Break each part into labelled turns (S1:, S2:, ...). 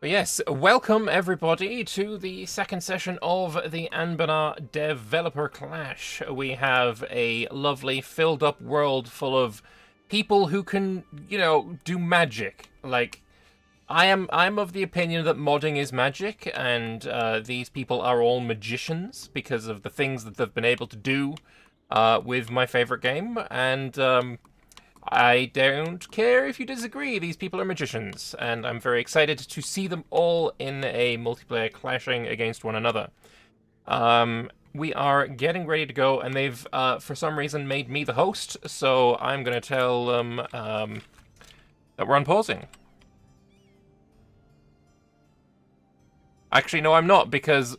S1: Yes, welcome everybody to the second session of the Anbennar Developer Clash. We have a lovely filled up world full of people who can, do magic. I'm of the opinion that modding is magic, and these people are all magicians because of the things that they've been able to do with my favorite game, and I don't care if you disagree, these people are magicians, and I'm very excited to see them all in a multiplayer clashing against one another. We are getting ready to go, and they've, for some reason, made me the host, so I'm going to tell them that we're unpausing. Actually, no, I'm not, because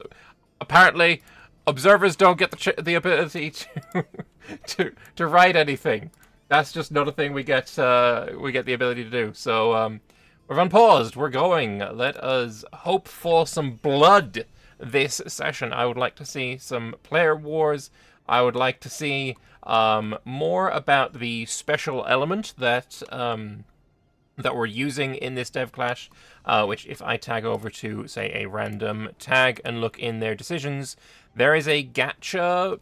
S1: apparently observers don't get the ability to write anything. That's just not a thing we get the ability to do. So we're unpaused. We're going. Let us hope for some blood this session. I would like to see some player wars. I would like to see more about the special element that we're using in this DevClash, which if I tag over to, say, a random tag and look in their decisions, there is a gacha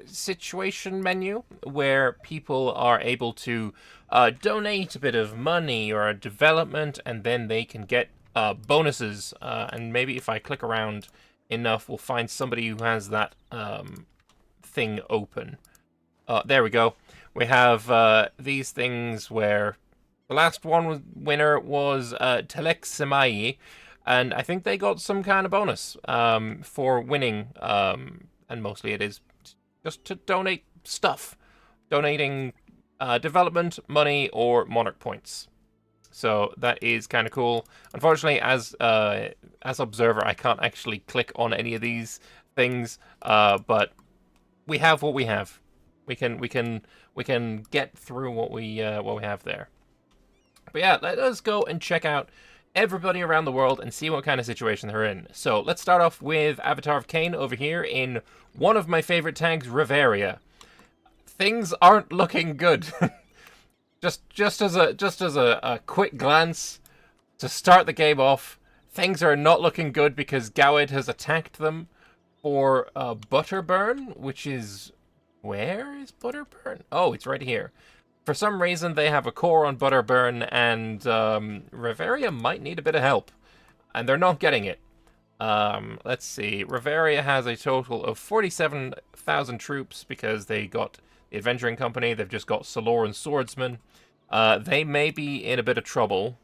S1: situation menu where people are able to donate a bit of money or a development, and then they can get bonuses. And maybe if I click around enough, we'll find somebody who has that thing open. There we go. We have these things where the last winner was Telek Semai, and I think they got some kind of bonus for winning, and mostly it is just to donate stuff. Donating development, money, or monarch points. So that is kind of cool. Unfortunately, as observer, I can't actually click on any of these things, but we have what we have. We can get through what we have there. But yeah, let us go and check out everybody around the world and see what kind of situation they're in. So let's start off with Avatar of Cain over here in one of my favorite tags, Riveria. Things aren't looking good. just as a quick glance to start the game off, things are not looking good because Gawed has attacked them for Butterburn, which is... Where is Butterburn? Oh, it's right here. For some reason, they have a core on Butterburn, and Riveria might need a bit of help. And they're not getting it. Let's see. Riveria has a total of 47,000 troops because they got the Adventuring Company. They've just got Saloran Swordsman. They may be in a bit of trouble.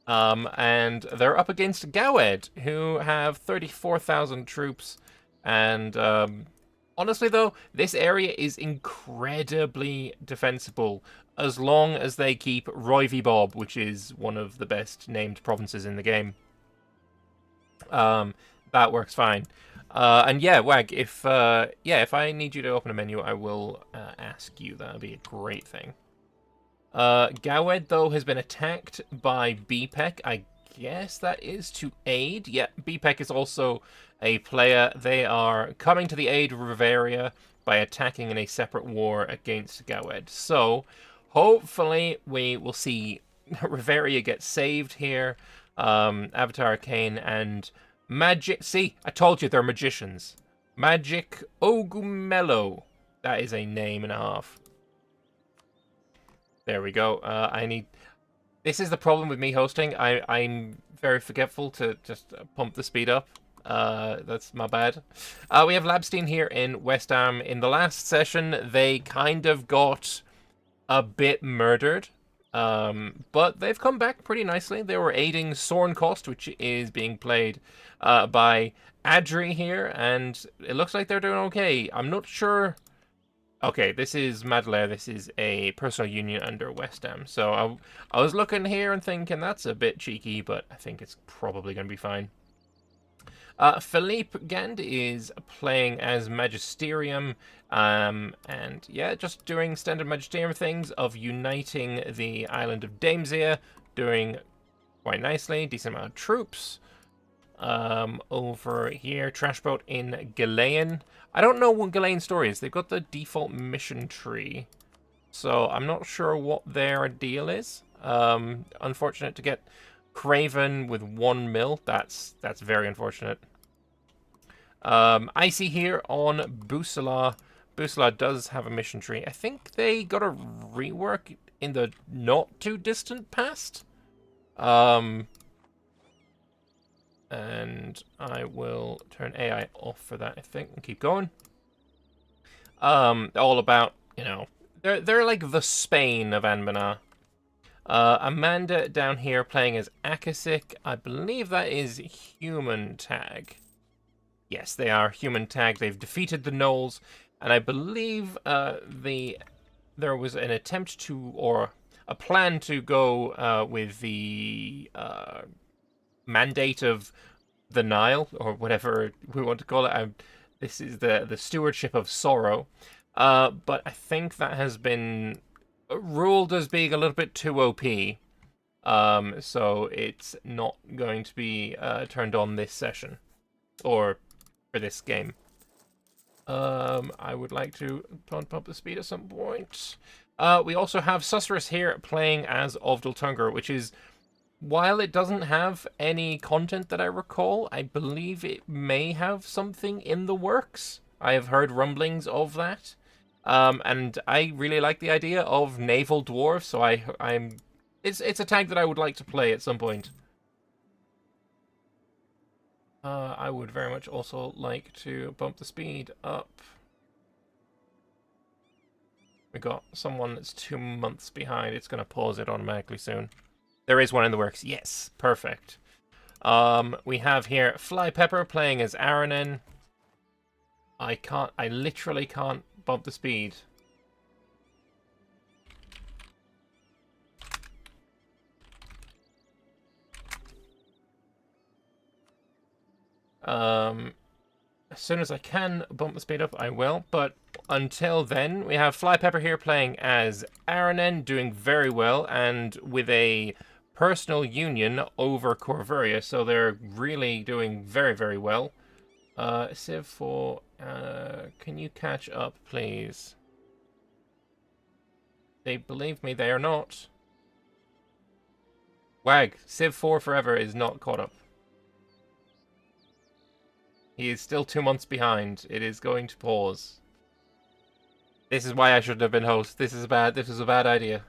S1: And they're up against Gawed, who have 34,000 troops. And... honestly, though, this area is incredibly defensible as long as they keep Roivy Bob, which is one of the best named provinces in the game. That works fine. And yeah, Wag, if I need you to open a menu, I will ask you. That'll be a great thing. Gawed, though, has been attacked by BPEC. I guess that is to aid. Yeah, BPEC is also a player. They are coming to the aid of Riveria by attacking in a separate war against Gawed. So, hopefully, we will see Riveria get saved here. Avatar Cain and Magic... See, I told you they're magicians. Magic Ogumelo. That is a name and a half. There we go. This is the problem with me hosting. I'm very forgetful to just pump the speed up. That's my bad. We have Labstein here in West Ham. In the last session, they kind of got a bit murdered. But they've come back pretty nicely. They were aiding Sornkost, which is being played by Adri here. And it looks like they're doing okay. I'm not sure... Okay, this is Madelaire. This is a personal union under West Ham. So I was looking here and thinking that's a bit cheeky, but I think it's probably going to be fine. Philippe Gand is playing as Magisterium, and yeah, just doing standard Magisterium things of uniting the island of Damesir, doing quite nicely, decent amount of troops. Over here, Trashboat in Galean. I don't know what Galean's story is. They've got the default mission tree, so I'm not sure what their deal is. Unfortunate to get Craven with 1 mil. That's very unfortunate. I see here on Busala. Busala does have a mission tree. I think they got a rework in the not too distant past. And I will turn AI off for that, I think, and keep going. All about, you know, they're like the Spain of Anbennar. Amanda down here playing as Akasik. I believe that is human tag. Yes, they are human tag. They've defeated the gnolls, and I believe there was an attempt to, or a plan to go with the mandate of the Nile, or whatever we want to call it. This is the stewardship of sorrow, but I think that has been ruled as being a little bit too OP. So it's not going to be turned on this session, or for this game. I would like to pump up the speed at some point. We also have Susurrus here playing as Ovdaltungur, which is, while it doesn't have any content that I recall, I believe it may have something in the works. I have heard rumblings of that. And I really like the idea of naval dwarf, so it's a tag that I would like to play at some point. I would very much also like to bump the speed up. We got someone that's 2 months behind. It's going to pause it automatically soon. There is one in the works. Yes, perfect. We have here Fly Pepper playing as Aranen. I literally can't bump the speed. As soon as I can bump the speed up, I will. But until then, we have Fly Pepper here playing as Aranen, doing very well, and with a personal union over Corvuria, so they're really doing very, very well. Civ 4, can you catch up, please? They believe me, they are not. Wag, Civ 4 Forever is not caught up. He is still 2 months behind. It is going to pause. This is why I shouldn't have been host. This was a bad idea.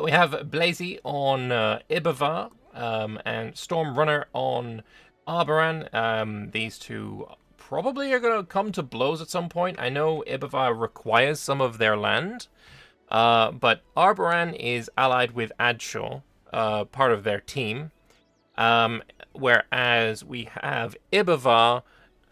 S1: We have Blazy on Ibavar, and Stormrunner on Arboran. These two probably are going to come to blows at some point. I know Ibavar requires some of their land, but Arboran is allied with Adshaw, part of their team. Whereas we have Ibavar,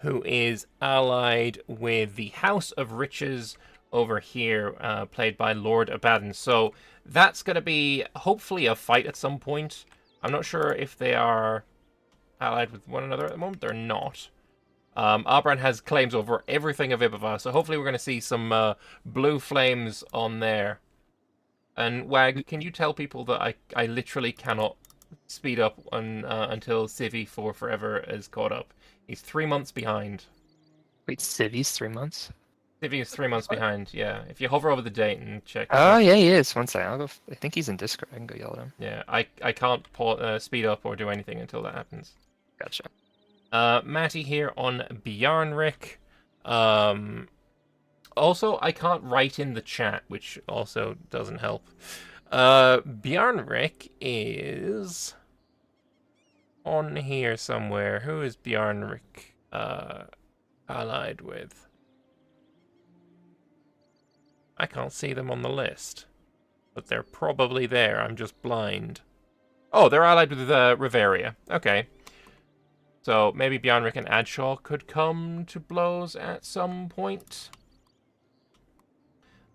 S1: who is allied with the House of Riches over here, played by Lord Abaddon. So that's going to be hopefully a fight at some point. I'm not sure if they are allied with one another at the moment. They're not. Arboran has claims over everything of Ibavar, so hopefully we're going to see some blue flames on there. And Wag, can you tell people that I literally cannot speed up until Civ 4 Forever is caught up? He's 3 months behind.
S2: Wait, Civi's 3 months?
S1: Civ is 3 months behind, yeah. If you hover over the date and check.
S2: Oh, yeah, he is. One second. I'll go. I think he's in Discord. I can go yell at him.
S1: Yeah, I can't speed up or do anything until that happens.
S2: Gotcha.
S1: Matty here on Bjarnrik. Also, I can't write in the chat, which also doesn't help. Bjarnrik is on here somewhere. Who is Bjarnrik allied with? I can't see them on the list, but they're probably there. I'm just blind. Oh, they're allied with Riveria. Okay. So maybe Bjarnrik and Adshaw could come to blows at some point.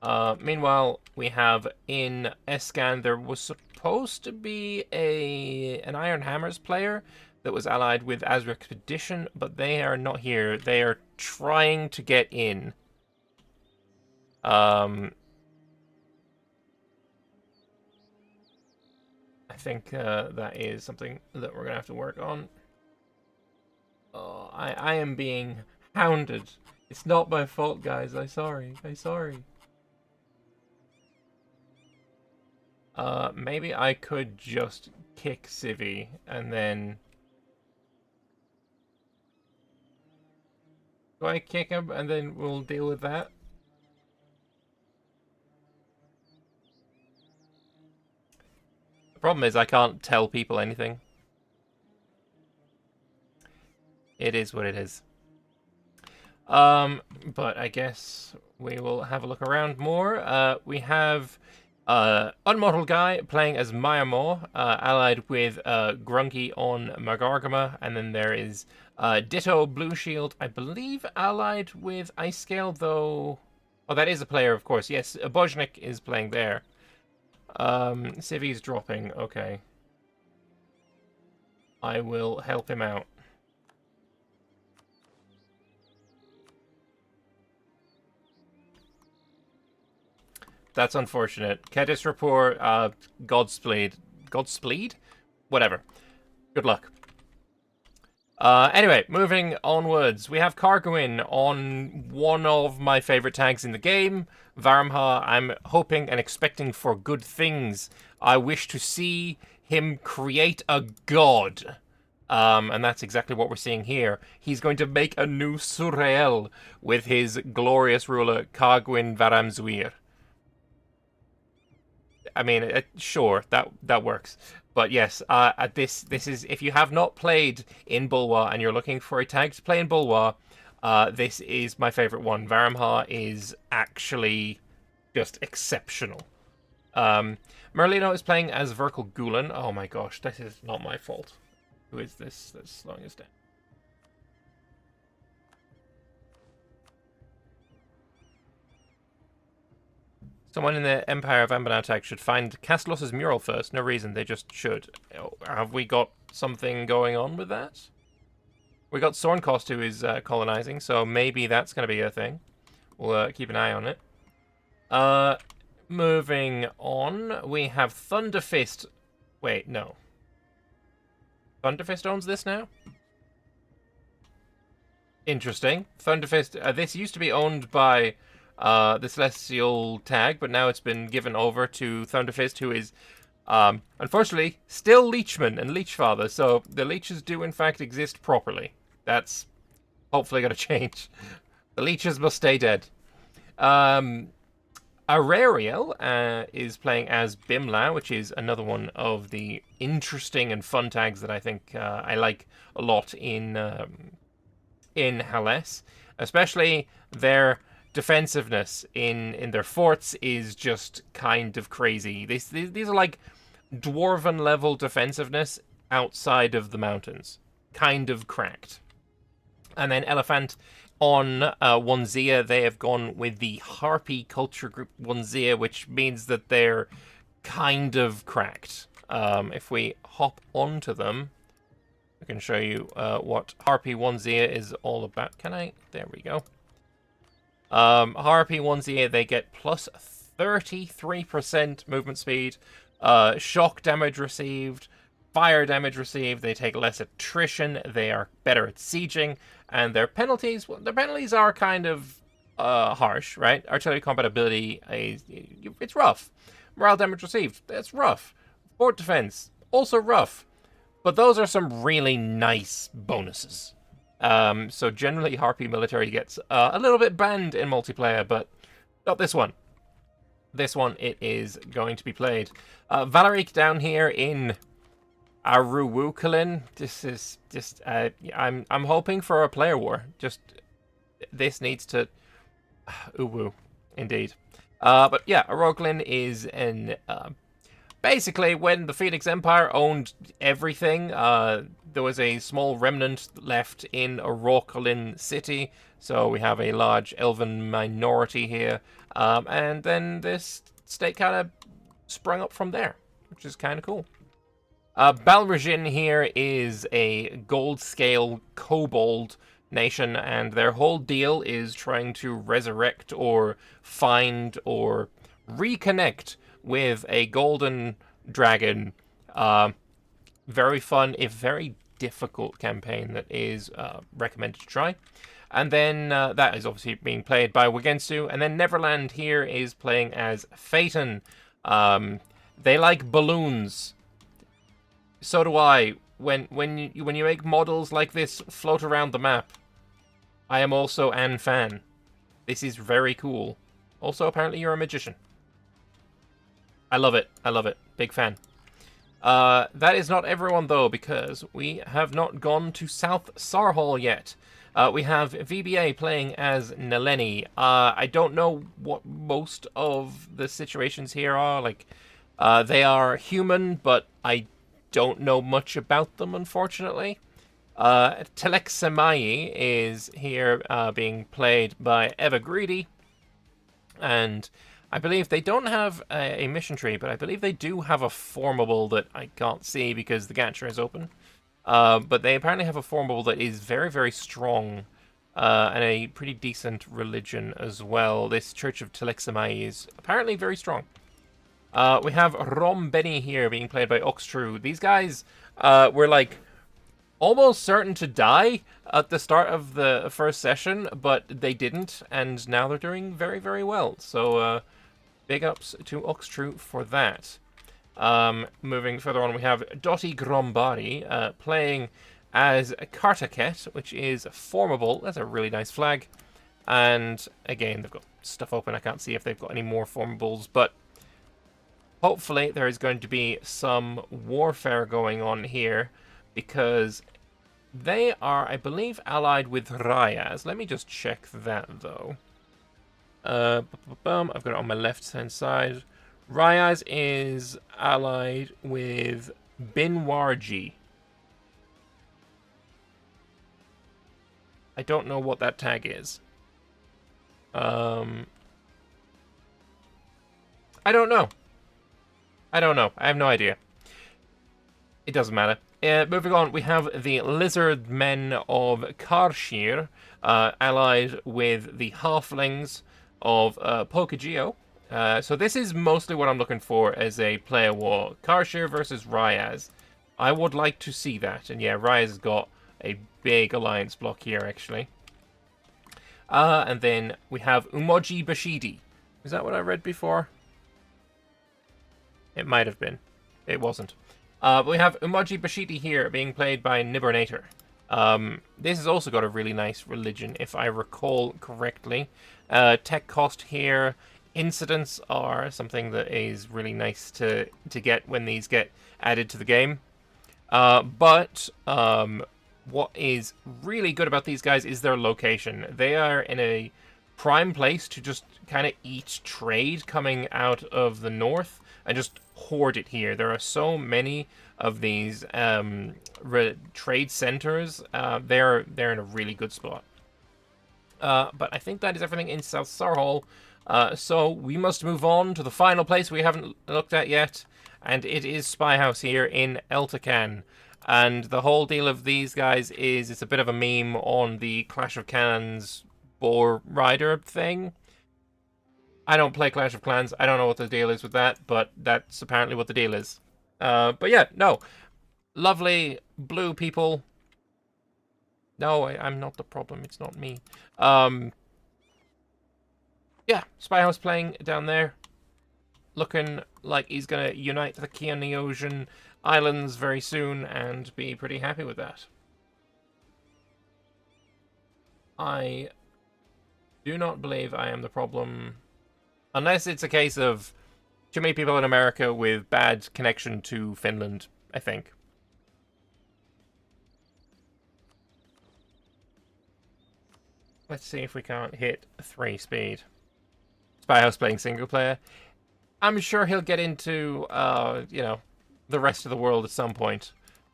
S1: Meanwhile, we have in Escan, there was supposed to be an Iron Hammers player that was allied with Azure Expedition, but they are not here. They are trying to get in. I think that is something that we're gonna have to work on. Oh, I am being hounded. It's not my fault, guys. I'm sorry. Maybe I could just kick Civi, and then... Do I kick him, and then we'll deal with that? The problem is I can't tell people anything. It is what it is. But I guess we will have a look around more. We have Unmortal Guy playing as Mayamor, allied with Grunky on Magargama, and then there is Ditto Blue Shield, I believe, allied with Ice Scale, though... Oh, that is a player, of course. Yes, Bojnik is playing there. Civi's dropping, okay. I will help him out. That's unfortunate. Catastrophe, Godspeed. Godspeed? Whatever. Good luck. Anyway, moving onwards. We have Karguin on one of my favorite tags in the game. Varmha, I'm hoping and expecting for good things. I wish to see him create a god. And that's exactly what we're seeing here. He's going to make a new Surael with his glorious ruler, Karguin Varamzuir. I mean, sure, that works. But yes, this is, if you have not played in Bulwa and you're looking for a tag to play in Bulwa, this is my favorite one. Varamha is actually just exceptional. Merlino is playing as Verkal Gulen. Oh my gosh, this is not my fault. Who is this that's slowing us down? Someone in the Empire of Anbennar tag should find Castellos' mural first. No reason, they just should. Have we got something going on with that? We got Sornkost, who is colonizing, so maybe that's going to be a thing. We'll keep an eye on it. Moving on, we have Thunderfist. Wait, no. Thunderfist owns this now? Interesting. Thunderfist, this used to be owned by... the Celestial tag, but now it's been given over to Thunderfist, who is, unfortunately, still Leechman and Leechfather, so the Leeches do in fact exist properly. That's hopefully going to change. The Leeches must stay dead. Arariel is playing as Bimla, which is another one of the interesting and fun tags that I think I like a lot in Hales, especially their defensiveness in their forts is just kind of crazy. These are like Dwarven level defensiveness outside of the mountains. Kind of cracked. And then Elephant on Wanzia, they have gone with the Harpy culture group Wanzia, which means that they're kind of cracked. If we hop onto them, I can show you what Harpy Wanzia is all about. Can I? There we go. Harpy Wanzia, they get plus 33% movement speed, shock damage received, fire damage received, they take less attrition, they are better at sieging, and their penalties, well, their penalties are kind of harsh, right? Artillery combat ability, it's rough. Morale damage received, that's rough. Fort defense, also rough. But those are some really nice bonuses. So generally Harpy military gets a little bit banned in multiplayer, but not this one. This one, it is going to be played. Valeric down here in Aruwukalin. This is just, I'm hoping for a player war. Just, this needs to, uwu, indeed. But yeah, Aroglin is an, basically when the Phoenix Empire owned everything, there was a small remnant left in Aroglin city, so we have a large elven minority here, and then this state kind of sprung up from there, which is kind of cool. Balrajin here is a gold scale kobold nation, and their whole deal is trying to resurrect or find or reconnect with a golden dragon. Very fun, if very difficult campaign that is recommended to try. And then that is obviously being played by Wagensu. And then Neverland here is playing as Phaeton. They like balloons. So do I. When you make models like this float around the map, I am also an fan. This is very cool. Also, apparently you're a magician. I love it. I love it. Big fan. That is not everyone, though, because we have not gone to South Sarhall yet. We have VBA playing as Naleni. I don't know what most of the situations here are. Like, they are human, but I don't know much about them, unfortunately. Telexamai is here being played by Eva Greedy, and I believe they don't have a mission tree, but I believe they do have a formable that I can't see because the gacha is open. But they apparently have a formable that is very, very strong and a pretty decent religion as well. This Church of Telexamai is apparently very strong. We have Rom Benny here being played by Oxtrue. These guys were like almost certain to die at the start of the first session, but they didn't, and now they're doing very, very well. So big ups to Oxtrue for that. Moving further on, we have Dottie Grombari playing as Kartaket, which is formable. That's a really nice flag. And again, they've got stuff open. I can't see if they've got any more formables, but hopefully there is going to be some warfare going on here, because they are, I believe, allied with Rayaz. Let me just check that, though. I've got it on my left-hand side. Rayaz is allied with Binwarji. I don't know what that tag is. I don't know. I have no idea. It doesn't matter. Moving on, we have the Lizard Men of Karshir, allied with the Halflings of Pokegeo. So this is mostly what I'm looking for as a player war. Karshir versus Rayaz. I would like to see that. And yeah, Rayaz has got a big alliance block here, actually. And then we have Umoji Bashidi. Is that what I read before? It might have been. It wasn't. But we have Umoji Bashidi here being played by Nibernator. This has also got a really nice religion, if I recall correctly. Tech cost here. Incidents are something that is really nice to get when these get added to the game. But what is really good about these guys is their location. They are in a prime place to just kind of eat trade coming out of the north and just hoard it here. There are so many of these trade centers. They're in a really good spot. But I think that is everything in South Sarhall. So we must move on to the final place we haven't looked at yet, and it is Spy House here in Eltacan. And the whole deal of these guys is it's a bit of a meme on the Clash of Clans Boar Rider thing. I don't play Clash of Clans. I don't know what the deal is with that, but that's apparently what the deal is. But yeah, no. Lovely blue people. No, I'm not the problem. It's not me. Yeah, Spy House playing down there. Looking like he's going to unite the Keonesian Islands very soon and be pretty happy with that. I do not believe I am the problem. Unless it's a case of too many people in America with bad connection to Finland, I think. Let's see if we can't hit 3 speed. Spy House playing single player. I'm sure he'll get into, you know, the rest of the world at some point.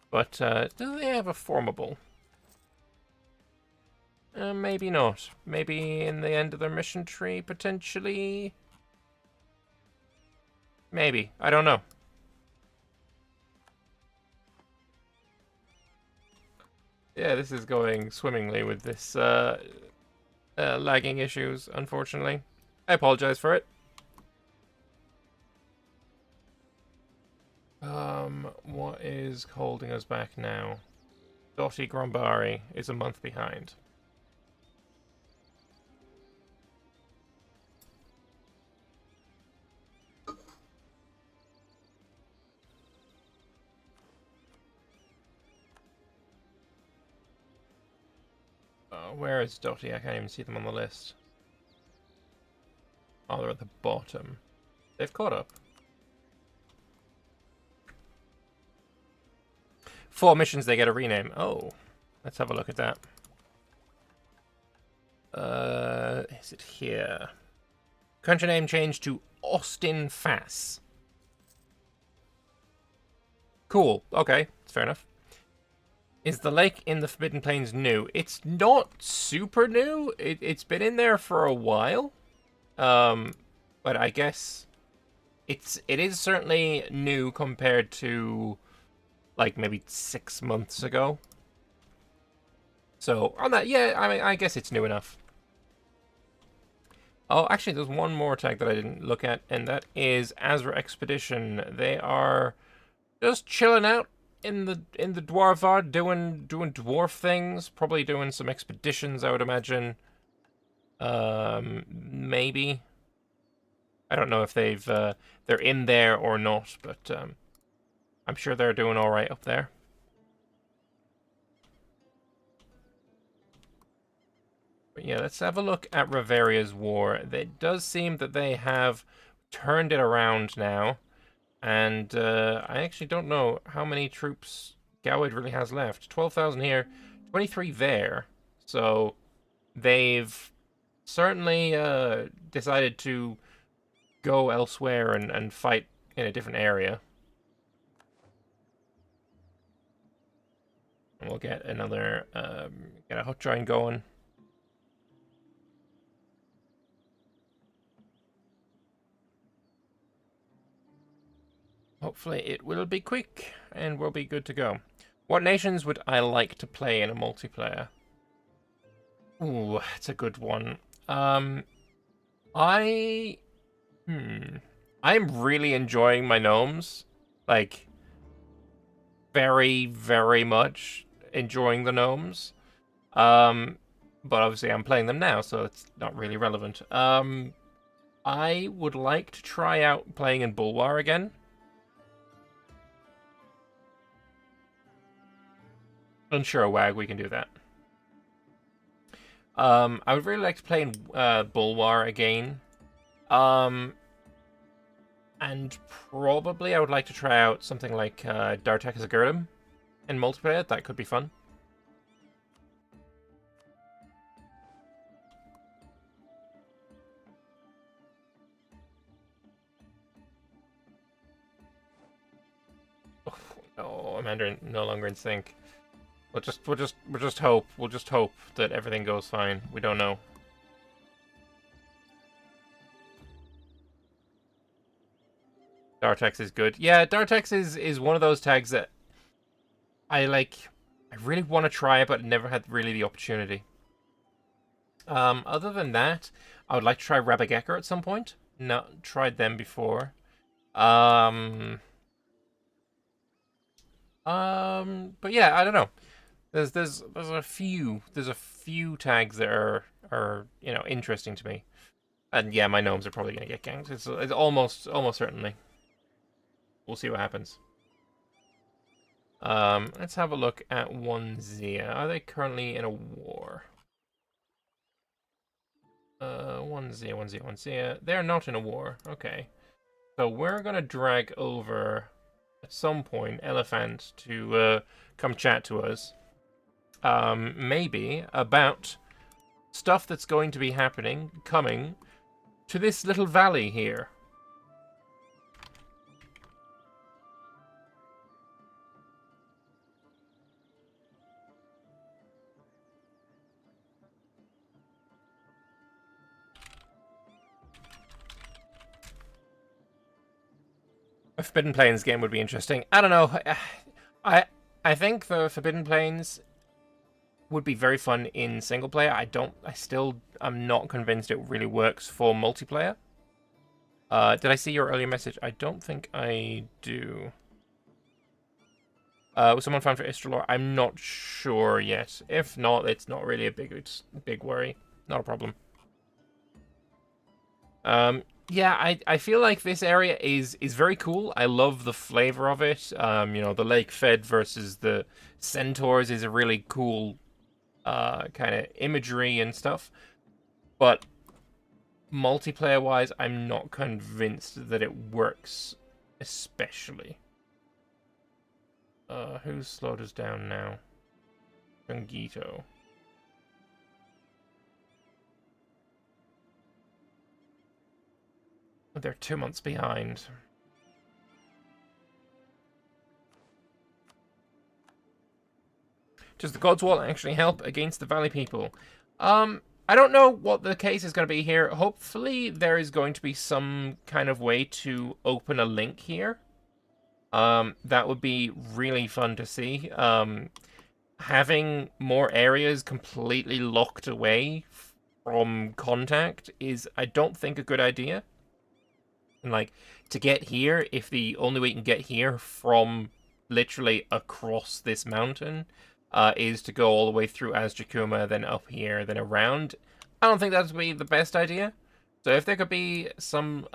S1: But do they have a formable? Maybe not. Maybe in the end of their mission tree, potentially. Maybe. I don't know. Yeah, this is going swimmingly with this lagging issues, unfortunately. I apologize for it. What is holding us back now? Dottie Grombari is a month behind. Where is Dottie? I can't even see them on the list. Oh, they're at the bottom. They've caught up. 4 missions, they get a rename. Oh, let's have a look at that. Is it here? Country name changed to Austin Fass. Cool. Okay, that's fair enough. Is the lake in the Forbidden Plains new? It's not super new. It's been in there for a while. But I guess it is certainly new compared to like maybe 6 months ago. So on that, yeah, I mean, I guess it's new enough. Oh, actually, there's one more tag that I didn't look at, and that is Azra Expedition. They are just chilling out in the Dwarven, doing dwarf things, probably doing some expeditions, I would imagine. Maybe. I don't know if they're in there or not, but I'm sure they're doing all right up there. But yeah, let's have a look at Riveria's war. It does seem that they have turned it around now. And I actually don't know how many troops Gowid really has left. 12,000 here, 23 there. So they've certainly decided to go elsewhere and fight in a different area. And we'll get another, get a hot join going. Hopefully it will be quick, and we'll be good to go. What nations would I like to play in a multiplayer? Ooh, that's a good one. I'm really enjoying my gnomes. Like, very, very much enjoying the gnomes. But obviously I'm playing them now, so it's not really relevant. I would like to try out playing in Bulwar again. Unsure, Wag, we can do that. I would really like to play in Bulwar again. And probably I would like to try out something like Dartek as a Gurdam in multiplayer. That could be fun. Oh, no, Amanda no longer in sync. We'll just hope that everything goes fine. We don't know. Dartex is good. Yeah, Dartex is one of those tags that I like. I really want to try it, but never had really the opportunity. Other than that, I would like to try Rabagecker at some point. Not tried them before. But yeah, I don't know. There's a few tags that are you know interesting to me, and yeah, my gnomes are probably gonna get ganked. It's almost certainly. We'll see what happens. Let's have a look at 1Z. Are they currently in a war? 1Z. They're not in a war. Okay, so we're gonna drag over at some point Elephant to come chat to us. Maybe about stuff that's going to be coming to this little valley here. A Forbidden Plains game would be interesting. I don't know. I think the Forbidden Plains would be very fun in single player. I'm not convinced it really works for multiplayer. Did I see your earlier message? I don't think I do. Was someone found for Istralor? I'm not sure yet. If not, it's not really a big worry. Not a problem. Yeah, I feel like this area is very cool. I love the flavor of it. You know, the lake fed versus the centaurs is a really cool kind of imagery and stuff, but multiplayer-wise, I'm not convinced that it works especially. Who's slowed us down now? Gungito. They're 2 months behind. Does the God's Wall actually help against the Valley people? I don't know what the case is going to be here. Hopefully there is going to be some kind of way to open a link here. That would be really fun to see. Having more areas completely locked away from contact is, I don't think, a good idea. And, like, to get here, if the only way you can get here from literally across this mountain is to go all the way through Azjakuma, then up here, then around, I don't think that would be the best idea. So if there could be some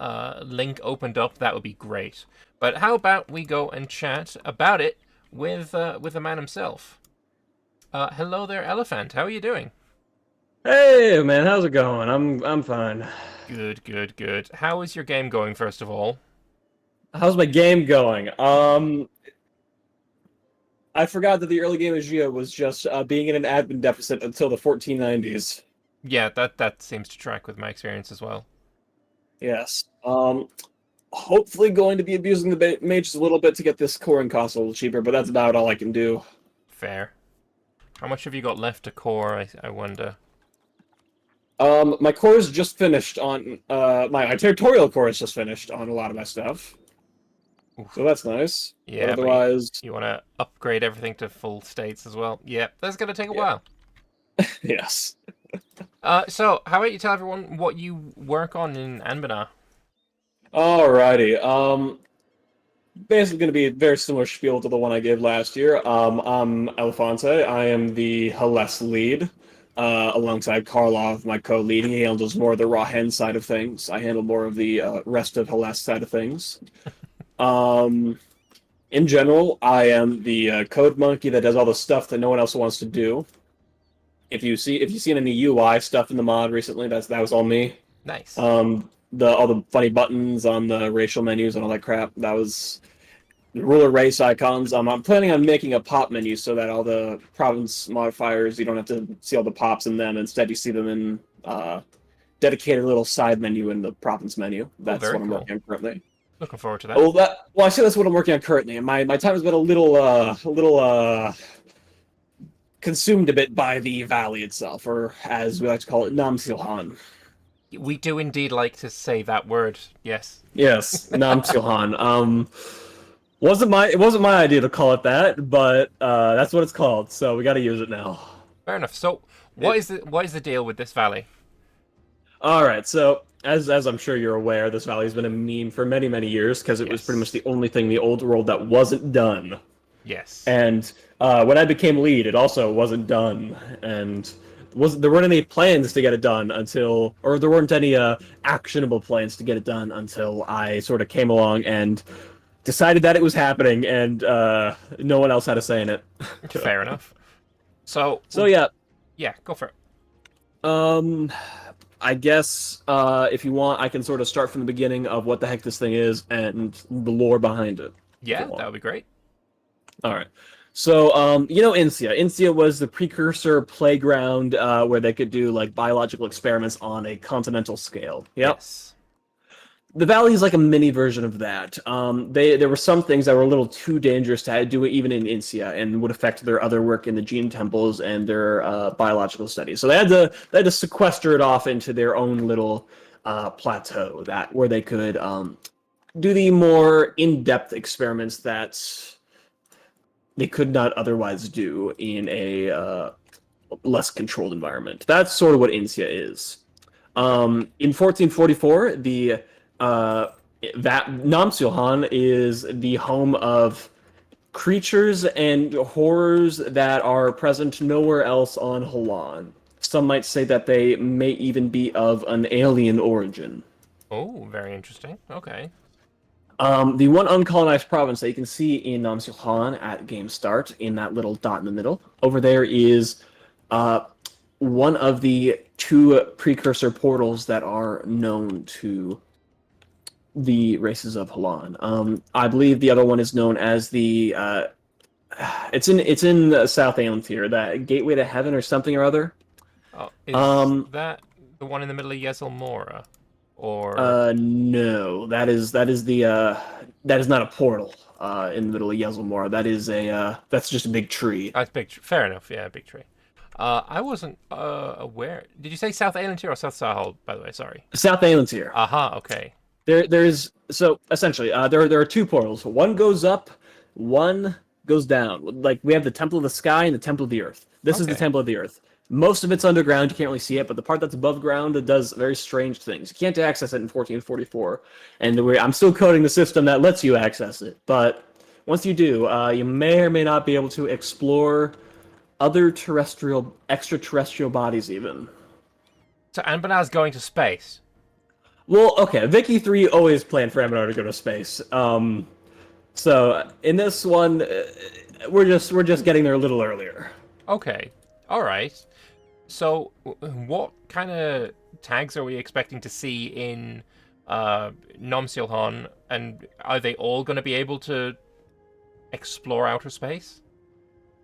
S1: link opened up, that would be great. But how about we go and chat about it with the man himself? Hello there, Elephant. How are you doing?
S3: Hey man, how's it going? I'm fine.
S1: Good, good, good. How is your game going, first of all?
S3: How's my game going? I forgot that the early game of Geo was just being in an admin deficit until the 1490s.
S1: Yeah, that seems to track with my experience as well.
S3: Yes. Hopefully going to be abusing the mages a little bit to get this coring cost a little cheaper, but that's about all I can do.
S1: Fair. How much have you got left to core, I wonder?
S3: My core is just finished on my territorial core is just finished on a lot of my stuff.
S1: Oof.
S3: So that's nice.
S1: Yeah,
S3: but otherwise,
S1: you want to upgrade everything to full states as well. Yeah, that's gonna take a while.
S3: yes.
S1: So how about you tell everyone what you work on in Anbennar?
S3: Alrighty. Basically going to be a very similar spiel to the one I gave last year. I'm Elefante. I am the Hellas lead, alongside Karlov, my co-lead. He handles more of the raw hen side of things. I handle more of the rest of Hellas side of things. In general, I am the code monkey that does all the stuff that no one else wants to do. If you've seen any UI stuff in the mod recently, that was all me.
S1: Nice.
S3: All the funny buttons on the racial menus and all that crap, that was the ruler race icons. I'm planning on making a pop menu so that all the province modifiers, you don't have to see all the pops in them. Instead, you see them in dedicated little side menu in the province menu. That's what I'm working on currently.
S1: Looking forward to that.
S3: Well, I say that's what I'm working on currently. And my time has been a little consumed a bit by the valley itself, or as we like to call it, Namsilhan.
S1: We do indeed like to say that word. Yes.
S3: Yes, Namsilhan. It wasn't my idea to call it that, but that's what it's called. So we got to use it now.
S1: Fair enough. So, what is the deal with this valley?
S3: All right. So as I'm sure you're aware, this valley has been a meme for many, many years because it was pretty much the only thing in the old world that wasn't done.
S1: Yes.
S3: And when I became lead, it also wasn't done, and there weren't any plans to get it done or there weren't any actionable plans to get it done until I sort of came along and decided that it was happening, and no one else had a say in it.
S1: Fair enough. So
S3: yeah.
S1: Yeah, go for it.
S3: I guess if you want, I can sort of start from the beginning of what the heck this thing is and the lore behind it.
S1: Yeah, that would be great.
S3: All right. So, Incia. Incia was the precursor playground where they could do like biological experiments on a continental scale. Yep.
S1: Yes.
S3: The Valley is like a mini version of that. There were some things that were a little too dangerous to do it even in Incia and would affect their other work in the gene temples and their biological studies. So they had to sequester it off into their own little plateau where they could do the more in-depth experiments that they could not otherwise do in a less controlled environment. That's sort of what Incia is. In 1444, that Namsilhan is the home of creatures and horrors that are present nowhere else on Halan. Some might say that they may even be of an alien origin.
S1: Oh, very interesting. Okay.
S3: The one uncolonized province that you can see in Namsilhan at game start, in that little dot in the middle, over there is one of the two precursor portals that are known to the races of Halan. I believe the other one is known as the it's in South Aelantir, that Gateway to Heaven or something or other.
S1: Oh, is that the one in the middle of Yezelmora? Or
S3: No, that is that is not a portal in the middle of Yezelmora. That is that's just a big tree.
S1: that's big. Fair enough. Yeah, big tree. I wasn't aware. Did you say South Aelantir or South Sahel? By the way, sorry.
S3: South Aelantir.
S1: Aha. Okay.
S3: There's so essentially there are two portals. One goes up, one goes down. Like we have the Temple of the Sky and the Temple of the Earth. This is the
S1: Okay.
S3: Temple of the Earth. Most of it's underground, you can't really see it, but the part that's above ground, it does very strange things. You can't access it in 1444, and I'm still coding the system that lets you access it. But once you do, you may or may not be able to explore other extraterrestrial bodies even.
S1: So Anbennar's going to space.
S3: Well, okay, Vicky 3 always planned for Anbennar to go to space. So in this one, we're just getting there a little earlier.
S1: Okay. All right. So, what kind of tags are we expecting to see in Nomsilhan, and are they all going to be able to explore outer space?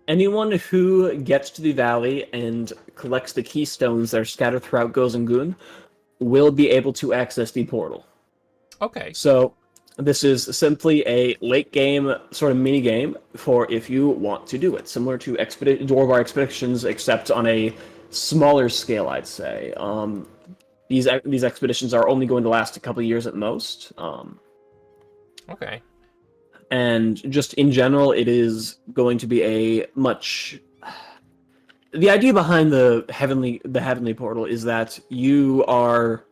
S3: Anyone who gets to the valley and collects the keystones that are scattered throughout Gozengun will be able to access the portal.
S1: Okay.
S3: So this is simply a late game sort of mini game for if you want to do it, similar to Dwarvar expeditions, except on a smaller scale, I'd say. These expeditions are only going to last a couple of years at most.
S1: Okay.
S3: And just in general, it is going to be a much. The idea behind the heavenly portal is that you are.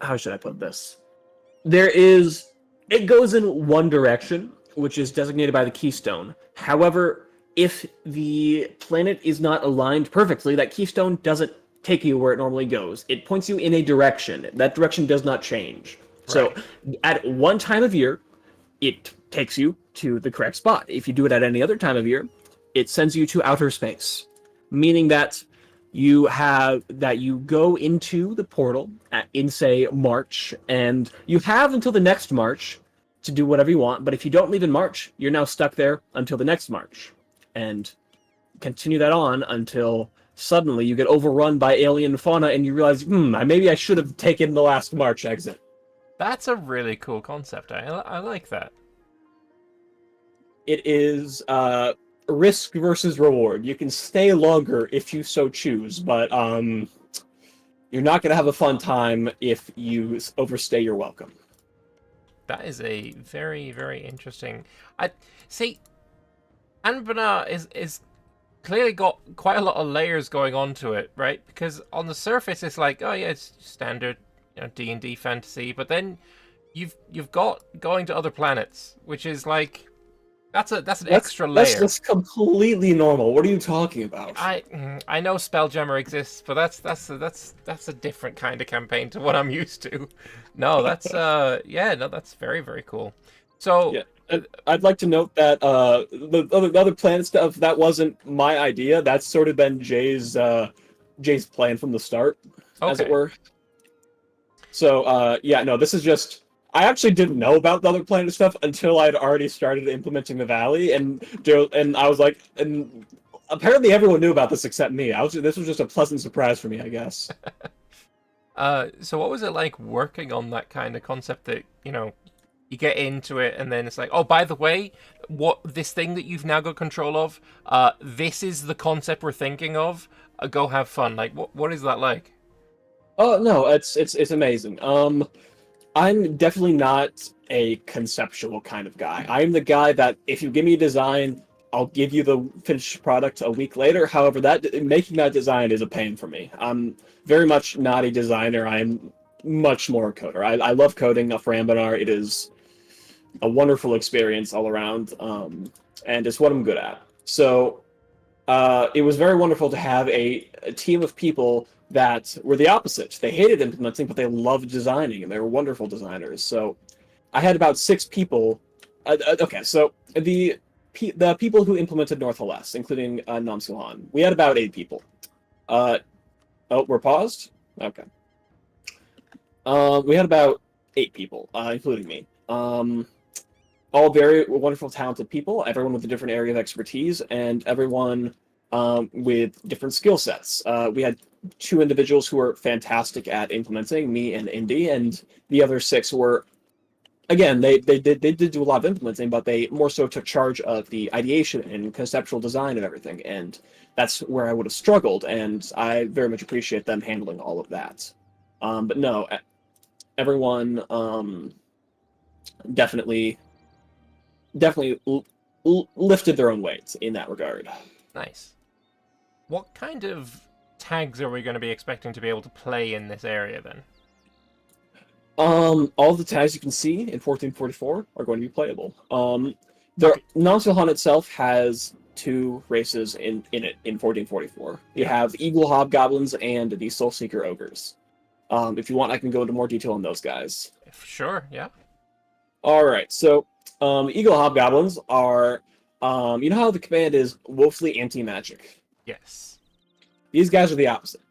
S3: How should I put this? It goes in one direction, which is designated by the keystone. However, if the planet is not aligned perfectly, that keystone doesn't take you where it normally goes. It points you in a direction. That direction does not change.
S1: Right.
S3: So at one time of year, it takes you to the correct spot. If you do it at any other time of year, it sends you to outer space, meaning that you go into the portal in, say, March, and you have until the next March to do whatever you want, but if you don't leave in March, you're now stuck there until the next March. And continue that on until suddenly you get overrun by alien fauna and you realize, maybe I should have taken the last March exit.
S1: That's a really cool concept. I like that.
S3: It is risk versus reward. You can stay longer if you so choose, but you're not going to have a fun time if you overstay your welcome.
S1: That is a very, very interesting. I see. Anbennar is clearly got quite a lot of layers going on to it, right? Because on the surface, it's like, oh yeah, it's standard, D&D fantasy. But then you've got going to other planets, which is like that's an extra layer.
S3: That's completely normal. What are you talking about?
S1: I know Spelljammer exists, but that's a different kind of campaign to what I'm used to. No, that's that's very, very cool. So
S3: yeah. I'd like to note that the other planet stuff, that wasn't my idea. That's sort of been Jay's plan from the start, as it were. So this is just. I actually didn't know about the other planet stuff until I'd already started implementing the valley, and I was like, and apparently everyone knew about this except me. This was just a pleasant surprise for me, I guess.
S1: So what was it like working on that kind of concept that you get into it, and then it's like, oh, by the way, this thing that you've now got control of, this is the concept we're thinking of. Go have fun. Like, what is that like?
S3: Oh no, it's amazing. I'm definitely not a conceptual kind of guy. I'm the guy that if you give me a design, I'll give you the finished product a week later. However, making that design is a pain for me. I'm very much not a designer. I'm much more a coder. I love coding for Anbennar. It is a wonderful experience all around, and it's what I'm good at. So it was very wonderful to have a team of people that were the opposite. They hated implementing, but they loved designing, and they were wonderful designers. So I had about 6 people. Okay, so the the people who implemented North Hellas, including Nam Suhan. We had about 8 people. Oh, we're paused? Okay. We had about 8 people, including me. All very wonderful, talented people, everyone with a different area of expertise, and everyone with different skill sets. We had 2 individuals who were fantastic at implementing, me and Indy, and the other 6 were, again, they did do a lot of implementing, but they more so took charge of the ideation and conceptual design and everything, and that's where I would have struggled, and I very much appreciate them handling all of that. But no, everyone definitely lifted their own weight in that regard.
S1: Nice. What kind of tags are we going to be expecting to be able to play in this area then?
S3: All the tags you can see in 1444 are going to be playable. Nansilhan itself has 2 races in it in 1444. You have Eagle Hobgoblins and the Soulseeker Ogres. If you want, I can go into more detail on those guys.
S1: Sure, yeah.
S3: Alright, so Eagle Hobgoblins are, you know how the command is woefully anti-magic?
S1: Yes.
S3: These guys are the opposite.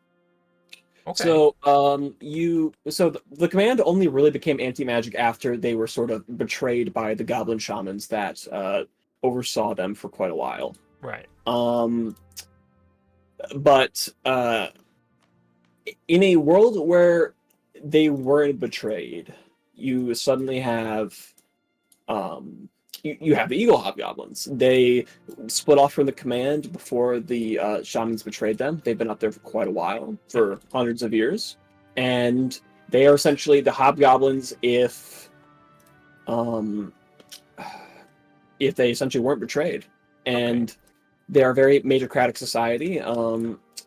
S1: Okay.
S3: So, the command only really became anti-magic after they were sort of betrayed by the goblin shamans that oversaw them for quite a while.
S1: Right.
S3: But in a world where they weren't betrayed, you suddenly have you have the Eagle Hobgoblins. They split off from the command before the shamans betrayed them. They've been up there for quite a while, for hundreds of years. And they are essentially the Hobgoblins if they essentially weren't betrayed. And they are a very majorcratic society.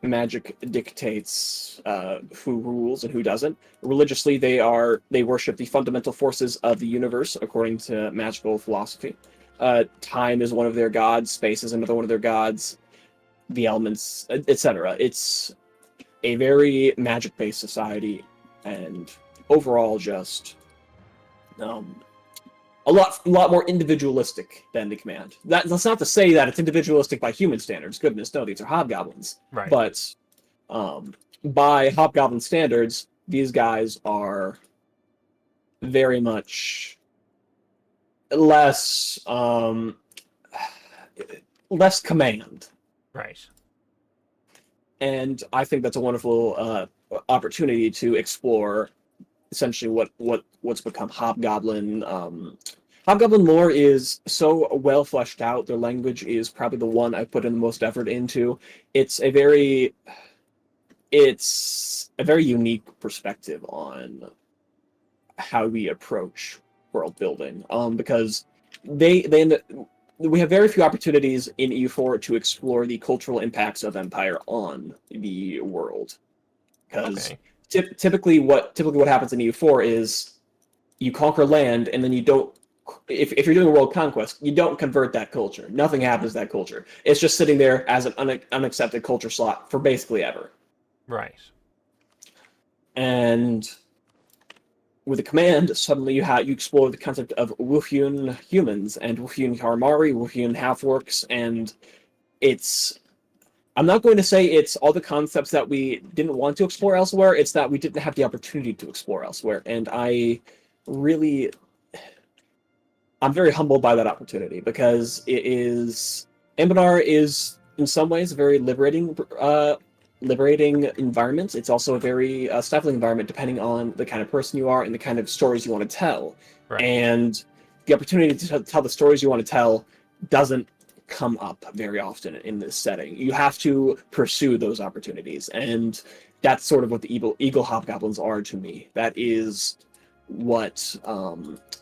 S3: Magic dictates who rules and who doesn't. Religiously, they worship the fundamental forces of the universe according to magical philosophy. Time is one of their gods, space is another one of their gods, the elements, etc. It's a very magic-based society, and overall just a lot more individualistic than the command. That's not to say that it's individualistic by human standards. Goodness, no, these are hobgoblins.
S1: Right.
S3: But by hobgoblin standards, these guys are very much less command.
S1: Right.
S3: And I think that's a wonderful opportunity to explore essentially what's become hobgoblin. Hobgoblin lore is so well fleshed out. Their language is probably the one I put in the most effort into. It's a very unique perspective on how we approach world building. Because we have very few opportunities in EU4 to explore the cultural impacts of Empire on the world. Because typically what happens in EU4 is you conquer land and then you don't. If you're doing a world conquest, you don't convert that culture. Nothing happens to that culture. It's just sitting there as an unaccepted culture slot for basically ever.
S1: Right.
S3: And with a command, suddenly you explore the concept of Wufyun humans and Wufyun Karamari, Wufyun half-orcs, and I'm not going to say it's all the concepts that we didn't want to explore elsewhere, it's that we didn't have the opportunity to explore elsewhere, and I'm very humbled by that opportunity, because Anbennar is, in some ways, a very liberating environment. It's also a very stifling environment, depending on the kind of person you are and the kind of stories you want to tell.
S1: Right.
S3: And the opportunity to tell the stories you want to tell doesn't come up very often in this setting. You have to pursue those opportunities, and that's sort of what the Eagle Hobgoblins are to me. That is what,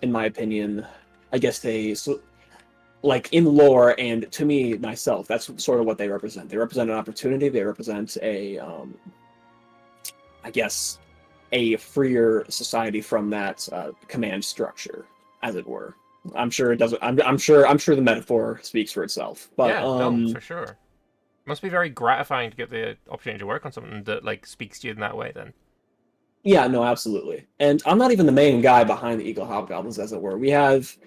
S3: in my opinion, I guess like in lore, and to me, myself, that's sort of what they represent. They represent an opportunity, they represent a freer society from that command structure, as it were. I'm sure it doesn't. I'm sure the metaphor speaks for itself. But
S1: yeah, no, for sure. It must be very gratifying to get the opportunity to work on something that like speaks to you in that way. Then.
S3: Yeah, no, absolutely. And I'm not even the main guy behind the Eagle Hobgoblins, as it were. We have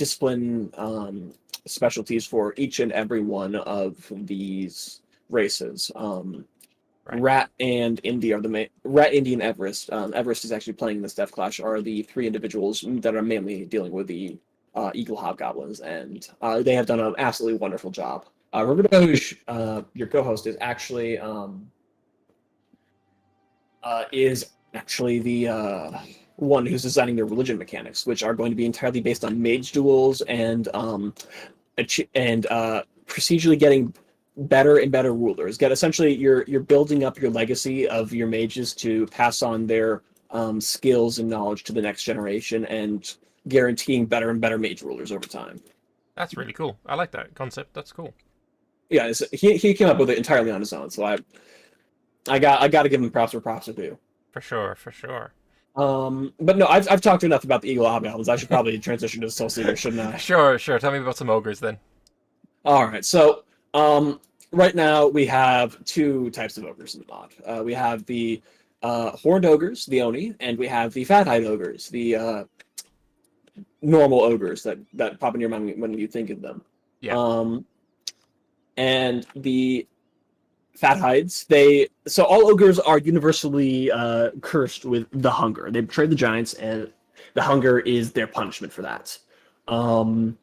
S3: discipline specialties for each and every one of these races.
S1: Right.
S3: Rat and Indy are the main. Rat, Indy, and Everest. Everest is actually playing this DevClash. Are the three individuals that are mainly dealing with the Eagle Hobgoblins, and they have done an absolutely wonderful job. RiverDoge, your co-host, is actually the one who's designing their religion mechanics, which are going to be entirely based on mage duels and procedurally getting better and better rulers. Essentially, you're building up your legacy of your mages to pass on their skills and knowledge to the next generation, and guaranteeing better and better mage rulers over time.
S1: That's really cool. I like that concept. That's cool.
S3: Yeah, he came up with it entirely on his own. So I got to give him props where props are due.
S1: For sure.
S3: But no, I've talked enough about the Eagle Hobgoblins. I should probably transition to the Soul Seeker, shouldn't I?
S1: Sure. Tell me about some ogres then.
S3: All right, so right now we have two types of ogres in the mod. We have the horned ogres, the Oni, and we have the fat-hide ogres, the normal ogres that pop in your mind when you think of them.
S1: Yeah.
S3: And the fat hides, so all ogres are universally cursed with the hunger. They betrayed the giants, and the hunger is their punishment for that. And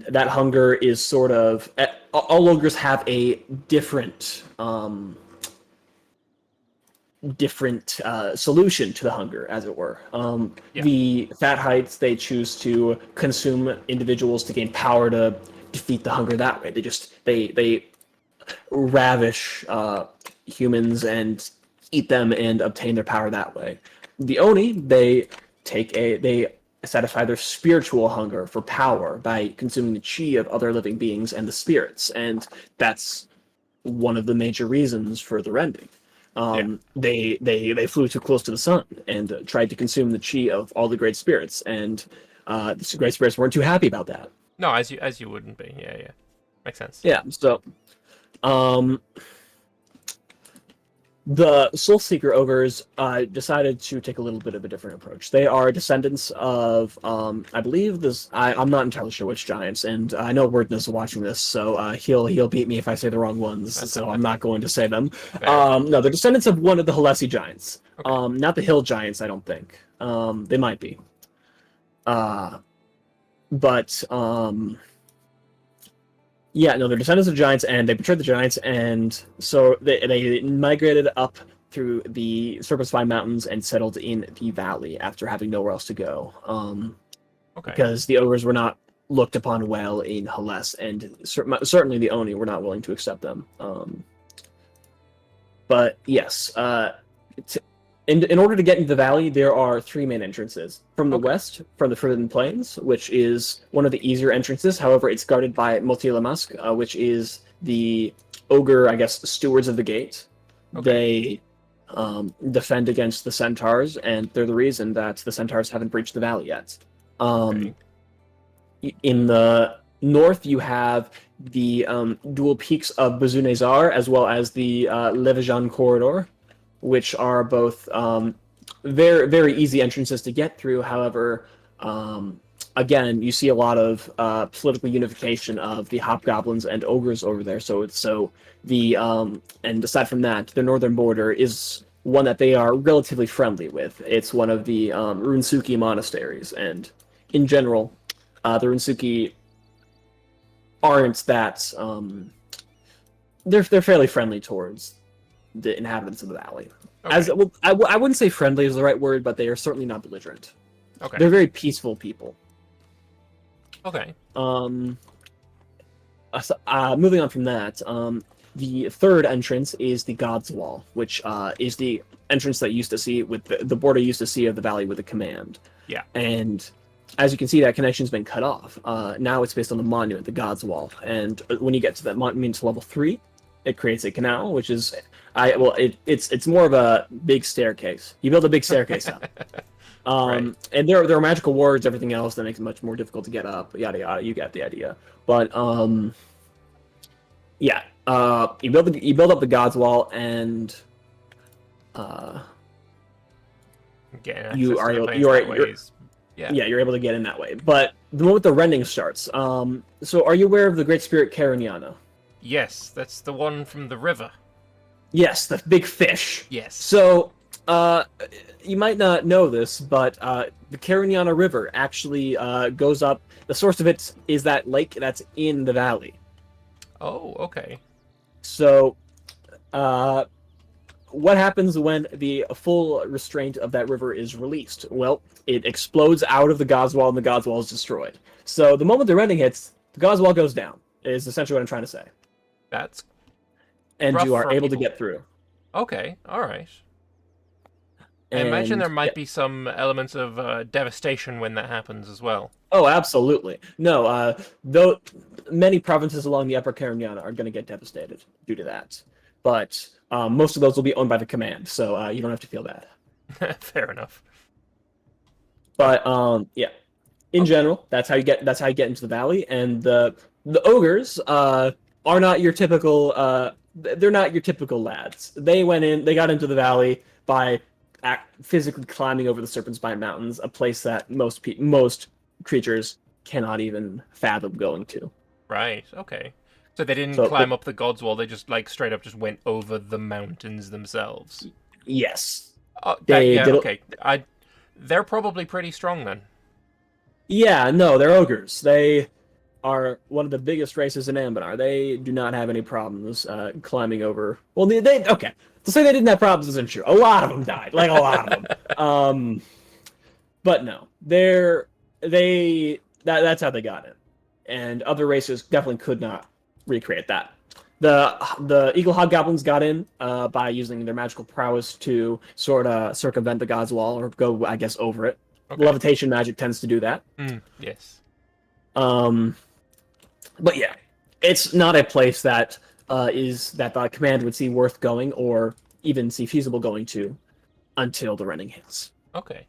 S3: that hunger is sort of all ogres have a different solution to the hunger, as it were.
S1: Yeah.
S3: The fat hides, they choose to consume individuals to gain power to defeat the hunger that way. They ravish humans and eat them and obtain their power that way. The Oni, they satisfy their spiritual hunger for power by consuming the chi of other living beings and the spirits, and that's one of the major reasons for the rending. They flew too close to the sun and tried to consume the chi of all the great spirits, and the great spirits weren't too happy about that.
S1: No, as you wouldn't be. Yeah. Makes sense.
S3: Yeah, so the Soul Seeker ogres decided to take a little bit of a different approach. They are descendants of, I believe this. I'm not entirely sure which giants, and I know Wordness is watching this, so he'll beat me if I say the wrong ones. So I'm not going to say them. No, they're descendants of one of the Halessi giants. Okay. Not the hill giants, I don't think. They might be. Yeah, no, they're descendants of giants, and they betrayed the giants, and so they migrated up through the Serpentspine Mountains and settled in the valley after having nowhere else to go. Because the ogres were not looked upon well in Haless, and certainly the Oni were not willing to accept them. But yes, in order to get into the valley, there are three main entrances. From the west, from the Forbidden Plains, which is one of the easier entrances. However, it's guarded by Motil-Lamask, which is the ogre, I guess, stewards of the gate. They defend against the centaurs, and they're the reason that the centaurs haven't breached the valley yet. In the north, you have the dual peaks of Bazunezar, as well as the Levijan corridor, which are both very, very easy entrances to get through. However, again, you see a lot of political unification of the hobgoblins and ogres over there. And aside from that, the northern border is one that they are relatively friendly with. It's one of the Runsuki monasteries, and in general, the Runsuki aren't that. They're fairly friendly towards the inhabitants of the valley. I wouldn't say friendly is the right word, but they are certainly not belligerent. They're very peaceful people. Moving on from that, the third entrance is the God's Wall, which is the entrance that used to see with the border used to see of the valley with the command. Yeah. And as you can see, that connection's been cut off. Now it's based on the monument, the God's Wall, and when you get to that monument to level 3, it creates a canal, which is it's more of a big staircase. You build a big staircase up. And there are magical wards, everything else that makes it much more difficult to get up. Yada yada. You get the idea. But you build up the God's Wall, and Yeah, you're able to get in that way. But the moment the rending starts, so are you aware of the Great Spirit Cariniana?
S1: Yes, that's the one from the river.
S3: Yes, the big fish.
S1: Yes.
S3: So, you might not know this, but the Cariniana River actually goes up. The source of it is that lake that's in the valley.
S1: Oh, okay.
S3: So, what happens when the full restraint of that river is released? Well, it explodes out of the God's Wall, and the God's Wall is destroyed. So, the moment the rending hits, the God's Wall goes down, is essentially what I'm trying to say.
S1: That's
S3: And
S1: rough
S3: you are
S1: for
S3: able to
S1: people.
S3: get through.
S1: Okay, alright. I imagine there might be some elements of devastation when that happens as well.
S3: Oh, absolutely. No, though many provinces along the Upper Cariniana are going to get devastated due to that. But most of those will be owned by the command, so you don't have to feel bad.
S1: Fair enough.
S3: But yeah, in general, that's how you get into the valley. And the ogres are not your typical. They're not your typical lads. They got into the valley by physically climbing over the Serpent Spine Mountains, a place that most creatures cannot even fathom going to.
S1: Right, okay. So they didn't climb up the God's Wall, they just, like, straight up just went over the mountains themselves.
S3: Yes.
S1: Okay. They're probably pretty strong, then. Yeah,
S3: no, they're ogres. They are one of the biggest races in Anbennar. They do not have any problems climbing over... Well, they okay. To say they didn't have problems isn't true. A lot of them died. Like, a lot of them. But no. That's how they got it. And other races definitely could not recreate that. The Eagle Hobgoblins got in by using their magical prowess to sort of circumvent the God's Wall, or go, I guess, over it. Okay. Levitation magic tends to do that.
S1: Yes.
S3: But yeah, it's not a place that the command would see worth going, or even see feasible going to, until the rending hits.
S1: Okay.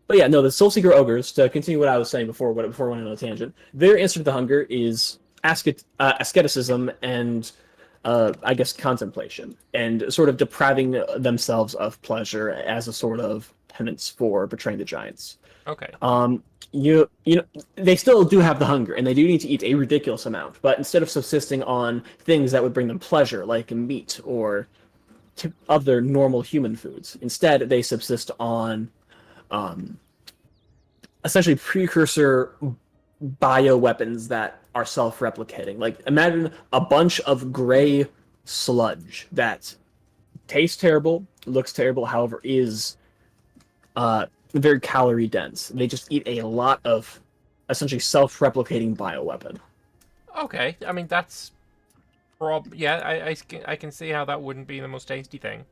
S3: But yeah, no, the Soulseeker Ogres, to continue what I was saying before I went on a tangent, their answer to the hunger is asceticism and, I guess, contemplation, and sort of depriving themselves of pleasure as a sort of penance for betraying the giants.
S1: Okay.
S3: You know, they still do have the hunger, and they do need to eat a ridiculous amount, but instead of subsisting on things that would bring them pleasure, like meat or other normal human foods, instead they subsist on essentially precursor bioweapons that are self-replicating. Like, imagine a bunch of gray sludge that tastes terrible, looks terrible, however, is very calorie dense. They just eat a lot of essentially self-replicating bioweapon.
S1: Okay, I mean, that's... I can see how that wouldn't be the most tasty thing.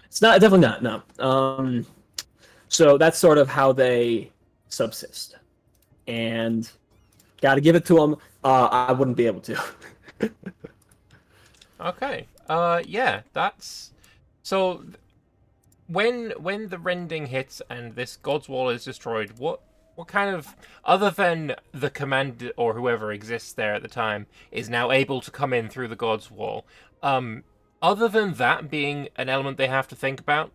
S3: It's not, definitely not, no. So that's sort of how they subsist. And gotta give it to them. I wouldn't be able to.
S1: Okay. Yeah, that's... So, when the rending hits and this God's Wall is destroyed, what kind of... Other than the command or whoever exists there at the time is now able to come in through the God's Wall, other than that being an element they have to think about,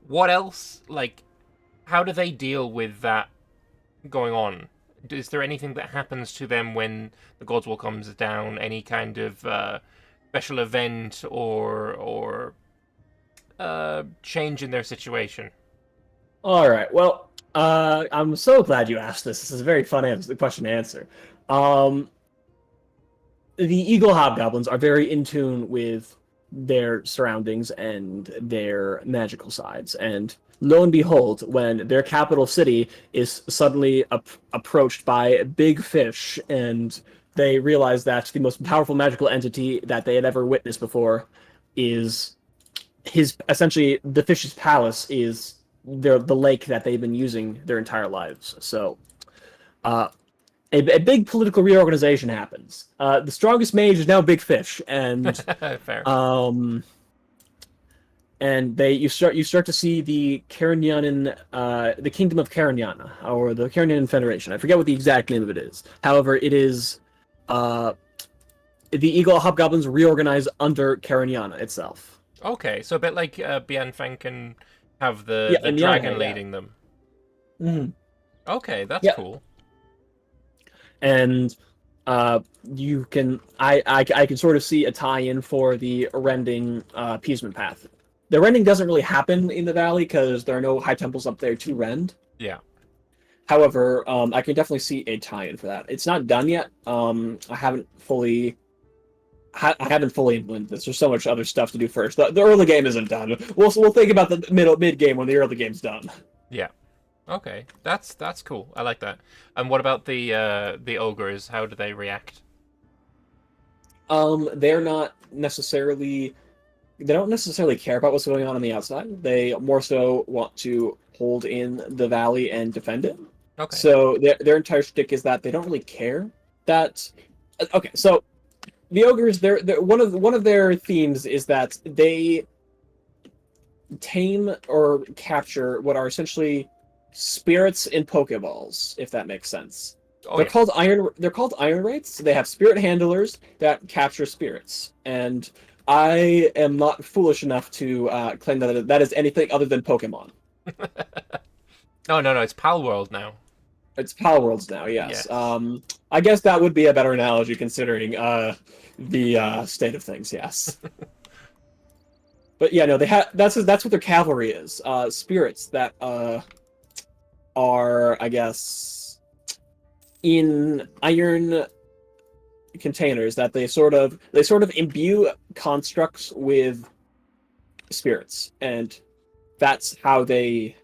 S1: what else, like, how do they deal with that going on? Is there anything that happens to them when the God's Wall comes down? Any kind of special event or change in their situation?
S3: All right. Well, I'm so glad you asked this. This is a very fun question to answer. The Eagle Hobgoblins are very in tune with their surroundings and their magical sides, and lo and behold, when their capital city is suddenly approached by big fish, and they realize that the most powerful magical entity that they had ever witnessed before is essentially the fish's palace is the lake that they've been using their entire lives. So a big political reorganization happens. The strongest mage is now Big Fish, and
S1: fair.
S3: And you start to see the Carignanan, the Kingdom of Carignana, or the Carignanan Federation. I forget what the exact name of it is. However, it is the Eagle Hobgoblins reorganize under Carignana itself.
S1: Okay, so a bit like Bianfang can have the dragon leading them.
S3: Mm-hmm.
S1: Okay, that's
S3: Yeah.
S1: cool.
S3: And you can I can sort of see a tie-in for the rending appeasement path. The rending doesn't really happen in the valley because there are no high temples up there to rend.
S1: Yeah.
S3: However, I can definitely see a tie-in for that. It's not done yet. I haven't fully implemented this. There's so much other stuff to do first. The early game isn't done. We'll think about the mid game when the early game's done.
S1: Yeah. Okay, that's cool. I like that. And what about the ogres? How do they react?
S3: They're not necessarily. They don't necessarily care about what's going on the outside. They more so want to hold in the valley and defend it.
S1: Okay.
S3: So their entire shtick is that they don't really care that. Okay, so the ogres, they're one of their themes is that they tame or capture what are essentially spirits in Pokeballs, if that makes sense.
S1: Oh,
S3: They're
S1: yeah.
S3: called iron wraiths. They have spirit handlers that capture spirits, and I am not foolish enough to claim that that is anything other than Pokemon.
S1: No, it's Pal World now.
S3: It's Pal Worlds now, yes.
S1: Yes.
S3: I guess that would be a better analogy considering the state of things. Yes. But yeah, no, they have. That's what their cavalry is. Spirits that are, I guess, in iron containers that they sort of imbue constructs with spirits, and that's how they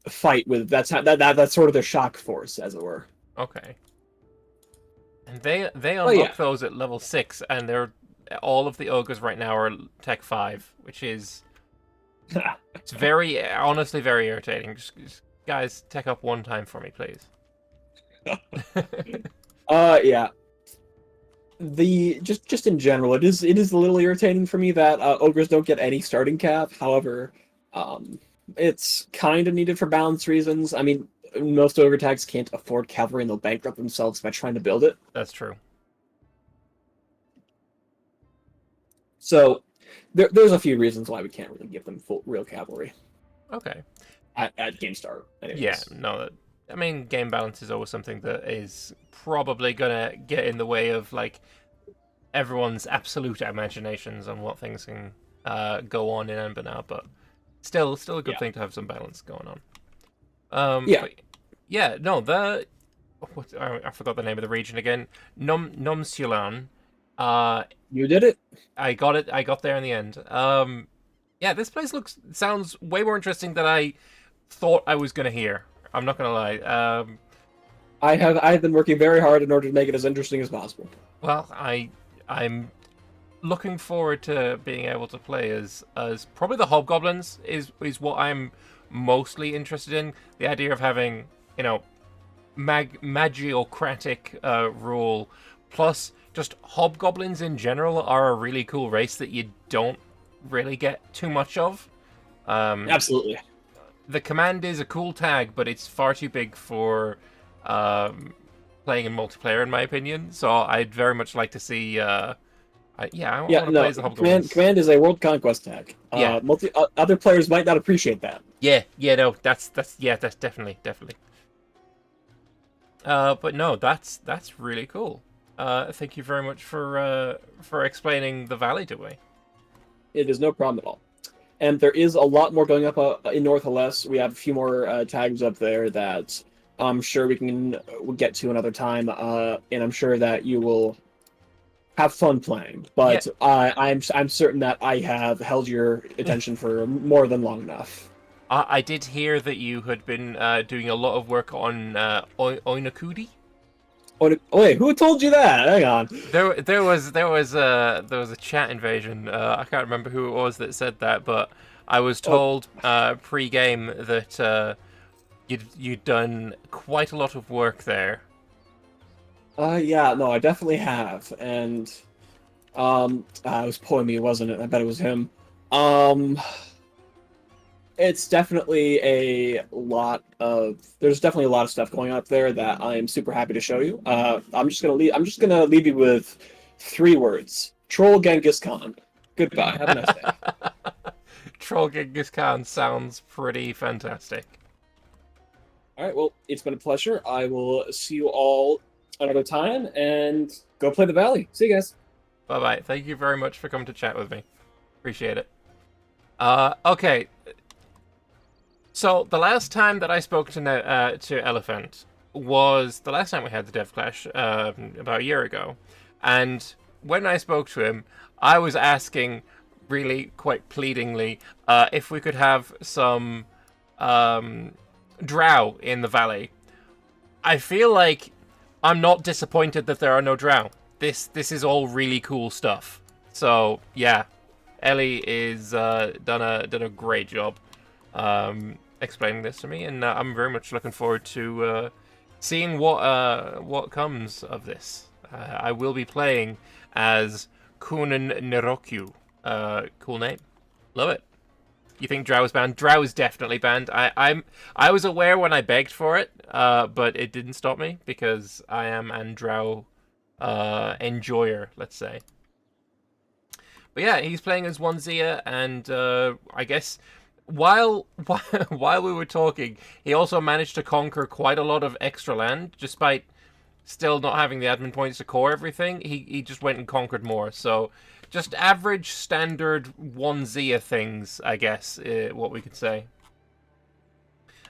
S3: fight with. That's sort of their shock force, as it were.
S1: Okay. And they unlock those at level 6, and they're all of the ogres right now are Tech 5, which is it's very honestly very irritating. Just guys, tech up one time for me, please.
S3: Yeah. The just in general, it is a little irritating for me that ogres don't get any starting cap. However, it's kind of needed for balance reasons. I mean, most ogre tags can't afford cavalry and they'll bankrupt themselves by trying to build it.
S1: That's true.
S3: So there's a few reasons why we can't really give them real cavalry
S1: Okay.
S3: at game start. Anyways.
S1: Yeah, no, I mean, game balance is always something that is probably gonna get in the way of like everyone's absolute imaginations on what things can go on in Anbennar, but still a good thing to have some balance going on.
S3: Yeah.
S1: But, yeah, no, I forgot the name of the region again. Nomsulan.
S3: You did it.
S1: I got it. I got there in the end. Yeah, this place sounds way more interesting than I thought I was gonna hear. I'm not gonna lie.
S3: I've been working very hard in order to make it as interesting as possible.
S1: Well, I'm looking forward to being able to play as probably the hobgoblins is what I'm mostly interested in. The idea of having, you know, magiocratic rule, plus just hobgoblins in general are a really cool race that you don't really get too much of.
S3: Absolutely.
S1: The command is a cool tag, but it's far too big for playing in multiplayer, in my opinion. So I'd very much like to see. I want to play as the hobgoblins.
S3: Command is a world conquest tag.
S1: Yeah.
S3: Other players might not appreciate that.
S1: Yeah, no, that's definitely. But no, that's really cool. Thank you very much for explaining the valley to me.
S3: It is no problem at all. And there is a lot more going up in North Hellas. We have a few more tags up there that I'm sure we'll get to another time. And I'm sure that you will have fun playing. But yeah. I'm certain that I have held your attention for more than long enough.
S1: I did hear that you had been doing a lot of work on Oinokudi.
S3: Oh wait, who told you that? Hang on.
S1: There was a chat invasion. I can't remember who it was that said that, but I was told pre-game that you'd done quite a lot of work there.
S3: Yeah, no, I definitely have, and it was Poemi, wasn't it? I bet it was him. It's definitely there's definitely a lot of stuff going on up there that I am super happy to show you. I'm just gonna leave you with 3 words. Troll Genghis Khan. Goodbye. Have a nice day.
S1: Troll Genghis Khan sounds pretty fantastic.
S3: All right, well, it's been a pleasure. I will see you all another time, and go play the Valley. See you guys.
S1: Bye-bye. Thank you very much for coming to chat with me. Appreciate it. Okay. So, the last time that I spoke to Elephant was the last time we had the DevClash, about a year ago. And when I spoke to him, I was asking, really quite pleadingly, if we could have some drow in the valley. I feel like I'm not disappointed that there are no drow. This is all really cool stuff. So yeah, Ellie is done a great job explaining this to me, and I'm very much looking forward to seeing what comes of this. I will be playing as Kunin Nerokyu. Cool name, love it. You think Drow is banned? Drow is definitely banned. I was aware when I begged for it, but it didn't stop me because I am an Drow enjoyer, let's say. But yeah, he's playing as one Zia, and I guess while we were talking, he also managed to conquer quite a lot of extra land, despite still not having the admin points to core everything. He just went and conquered more. So just average, standard one Zia things, I guess, what we could say.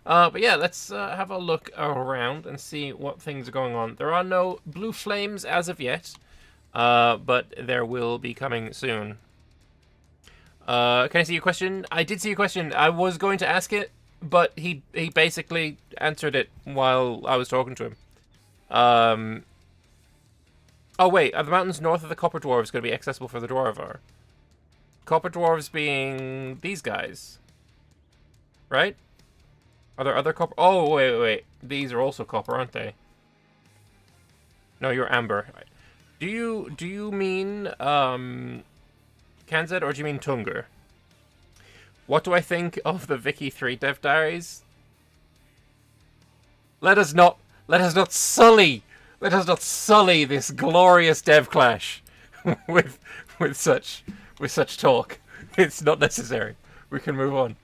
S1: But yeah, let's have a look around and see what things are going on. There are no blue flames as of yet, but there will be coming soon. Can I see your question? I did see your question. I was going to ask it, but he basically answered it while I was talking to him. Oh wait, are the mountains north of the Copper Dwarves going to be accessible for the Dwarvar? Copper Dwarves being these guys, right? Are there other copper? Oh wait. These are also copper, aren't they? No, you're amber. Do you mean Kanzed, or do you mean Tungur? What do I think of the Vicky 3 Dev Diaries? Let us not sully this glorious DevClash with such talk. It's not necessary. We can move on.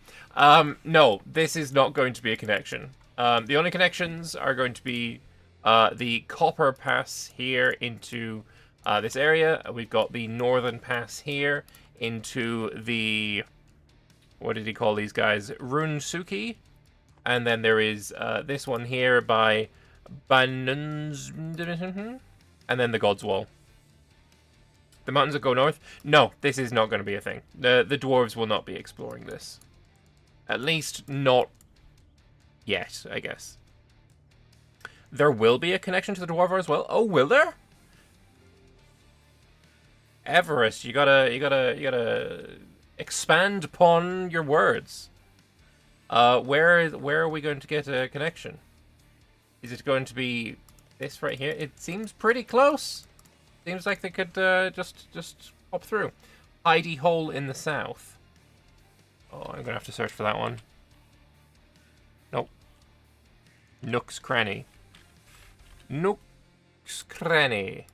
S1: No, this is not going to be a connection. The only connections are going to be the Copper Pass here into this area. We've got the Northern Pass here into the... what did he call these guys? Runsuki. And then there is this one here by Banuns... and then the God's Wall. The mountains that go north? No, this is not going to be a thing. The dwarves will not be exploring this. At least not yet, I guess. There will be a connection to the Dwarvar as well. Oh, will there? Everest, you gotta expand upon your words. Where are we going to get a connection? Is it going to be this right here? It seems pretty close. Seems like they could just pop through. Hidey Hole in the south. Oh, I'm gonna have to search for that one. Nope. Nook's Cranny. Nook's Cranny.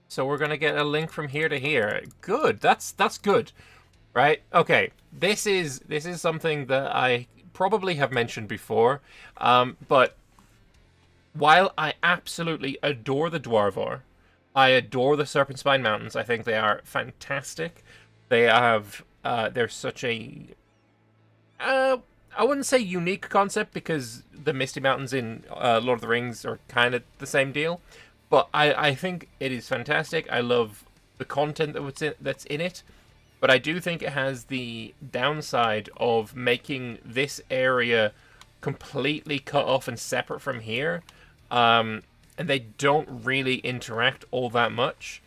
S1: So we're gonna get a link from here to here. Good. That's good. Right? Okay. This is something that I probably have mentioned before. But while I absolutely adore the Dwarvar, I adore the Serpent Spine Mountains. I think they are fantastic. They have they're such a I wouldn't say unique concept, because the Misty Mountains in Lord of the Rings are kind of the same deal. But I think it is fantastic. I love the content that's in it. But I do think it has the downside of making this area completely cut off and separate from here. And they don't really interact all that much.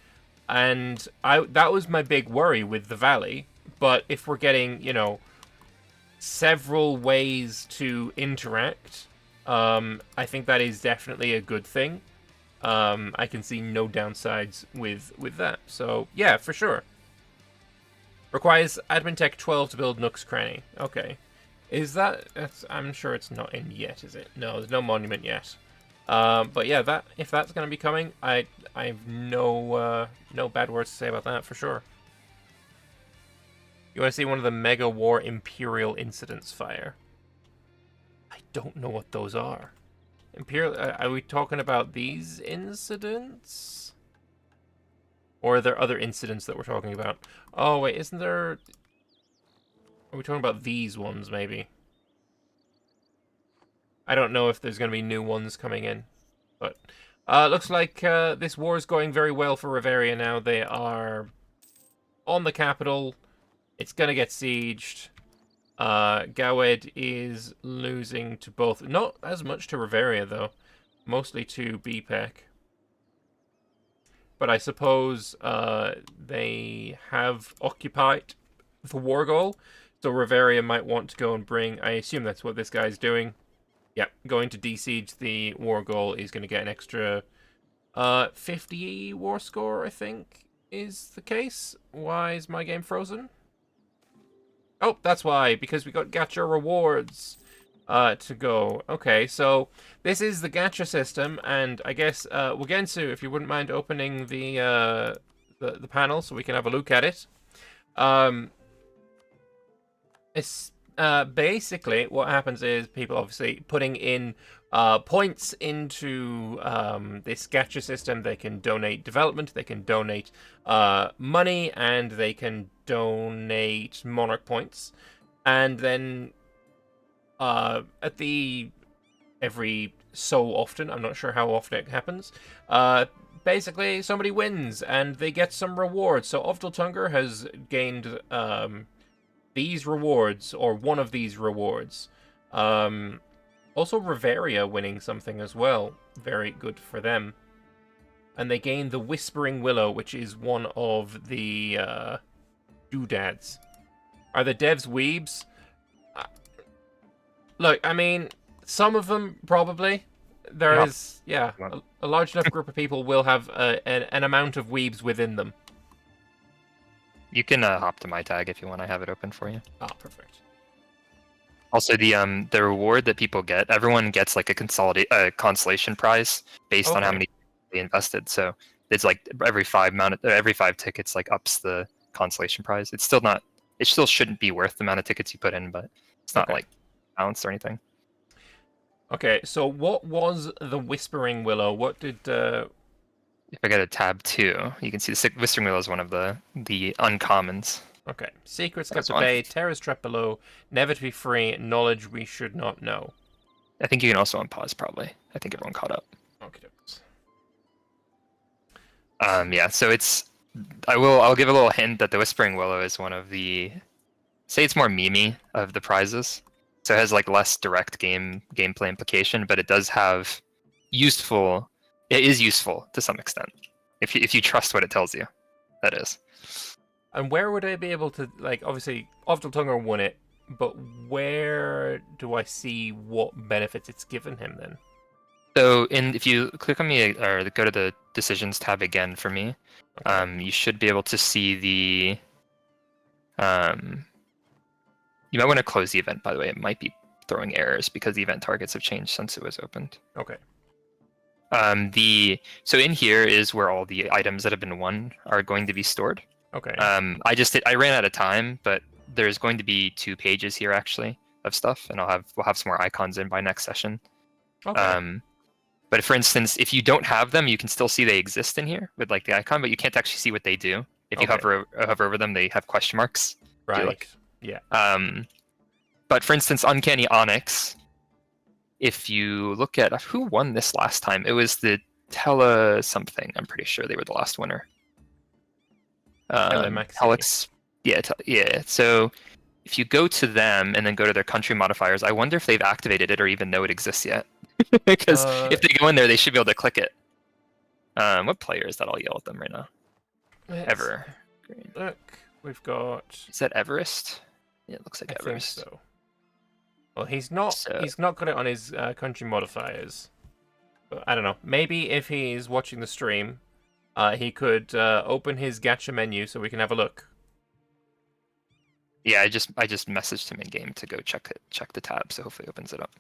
S1: And that was my big worry with the valley. But if we're getting, several ways to interact, I think that is definitely a good thing. I can see no downsides with that. So, yeah, for sure. Requires Admin Tech 12 to build Nook's Cranny. Okay. Is that... I'm sure it's not in yet, is it? No, there's no monument yet. But yeah, if that's going to be coming, I have no bad words to say about that, for sure. You want to see one of the Mega War Imperial Incidents fire? I don't know what those are. Imperial. Are we talking about these incidents? Or are there other incidents that we're talking about? Oh, wait, isn't there... Are we talking about these ones, maybe? I don't know if there's going to be new ones coming in. But looks like this war is going very well for Riveria now. They are on the capital. It's going to get sieged. Gawed is losing to both. Not as much to Riveria, though. Mostly to BPEC. But I suppose they have occupied the war goal. So Riveria might want to go and bring... I assume that's what this guy's doing. Yeah, going to de-siege the war goal is going to get an extra 50 war score, I think, is the case. Why is my game frozen? Oh, that's why, because we got gacha rewards to go. Okay, so this is the gacha system, and I guess, Wagensu, if you wouldn't mind opening the panel so we can have a look at it. It's basically what happens is people obviously putting in points into this gacha system. They can donate development, they can donate money, and they can donate monarch points. And then at the every so often, I'm not sure how often it happens, basically somebody wins and they get some rewards. So Ovdaltungur has gained these rewards, or one of these rewards. Also Riveria winning something as well. Very good for them. And they gain the Whispering Willow, which is one of the doodads. Are the devs weebs? Look, I mean, some of them probably. There is, yeah, a large enough group of people will have an amount of weebs within them.
S2: You can hop to my tag if you want. I have it open for you.
S1: Ah, perfect.
S2: Also, the reward that people get, everyone gets like a consolation prize based on how many they invested. So it's like every 5 tickets like ups the consolation prize. It's still not. It still shouldn't be worth the amount of tickets you put in, but it's not like balanced or anything.
S1: Okay, so what was the Whispering Willow? What did
S2: If I go to tab 2, you can see the Whispering Willow is one of the uncommons.
S1: Okay. Secrets kept at bay, terrors trapped below, never to be free, knowledge we should not know.
S2: I think you can also unpause, probably. I think everyone caught up.
S1: Okay.
S2: Yeah, so it's... I'll give a little hint that the Whispering Willow is one of the... Say it's more memey of the prizes. So it has like less direct gameplay implication, but it does have useful... It is useful to some extent, if you trust what it tells you. That is.
S1: And where would I be able to, like, obviously, Ovdaltungur won it, but where do I see what benefits it's given him then?
S2: So if you click on me or go to the decisions tab again for me, you should be able to see the. You might want to close the event. By the way, it might be throwing errors because the event targets have changed since it was opened.
S1: Okay.
S2: So in here is where all the items that have been won are going to be stored.
S1: Okay.
S2: I ran out of time, but there's going to be 2 pages here actually of stuff, and we'll have some more icons in by next session.
S1: Okay.
S2: But for instance, if you don't have them, you can still see they exist in here with like the icon, but you can't actually see what they do. If you hover over them, they have question marks.
S1: Right. Yeah.
S2: But for instance, Uncanny Onyx. If you look at who won this last time, it was the Tele something. I'm pretty sure they were the last winner. Alex, yeah. So if you go to them and then go to their country modifiers, I wonder if they've activated it or even know it exists yet. Because if they go in there, they should be able to click it. What player is that? I'll yell at them right now.
S1: Look, we've got.
S2: Is that Everest? Yeah, it looks like Everest.
S1: Think so. Well, he's not got it on his country modifiers. But I don't know. Maybe if he's watching the stream, he could open his gacha menu so we can have a look.
S2: Yeah, I just messaged him in game to go check the tab, so hopefully it opens it up.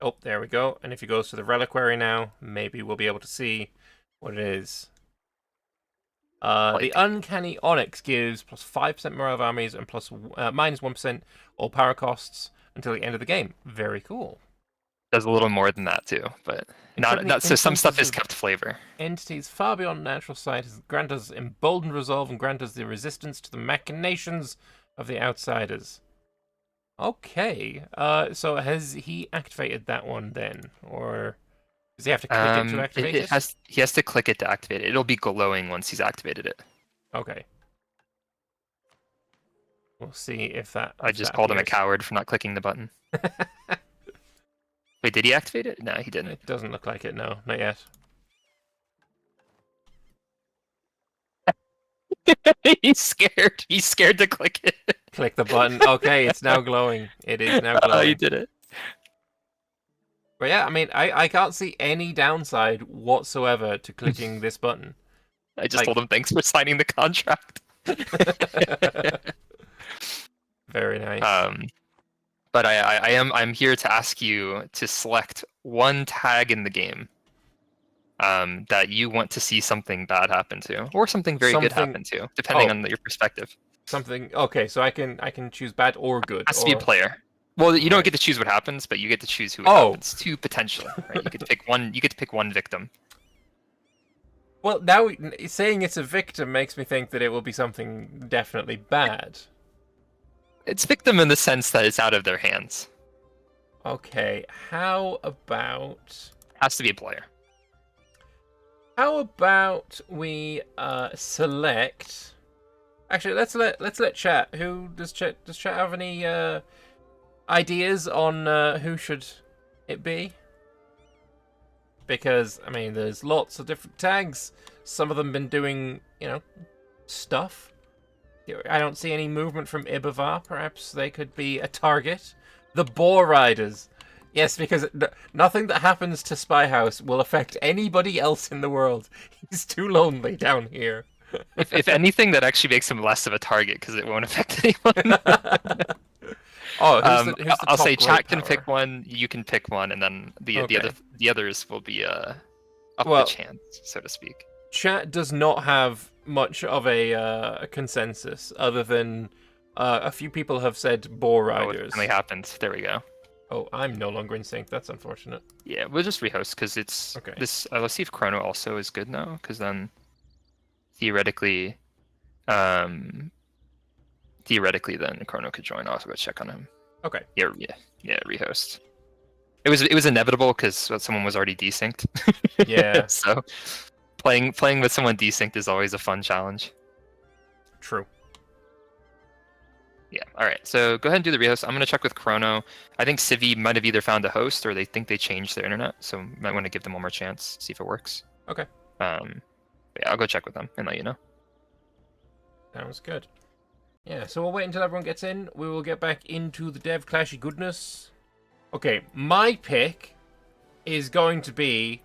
S1: Oh, there we go. And if he goes to the reliquary now, maybe we'll be able to see what it is. The Uncanny Onyx gives plus 5% morale of armies and minus 1% all power costs. until the end of the game. Very cool.
S2: Does a little more than that too, but not so some stuff is kept flavor.
S1: Entities far beyond natural sight grant us emboldened resolve and grant us the resistance to the machinations of the outsiders. Okay, so has he activated that one then, or does he have to click it to activate it?
S2: He has to click it to activate it. It'll be glowing once he's activated it.
S1: Okay. We'll see if that.
S2: I just called him a coward for not clicking the button. Wait, did he activate it? No, he didn't.
S1: It doesn't look like it. No, not yet.
S2: He's scared. He's scared to click it.
S1: Click the button. Okay, it's now glowing. It is now glowing.
S2: Oh, you did it.
S1: But yeah, I mean, I can't see any downside whatsoever to clicking this button.
S2: I just told him thanks for signing the contract.
S1: Very nice.
S2: But I'm here to ask you to select one tag in the game that you want to see something bad happen to, or something very good happen to, depending on your perspective.
S1: Something. Okay, so I can choose bad or good.
S2: Has to be a player. Well, you don't get to choose what happens, but you get to choose who it happens to potentially. Right? You get to pick one. You get to pick one victim.
S1: Well, now saying it's a victim makes me think that it will be something definitely bad.
S2: It's victim in the sense that it's out of their hands.
S1: Okay, how about...
S2: Has to be a player.
S1: How about we select... Actually, let's let chat. Does chat have any ideas on who should it be? Because I mean, there's lots of different tags. Some of them been doing, stuff. I don't see any movement from Ibavar. Perhaps they could be a target. The Boar Riders. Yes, because nothing that happens to Spy House will affect anybody else in the world. He's too lonely down here.
S2: If anything, that actually makes him less of a target because it won't affect anyone.
S1: Who's the
S2: I'll say chat
S1: power?
S2: can pick one, you can pick one, and then the others will be up
S1: Well,
S2: the chance, so to speak.
S1: Chat does not have much of a consensus, other than a few people have said Boar Riders.
S2: Oh, it finally happened. There we go.
S1: Oh, I'm no longer in sync. That's unfortunate.
S2: Yeah, we'll just rehost because it's
S1: Okay.
S2: this. Let's see if Chrono also is good now, because then theoretically, then Chrono could join. I'll also go check on him.
S1: Okay.
S2: Yeah, rehost. It was inevitable because someone was already desynced.
S1: Yeah.
S2: So playing with someone desynced is always a fun challenge.
S1: True.
S2: Yeah. All right. So go ahead and do the rehost. I'm gonna check with Chrono. I think Civi might have either found a host or they think they changed their internet, so might want to give them one more chance, see if it works.
S1: Okay.
S2: But yeah, I'll go check with them and let you know.
S1: Sounds good. Yeah, so we'll wait until everyone gets in. We will get back into the DevClashy goodness. Okay, my pick is going to be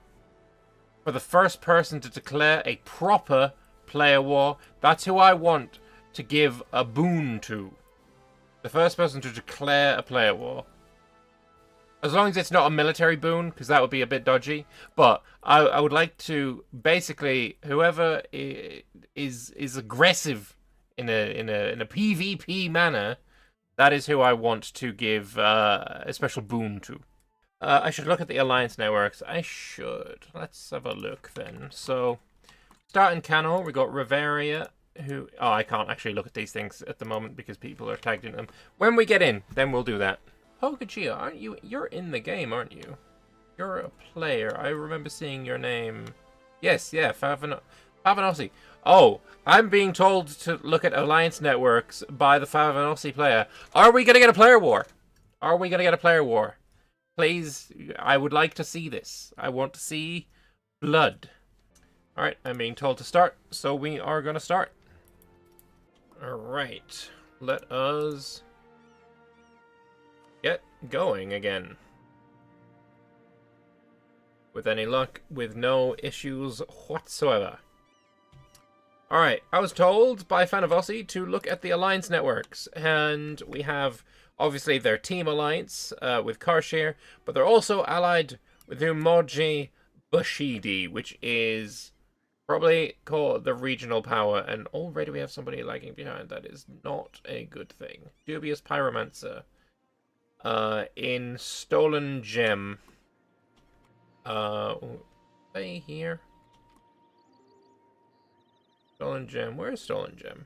S1: for the first person to declare a proper player war. That's who I want to give a boon to. The first person to declare a player war. As long as it's not a military boon, because that would be a bit dodgy. But I would like to basically whoever is aggressive in a PvP manner, that is who I want to give a special boon to. I should look at the alliance networks. I should. Let's have a look then. So, starting Cano, we got Riveria, who... Oh, I can't actually look at these things at the moment because people are tagged in them. When we get in, then we'll do that. Hogachia, aren't you? You're in the game, aren't you? You're a player. I remember seeing your name. Yes, yeah, Favanossi. Oh, I'm being told to look at alliance networks by the Favanossi player. Are we going to get a player war? Are we going to get a player war? Please, I would like to see this. I want to see blood. Alright, I'm being told to start, so we are going to start. Alright, let us get going again. With any luck, with no issues whatsoever. Alright, I was told by Fanavossi to look at the alliance networks, and we have obviously their team alliance with Karshir, but they're also allied with Umoji Bushidi, which is probably called the regional power, and already we have somebody lagging behind. That is not a good thing. Dubious Pyromancer. in Stolen Gem. Are they here? Stolen Gem. Where is Stolen Gem?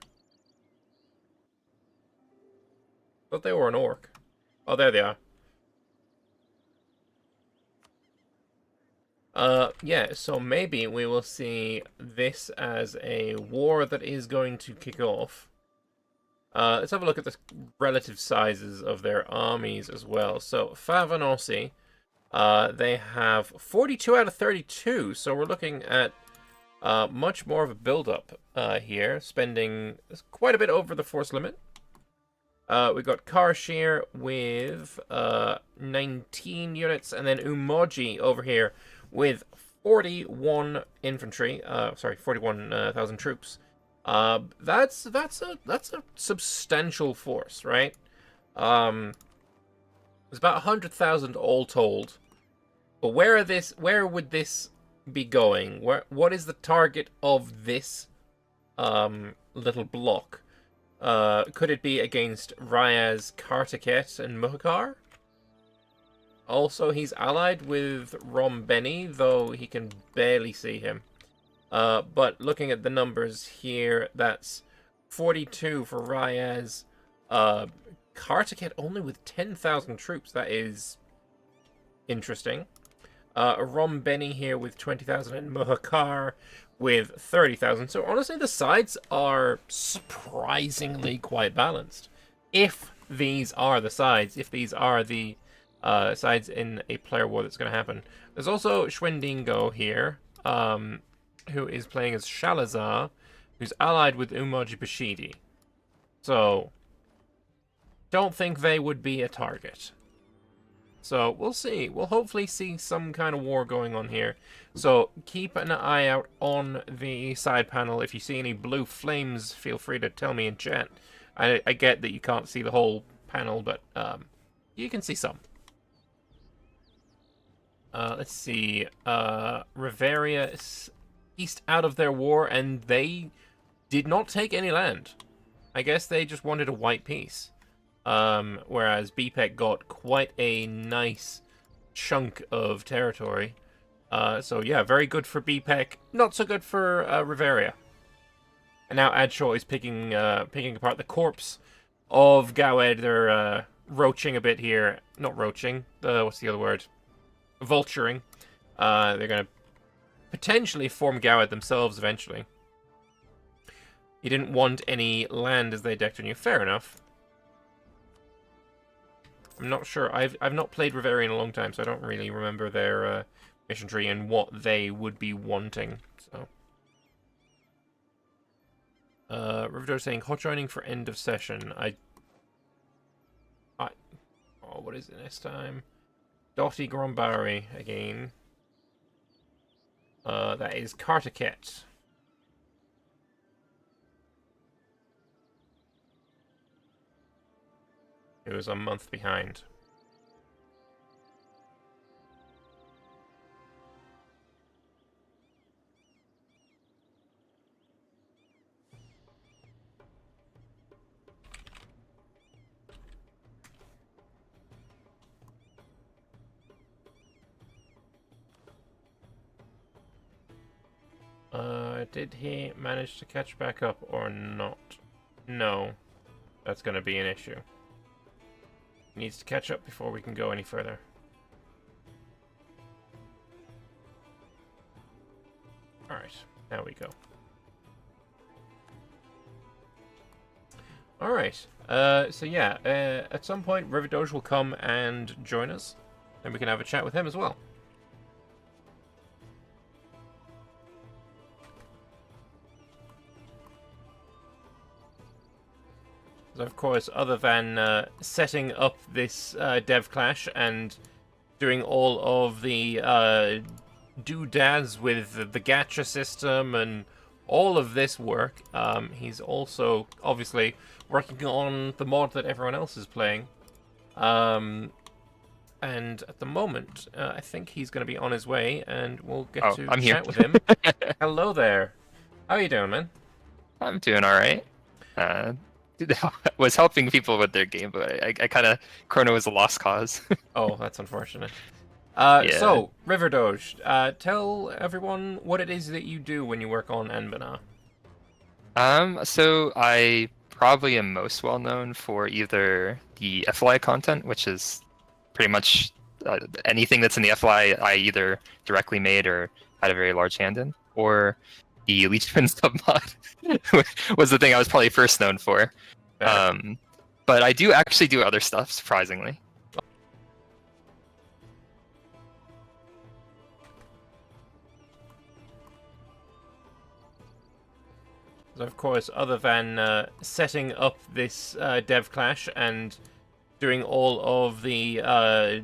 S1: Thought they were an orc. Oh, there they are. Yeah, so maybe we will see this as a war that is going to kick off. Let's have a look at the relative sizes of their armies as well. So, Favanosi, they have 42 out of 32, so we're looking at much more of a build-up here, spending quite a bit over the force limit. We've got Karshir with 19 units, and then Umoji over here with 41 infantry. 41,000 troops. That's a substantial force, right? It's about 100,000 all told. But where would this be going? What is the target of this little block? Could it be against Ryaz, Kartaket, and Muhakar? Also, he's allied with Rombeni, though he can barely see him. But looking at the numbers here, that's 42 for Ryaz. Kartaket only with 10,000 troops. That is interesting. Rombeni here with 20,000 and Muhakar with 30,000. So honestly, the sides are surprisingly quite balanced. If these are the sides, if these are the sides in a player war that's going to happen. There's also Schwendingo here, who is playing as Shalazar, who's allied with Umoji Bashidi. So, don't think they would be a target. So, we'll see. We'll hopefully see some kind of war going on here. So, keep an eye out on the side panel. If you see any blue flames, feel free to tell me in chat. I get that you can't see the whole panel, but you can see some. Let's see. Riveria is east out of their war, and they did not take any land. I guess they just wanted a white peace. Whereas BPEC got quite a nice chunk of territory. So yeah, very good for BPEC. Not so good for Riveria. And now Adshaw is picking apart the corpse of Gawed. They're roaching a bit here. Not roaching. What's the other word? Vulturing. They're going to potentially form Gawad themselves eventually. You didn't want any land as they decked on you. Fair enough. I'm not sure. I've not played Riveria in a long time, so I don't really remember their mission tree and what they would be wanting. So, RiverDoge saying hot joining for end of session. Oh, what is it next time? Dottie Grombari again. That is Kartaket. It was a month behind. Did he manage to catch back up or not? No. That's going to be an issue. He needs to catch up before we can go any further. Alright, now we go. Alright, so yeah, at some point RiverDoge will come and join us, and we can have a chat with him as well. So of course, other than setting up this DevClash and doing all of the doodads with the gacha system and all of this work, he's also obviously working on the mod that everyone else is playing. And at the moment, I think he's going to be on his way, and we'll get to chat with him. Hello there. How are you doing, man?
S2: I'm doing all right. was helping people with their game, but I kind of Chrono was a lost cause.
S1: Oh, that's unfortunate.
S2: Yeah.
S1: So, RiverDoge, tell everyone what it is that you do when you work on Anbennar.
S2: So I probably am most well known for either the FLI content, which is pretty much anything that's in the FLI I either directly made or had a very large hand in, or the Leechman submod was the thing I was probably first known for.
S1: Fair.
S2: But I do actually do other stuff, surprisingly.
S1: So of course, other than setting up this DevClash and doing all of the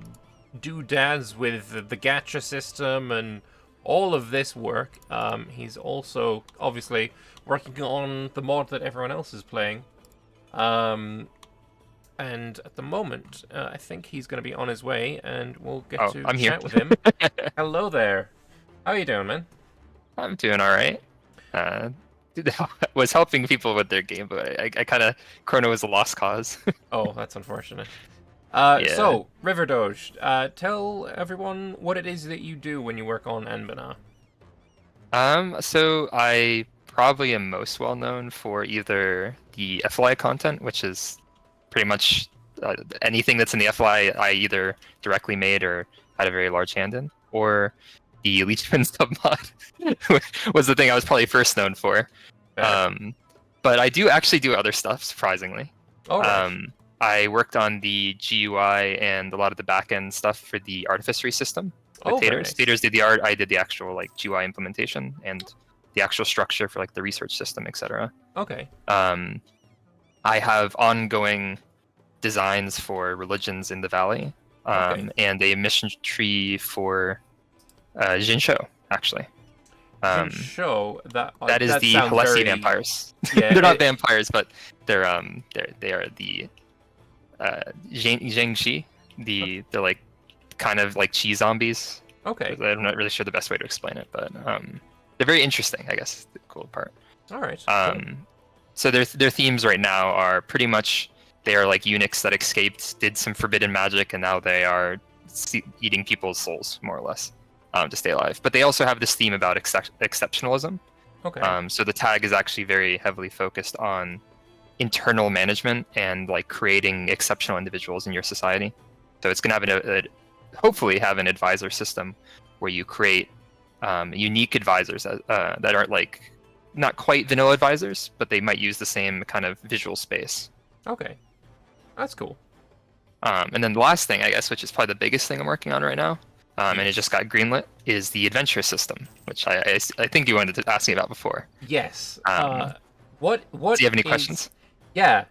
S1: doodads with the gacha system and all of this work, he's also obviously working on the mod that everyone else is playing. And at the moment, I think he's going to be on his way, and we'll get to
S2: I'm
S1: chat
S2: here.
S1: with him. Hello there. How you doing, man?
S2: I'm doing all right. Was helping people with their game, but I kind of Chrono was a lost cause.
S1: Oh, that's unfortunate.
S2: Yeah.
S1: So, RiverDoge, tell everyone what it is that you do when you work on Anbennar.
S2: So I probably am most well known for either the FLI content, which is pretty much anything that's in the FLI I either directly made or had a very large hand in, or the Leechman submod was the thing I was probably first known for.
S1: Fair.
S2: But I do actually do other stuff, surprisingly.
S1: All right.
S2: I worked on the GUI and a lot of the backend stuff for the artificery system with
S1: Oh, very
S2: Taters.
S1: nice.
S2: Taters did the art, I did the actual like GUI implementation and the actual structure for like the research system, etc.
S1: Okay.
S2: I have ongoing designs for religions in the valley,
S1: Okay.
S2: and a mission tree for Jinsho, actually.
S1: Show that
S2: That is
S1: that
S2: the
S1: sounds
S2: Halessi
S1: very-
S2: vampires.
S1: Yeah,
S2: They're not
S1: it-
S2: vampires, but they are the Zhengxi. They're like kind of like chi zombies.
S1: Okay.
S2: I'm not really sure the best way to explain it, but they're very interesting, I guess, is the cool part.
S1: All right.
S2: So their themes right now are pretty much they are like eunuchs that escaped, did some forbidden magic, and now they are eating people's souls, more or less, to stay alive. But they also have this theme about exceptionalism.
S1: Okay.
S2: So the tag is actually very heavily focused on internal management and like creating exceptional individuals in your society. So it's going to have hopefully have an advisor system where you create unique advisors that aren't like not quite vanilla advisors, but they might use the same kind of visual space.
S1: Okay. That's cool.
S2: And then the last thing, I guess, which is probably the biggest thing I'm working on right now, and it just got greenlit, is the adventure system, which I think you wanted to ask me about before.
S1: Yes.
S2: What
S1: Do
S2: do you have any questions?
S1: Yeah.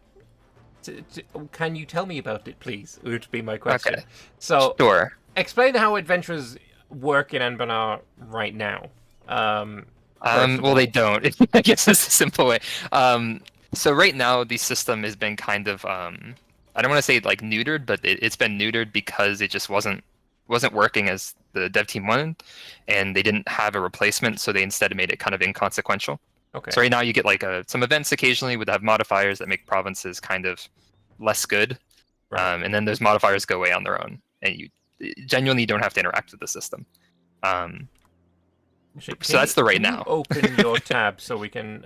S1: Can you tell me about it, please? Would be my question.
S2: Okay.
S1: So,
S2: Sure.
S1: explain how adventures work in Anbennar right now.
S2: Well, they don't. I guess that's the simple way. So right now, the system has been kind of, I don't want to say like neutered, but it's been neutered because it just wasn't working as the dev team wanted, and they didn't have a replacement, so they instead made it kind of inconsequential.
S1: Okay.
S2: So right now you get like some events occasionally would have modifiers that make provinces kind of less good,
S1: Right.
S2: and then those modifiers go away on their own, and you genuinely don't have to interact with the system.
S1: Actually,
S2: So that's the right
S1: can you
S2: now.
S1: Open your tab so we can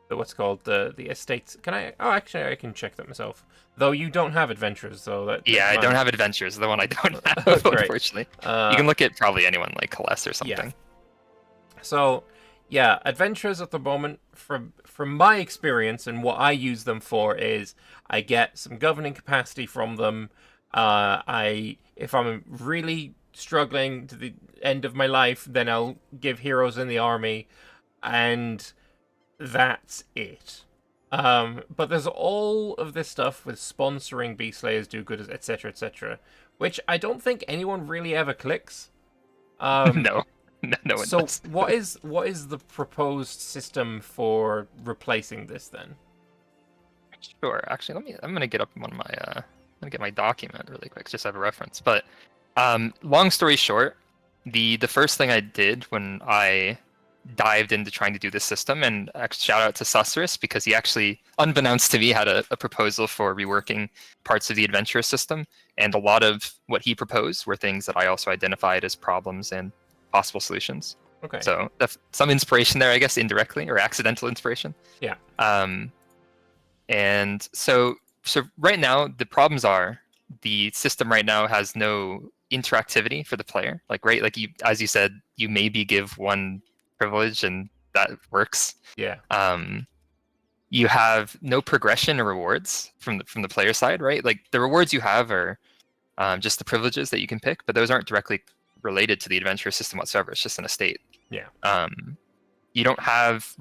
S1: what's called the estates. Can I? Oh, actually, I can check that myself. Though you don't have adventures, though.
S2: Yeah, I don't have adventures. The one I don't have,
S1: Great.
S2: unfortunately. You can look at probably anyone like Kaless or something.
S1: So, yeah, adventures at the moment, from my experience and what I use them for, is I get some governing capacity from them. If I'm really struggling to the end of my life, then I'll give heroes in the army, and that's it. But there's all of this stuff with sponsoring Beast Slayers, do good, etc., etc., which I don't think anyone really ever clicks.
S2: No one
S1: So
S2: does.
S1: what is the proposed system for replacing this then?
S2: Sure. Actually, I'm gonna get up one of my I'm gonna get my document really quick, just have a reference. But long story short, the first thing I did when I dived into trying to do this system. And shout out to Susurus, because he actually, unbeknownst to me, had a proposal for reworking parts of the adventurous system. And a lot of what he proposed were things that I also identified as problems and possible solutions.
S1: Okay.
S2: So some inspiration there, I guess, indirectly or accidental inspiration.
S1: Yeah.
S2: And so right now the problems are the system right now has no interactivity for the player. Like you, as you said, you maybe give one privilege and that works.
S1: Yeah.
S2: You have no progression or rewards from the player side, right? Like the rewards you have are just the privileges that you can pick, but those aren't directly related to the adventure system whatsoever. It's just an estate.
S1: Yeah.
S2: You don't have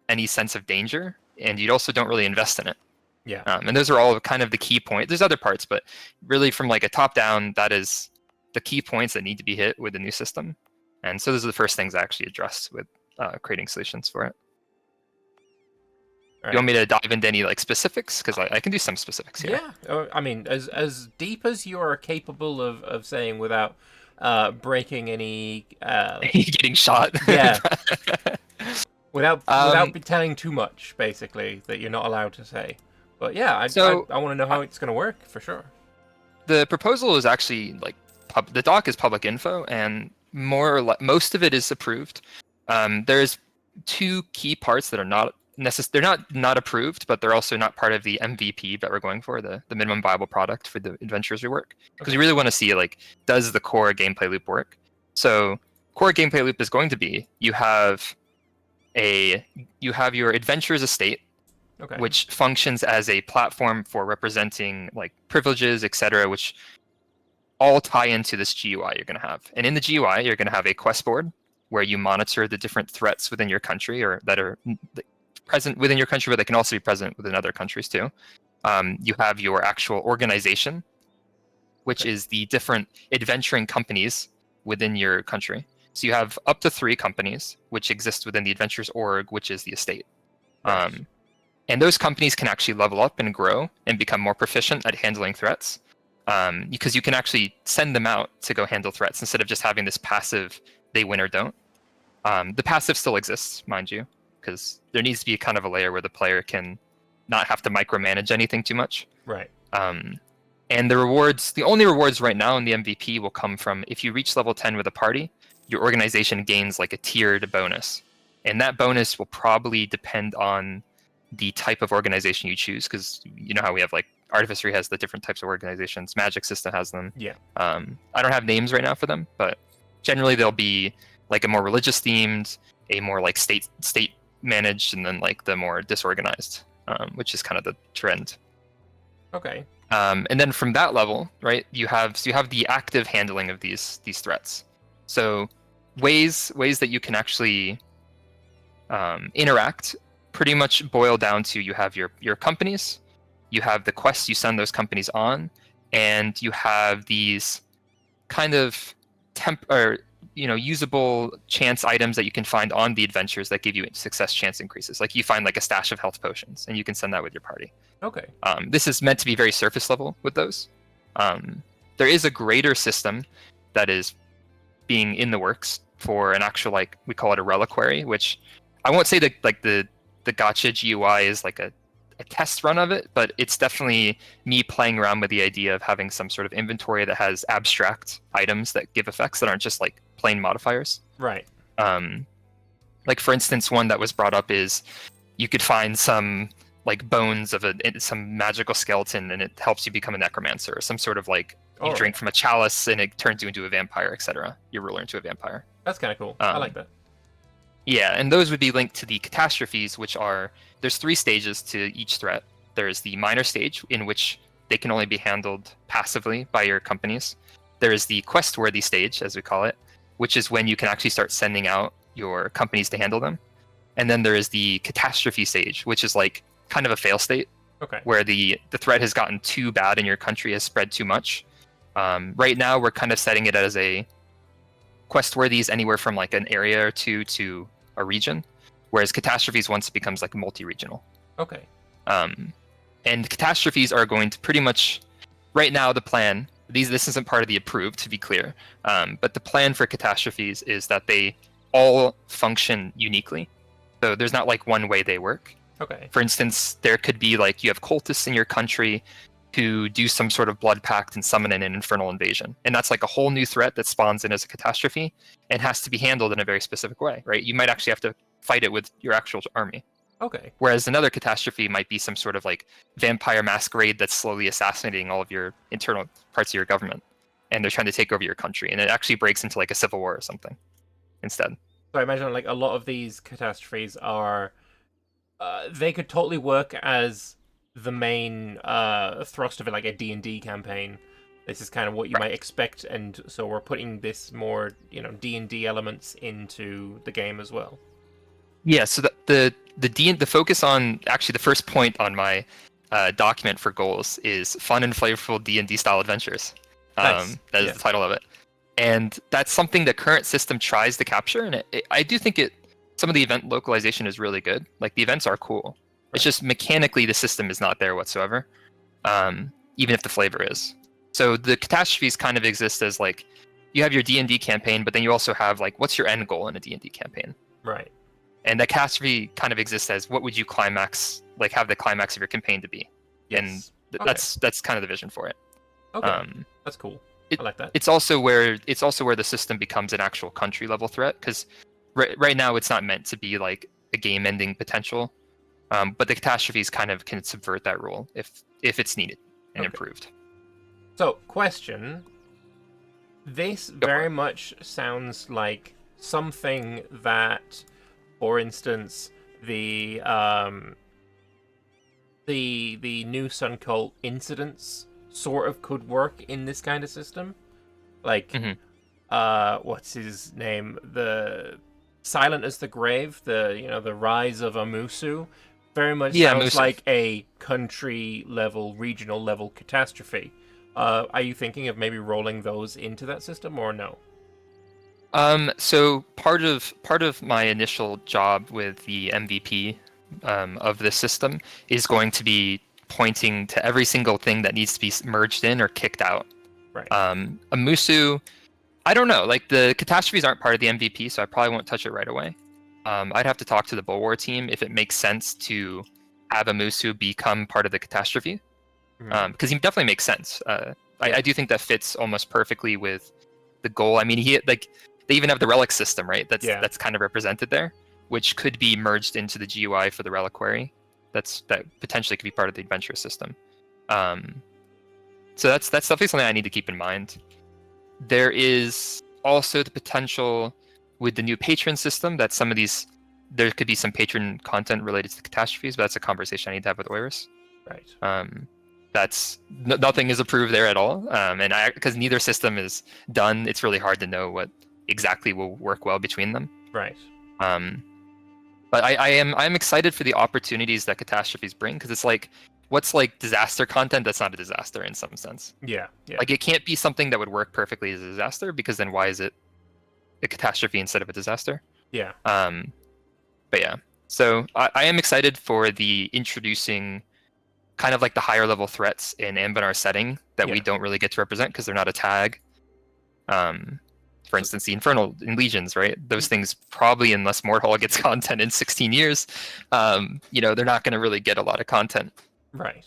S2: any sense of danger, and you also don't really invest in it.
S1: Yeah.
S2: And those are all kind of the key points. There's other parts, but really from like a top down, that is the key points that need to be hit with the new system. And so those are the first things I actually addressed with creating solutions for it. You want me to dive into any like specifics? Because I can do some specifics here.
S1: Yeah. I mean, as deep as you are capable of saying without breaking any
S2: getting shot.
S1: Yeah. without telling too much, basically, that you're not allowed to say. But yeah, I want to know how it's going to work for sure.
S2: The proposal is actually like the doc is public info, and more or less most of it is approved. There's two key parts that are not they're not approved, but they're also not part of the MVP that we're going for, the minimum viable product for the adventures rework, because we really want to see like, does the core gameplay loop work? So core gameplay loop is going to be you have your adventures estate, which functions as a platform for representing like privileges, etc., which all tie into this GUI you're going to have. And in the GUI, you're going to have a quest board where you monitor the different threats within your country, or that are present within your country, but they can also be present within other countries too. You have your actual organization, which is the different adventuring companies within your country. So you have up to 3 companies which exist within the adventures org, which is the estate. And those companies can actually level up and grow and become more proficient at handling threats, because you can actually send them out to go handle threats instead of just having this passive they win or don't. The passive still exists, mind you, because there needs to be kind of a layer where the player can not have to micromanage anything too much.
S1: Right.
S2: And the only rewards right now in the MVP will come from if you reach level 10 with a party, your organization gains like a tiered bonus. And that bonus will probably depend on the type of organization you choose, because you know how we have like Artificery has the different types of organizations, Magic System has them.
S1: Yeah.
S2: I don't have names right now for them, but generally they'll be like a more religious themed, a more like state managed, and then like the more disorganized, which is kind of the trend.
S1: Okay.
S2: And then from that level, right, you have the active handling of these threats. So ways that you can actually interact pretty much boil down to you have your companies, you have the quests you send those companies on, and you have these kind of usable chance items that you can find on the adventures that give you success chance increases. Like you find like a stash of health potions, and you can send that with your party.
S1: Okay.
S2: This is meant to be very surface level with those. There is a greater system that is being in the works for an actual, like, we call it a reliquary, which I won't say that like the gacha GUI is like a test run of it, but it's definitely me playing around with the idea of having some sort of inventory that has abstract items that give effects that aren't just like plain modifiers.
S1: Right.
S2: Like for instance, one that was brought up is you could find some like bones of some magical skeleton, and it helps you become a necromancer, or some sort of like you drink from a chalice and it turns you into a vampire, etc. Your ruler into a vampire.
S1: That's kind of cool. I like that.
S2: Yeah, and those would be linked to the catastrophes, which are, there's 3 stages to each threat. There's the minor stage, in which they can only be handled passively by your companies. There is the quest-worthy stage, as we call it, which is when you can actually start sending out your companies to handle them. And then there is the catastrophe stage, which is like kind of a fail state, where the threat has gotten too bad in your country, has spread too much. Right now, we're kind of setting it as a quest-worthy is anywhere from like an area or 2 to a region, whereas catastrophes once it becomes like multi-regional.
S1: Okay.
S2: And catastrophes are going to pretty much, right now the plan, this isn't part of the approved, to be clear, but the plan for catastrophes is that they all function uniquely. So there's not like one way they work.
S1: Okay.
S2: For instance, there could be like you have cultists in your country who do some sort of blood pact and summon in an infernal invasion. And that's like a whole new threat that spawns in as a catastrophe and has to be handled in a very specific way, right? You might actually have to fight it with your actual army.
S1: Okay.
S2: Whereas another catastrophe might be some sort of like vampire masquerade that's slowly assassinating all of your internal parts of your government. And they're trying to take over your country. And it actually breaks into like a civil war or something instead.
S1: So I imagine like a lot of these catastrophes are, they could totally work as the main thrust of it, like a D&D campaign. This is kind of what you might expect, and so we're putting this more, D&D elements into the game as well.
S2: Yeah, so the focus on, actually the first point on my document for goals is fun and flavorful D&D style adventures.
S1: Nice.
S2: That is the title of it. And that's something the current system tries to capture, and I do think some of the event localization is really good. Like, the events are cool. It's just mechanically the system is not there whatsoever, even if the flavor is. So the catastrophes kind of exist as like, you have your D&D campaign, but then you also have like, what's your end goal in a D&D campaign?
S1: Right.
S2: And the catastrophe kind of exists as what would you have the climax of your campaign to be?
S1: Yes.
S2: And that's kind of the vision for it.
S1: Okay. That's cool. I like that.
S2: It's also where the system becomes an actual country level threat, because right now it's not meant to be like a game ending potential. But the catastrophes kind of can subvert that rule if it's needed and improved.
S1: So, question. This very much sounds like something that, for instance, the new Sun Cult incidents sort of could work in this kind of system. Like, what's his name? The Silent as the Grave, the rise of Amusu. Very much sounds like a country level, regional level catastrophe. Are you thinking of maybe rolling those into that system, or no?
S2: So part of my initial job with the MVP of this system is going to be pointing to every single thing that needs to be merged in or kicked out.
S1: Right.
S2: Amusu, I don't know. Like, the catastrophes aren't part of the MVP, so I probably won't touch it right away. I'd have to talk to the Bulwar team if it makes sense to have Amusu become part of the catastrophe, because he definitely makes sense. I do think that fits almost perfectly with the goal. I mean, they even have the relic system, right? That's kind of represented there, which could be merged into the GUI for the reliquary. That potentially could be part of the adventure system. So that's definitely something I need to keep in mind. There is also the potential with the new patron system that there could be some patron content related to the catastrophes, but that's a conversation I need to have with Oiris.
S1: Right.
S2: Nothing is approved there at all, and because neither system is done, it's really hard to know what exactly will work well between them.
S1: Right.
S2: But I'm excited for the opportunities that catastrophes bring, because it's like, what's like disaster content that's not a disaster in some sense?
S1: Yeah.
S2: Like, it can't be something that would work perfectly as a disaster, because then why is it a catastrophe instead of a disaster?
S1: Yeah.
S2: But yeah, so I am excited for the introducing kind of like the higher level threats in Anbennar setting that we don't really get to represent because they're not a tag. For instance, the Infernal in Legions, right? Those things probably, unless Mordhall gets content in 16 years, they're not going to really get a lot of content.
S1: Right.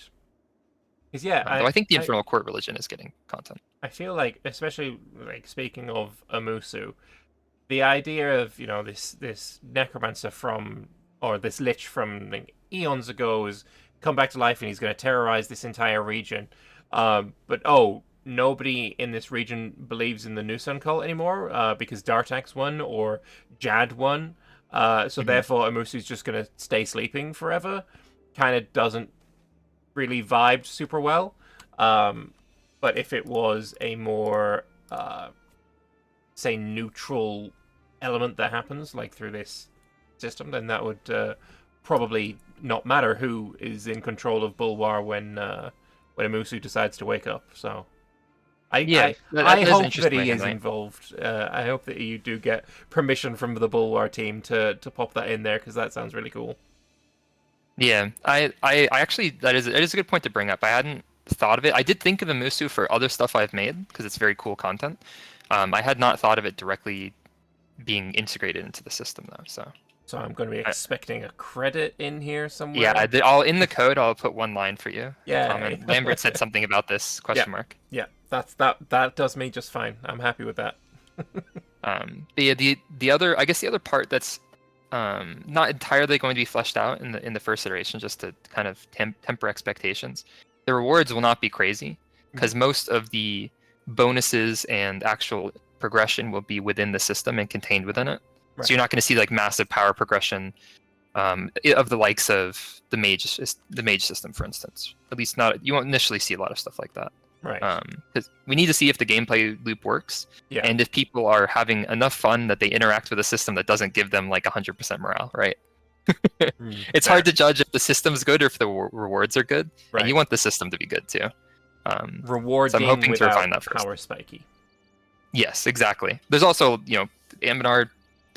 S1: Because
S2: I think the Infernal Court religion is getting content.
S1: I feel like, especially like speaking of Amusu, the idea of this necromancer or this lich from like, eons ago is come back to life and he's going to terrorize this entire region. But nobody in this region believes in the New Sun Cult anymore because Dartax won or Jad won. So therefore Amusu's just going to stay sleeping forever. Kind of doesn't really vibe super well. But if it was a more, say, neutral element that happens, like through this system, then that would probably not matter who is in control of Bulwar when Amusu decides to wake up. So I hope that he is involved. I hope that you do get permission from the Bulwar team to pop that in there, because that sounds really cool.
S2: Yeah, I actually, that is a good point to bring up. I hadn't thought of it. I did think of Amusu for other stuff I've made because it's very cool content. I had not thought of it directly being integrated into the system though.
S1: So I'm going to be expecting a credit in here somewhere.
S2: Yeah, I'll in the code I'll put one line for you.
S1: Yeah.
S2: Comment. Lambert said something about this question mark.
S1: Yeah, that does me just fine. I'm happy with that.
S2: But yeah, the other part that's not entirely going to be fleshed out in the first iteration, just to kind of temper expectations. The rewards will not be crazy because most of the bonuses and actual progression will be within the system and contained within it. Right. So you're not going to see like massive power progression of the likes of the mage system, for instance. At least not. You won't initially see a lot of stuff like that.
S1: Right.
S2: Because we need to see if the gameplay loop works, and if people are having enough fun that they interact with a system that doesn't give them like 100% morale, right? It's hard to judge if the system's good or if the rewards are good, and you want the system to be good too.
S1: Rewarding
S2: so I'm hoping to refine that
S1: power
S2: first.
S1: spiky.
S2: Yes, exactly. There's also, Anbennar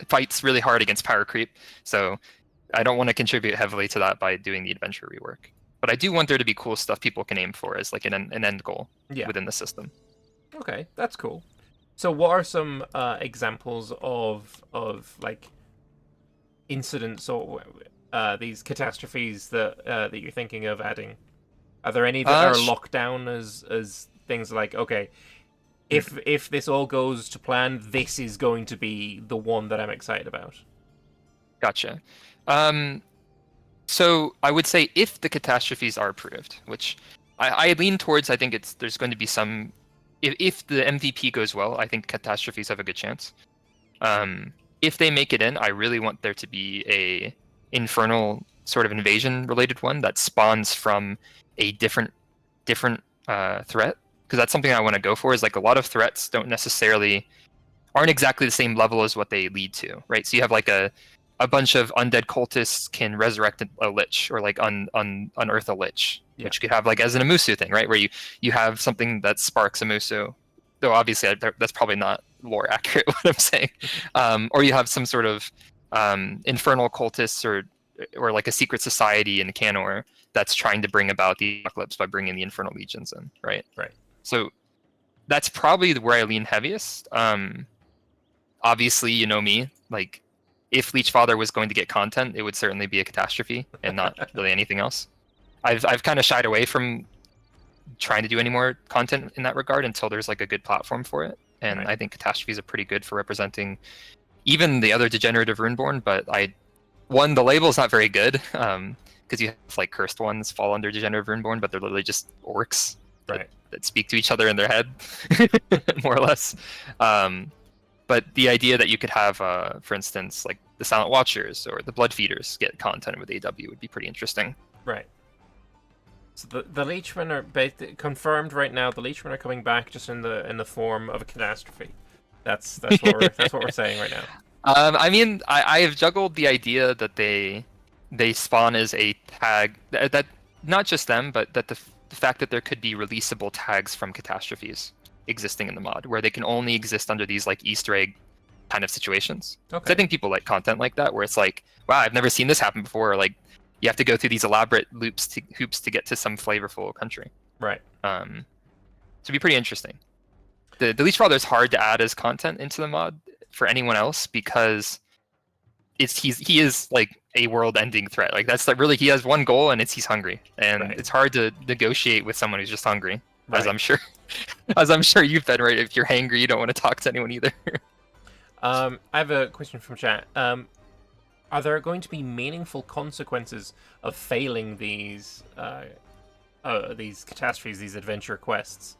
S2: fights really hard against power creep, so I don't want to contribute heavily to that by doing the adventure rework. But I do want there to be cool stuff people can aim for as like an end goal within the system.
S1: Okay, that's cool. So what are some examples of like incidents or these catastrophes that you're thinking of adding? Are there any that are locked down as things like, okay, if this all goes to plan, this is going to be the one that I'm excited about?
S2: Gotcha. So I would say if the catastrophes are approved, which I lean towards, I think there's going to be some. If the MVP goes well, I think catastrophes have a good chance. If they make it in, I really want there to be a infernal sort of invasion related one that spawns from a different threat, because that's something I want to go for. Is like a lot of threats aren't exactly the same level as what they lead to, right? So you have like a bunch of undead cultists can resurrect a lich or like unearth a lich, which you could have like as an Amusu thing, right? Where you have something that sparks Amusu, though obviously that's probably not lore accurate what I'm saying. Or you have some sort of infernal cultists or like a secret society in Canor that's trying to bring about the apocalypse by bringing the infernal legions in, right?
S1: Right.
S2: So that's probably where I lean heaviest. Obviously, you know me, like, if Leechfather was going to get content, it would certainly be a catastrophe and not really anything else. I've kind of shied away from trying to do any more content in that regard until there's like a good platform for it. And I think catastrophes are pretty good for representing even the other degenerative Runeborn. But the label is not very good because you have like cursed ones fall under degenerative Runeborn, but they're literally just orcs that speak to each other in their head, more or less. But the idea that you could have, for instance, like the Silent Watchers or the Blood Feeders get content with AW would be pretty interesting. Right.
S1: So the Leechmen are confirmed right now. The Leechmen are coming back just in the form of a catastrophe. That's what we're saying right now.
S2: I mean, I have juggled the idea that they spawn as a tag that not just them, but that the fact that there could be releasable tags from catastrophes existing in the mod, where they can only exist under these like Easter egg kind of situations. Okay. So I think people like content like that, where it's like, wow, I've never seen this happen before. Or, like, you have to go through these elaborate hoops to get to some flavorful country. Right. So it'd be pretty interesting. The Leechfather is hard to add as content into the mod for anyone else because he is like a world-ending threat. Like that's like really he has one goal and he's hungry, and it's hard to negotiate with someone who's just hungry. As I'm sure you've been, right? If you're hangry, you don't want to talk to anyone either.
S1: I have a question from chat. Are there going to be meaningful consequences of failing these catastrophes, these adventure quests?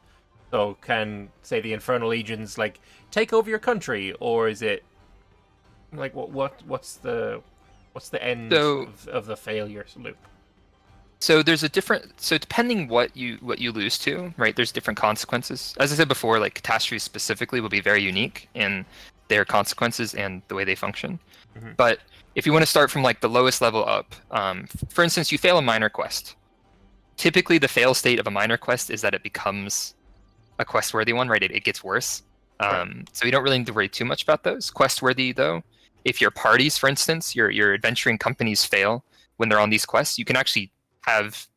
S1: So can, say, the Infernal Legions like take over your country, or is it like what's the end of the failure loop?
S2: So there's depending what you lose to, right? There's different consequences. As I said before, like catastrophes specifically will be very unique in their consequences and the way they function. Mm-hmm. But if you want to start from like the lowest level up, for instance, you fail a minor quest. Typically, the fail state of a minor quest is that it becomes a quest-worthy one, right? It gets worse. So you don't really need to worry too much about those. Quest-worthy, though, if your parties, for instance, your adventuring companies fail when they're on these quests, you can actually have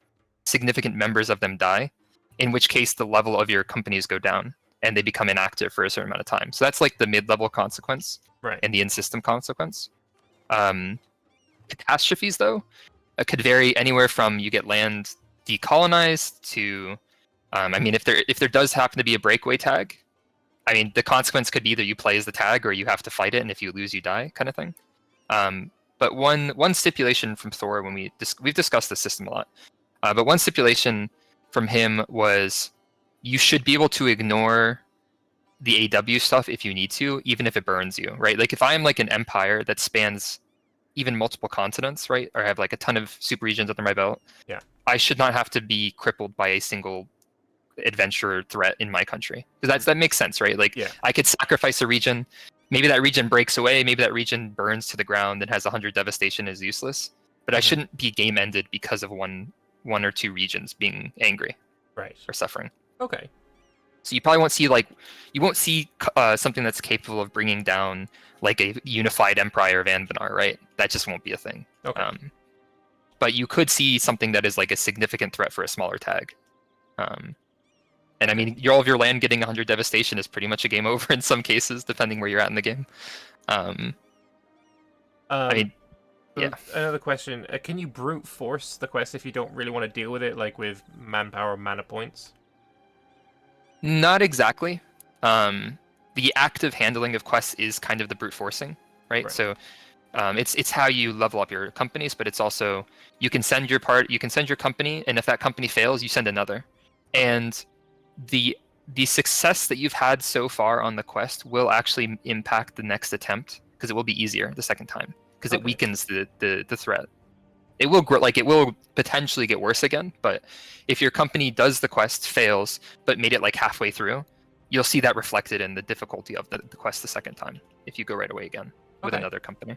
S2: significant members of them die, in which case the level of your companies go down. and they become inactive for a certain amount of time. So that's like the mid-level consequence,
S1: Right.
S2: and the in-system consequence. Catastrophes, though, could vary anywhere from you get land decolonized to, I mean, if there does happen to be a breakaway tag, I mean, the consequence could be either you play as the tag or you have to fight it, and if you lose, you die, kind of thing. But one stipulation from Thor, when we've discussed this system a lot, but one stipulation from him was you should be able to ignore the AW stuff if you need to, even if it burns you, right? Like if I'm like an empire that spans even multiple continents, right, or have like a ton of super regions under my belt,
S1: Yeah,
S2: I should not have to be crippled by a single adventure threat in my country, because that makes sense, right? Like,
S1: yeah,
S2: I could sacrifice a region, maybe that region breaks away, maybe that region burns to the ground and has 100 devastation, is useless, but I shouldn't be game ended because of one or two regions being angry
S1: right.
S2: or suffering.
S1: Okay.
S2: So you probably won't see something that's capable of bringing down like a unified empire of Anbennar, right? That just won't be a thing.
S1: Okay.
S2: But you could see something that is like a significant threat for a smaller tag. And I mean, all of your land getting 100 devastation is pretty much a game over in some cases, depending where you're at in the game. I mean, yeah.
S1: Another question: can you brute force the quest if you don't really want to deal with it, like with manpower, mana points?
S2: Not exactly. The active handling of quests is kind of the brute forcing, right? So it's how you level up your companies, but it's also you can send your company, and if that company fails, you send another. And the success that you've had so far on the quest will actually impact the next attempt, because it will be easier the second time, because it weakens the threat. It will grow, like it will potentially get worse again, but if your company does the quest, fails, but made it like halfway through, you'll see that reflected in the difficulty of the quest the second time if you go right away again with another company.